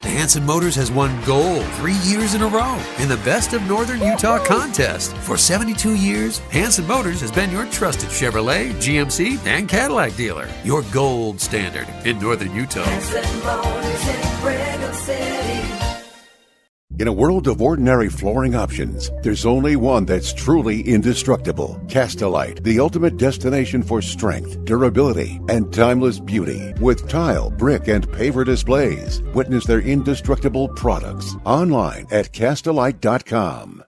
Hanson Motors has won gold 3 years in a row in the Best of Northern Utah contest. For 72 years, Hanson Motors has been your trusted Chevrolet, GMC, and Cadillac dealer. Your gold standard in Northern Utah. Hanson Motors in Brigham City. In a world of ordinary flooring options, there's only one that's truly indestructible. Castelite, the ultimate destination for strength, durability, and timeless beauty. With tile, brick, and paver displays. Witness their indestructible products online at Castelite.com.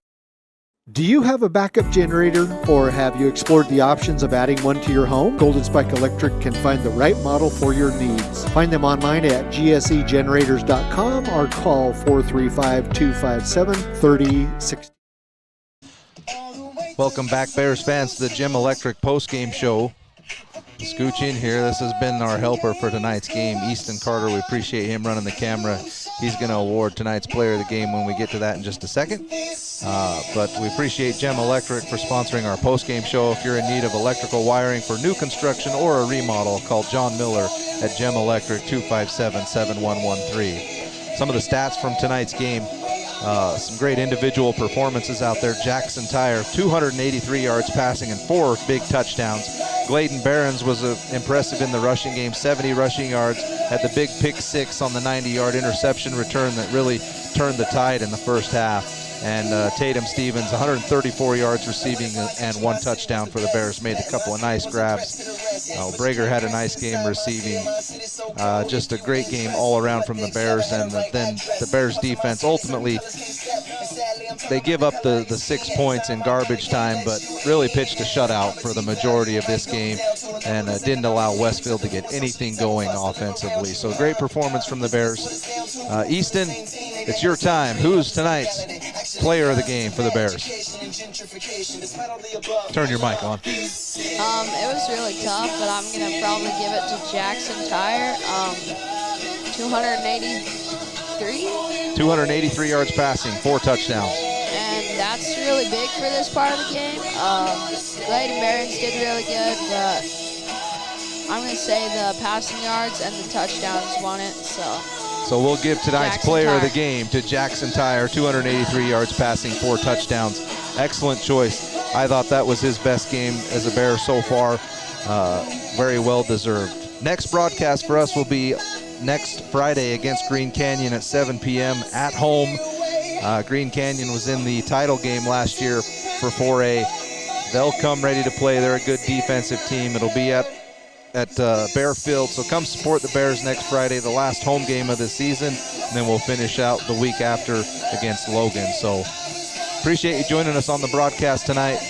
Do you have a backup generator, or have you explored the options of adding one to your home? Golden Spike Electric can find the right model for your needs. Find them online at gsegenerators.com or call 435-257-3060. Welcome back, Bears fans, to the Gem Electric postgame show. Scooch in here. This has been our helper for tonight's game, Easton Carter. We appreciate him running the camera. He's going to award tonight's player of the game when we get to that in just a second. But we appreciate Gem Electric for sponsoring our postgame show. If you're in need of electrical wiring for new construction or a remodel, call John Miller at Gem Electric, 257-7113. Some of the stats from tonight's game. Some great individual performances out there. Jackson Tire, 283 yards passing and 4 big touchdowns. Gladen Behrens was impressive in the rushing game, 70 rushing yards, had the big pick 6 on the 90-yard interception return that really turned the tide in the first half. And Tatum Stevens, 134 yards receiving and 1 touchdown for the Bears, made a couple of nice grabs. Brager had a nice game receiving. Just a great game all around from the Bears. And then the Bears defense, ultimately, they give up the 6 points in garbage time, but really pitched a shutout for the majority of this game and didn't allow Westfield to get anything going offensively. So great performance from the Bears. Easton, it's your time. Who's tonight's player of the game for the Bears? Turn your mic on. It was really tough, but I'm going to probably give it to Jackson Tire. 283 yards passing, 4 touchdowns. And that's really big for this part of the game. Gladen Behrens did really good, but I'm going to say the passing yards and the touchdowns won it. So we'll give tonight's player of the game to Jackson Tire, 283 yards passing, 4 touchdowns. Excellent choice. I thought that was his best game as a Bear so far. Very well deserved. Next broadcast for us will be next Friday against Green Canyon at 7 p.m. at home. Green Canyon was in the title game last year for 4A. They'll come ready to play. They're a good defensive team. It'll be at Bear Field. So come support the Bears next Friday, the last home game of the season, and then we'll finish out the week after against Logan. So appreciate you joining us on the broadcast tonight.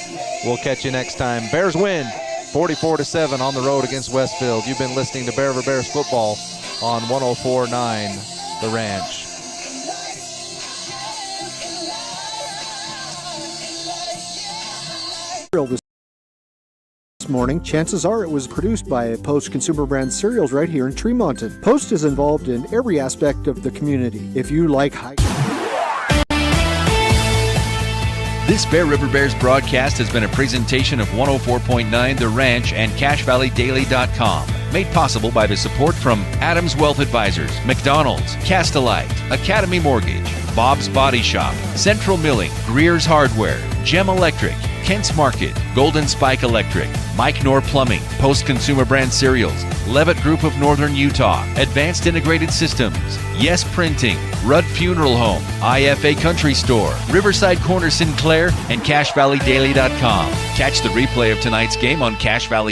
We'll catch you next time. Bears win 44-7 on the road against Westfield. You've been listening to Bear River Bears football on 104.9 The Ranch. This morning, chances are it was produced by Post Consumer Brand Cereals right here in Tremonton. Post is involved in every aspect of the community. If you like high This Bear River Bears broadcast has been a presentation of 104.9 The Ranch and CashValleyDaily.com. Made possible by the support from Adams Wealth Advisors, McDonald's, Castelite, Academy Mortgage, Bob's Body Shop, Central Milling, Greer's Hardware, Gem Electric, Kent's Market, Golden Spike Electric, Mike Knorr Plumbing, Post Consumer Brand Cereals, Levitt Group of Northern Utah, Advanced Integrated Systems, Yes Printing, Rudd Funeral Home, IFA Country Store, Riverside Corner Sinclair, and CashValleyDaily.com. Catch the replay of tonight's game on Cache Valley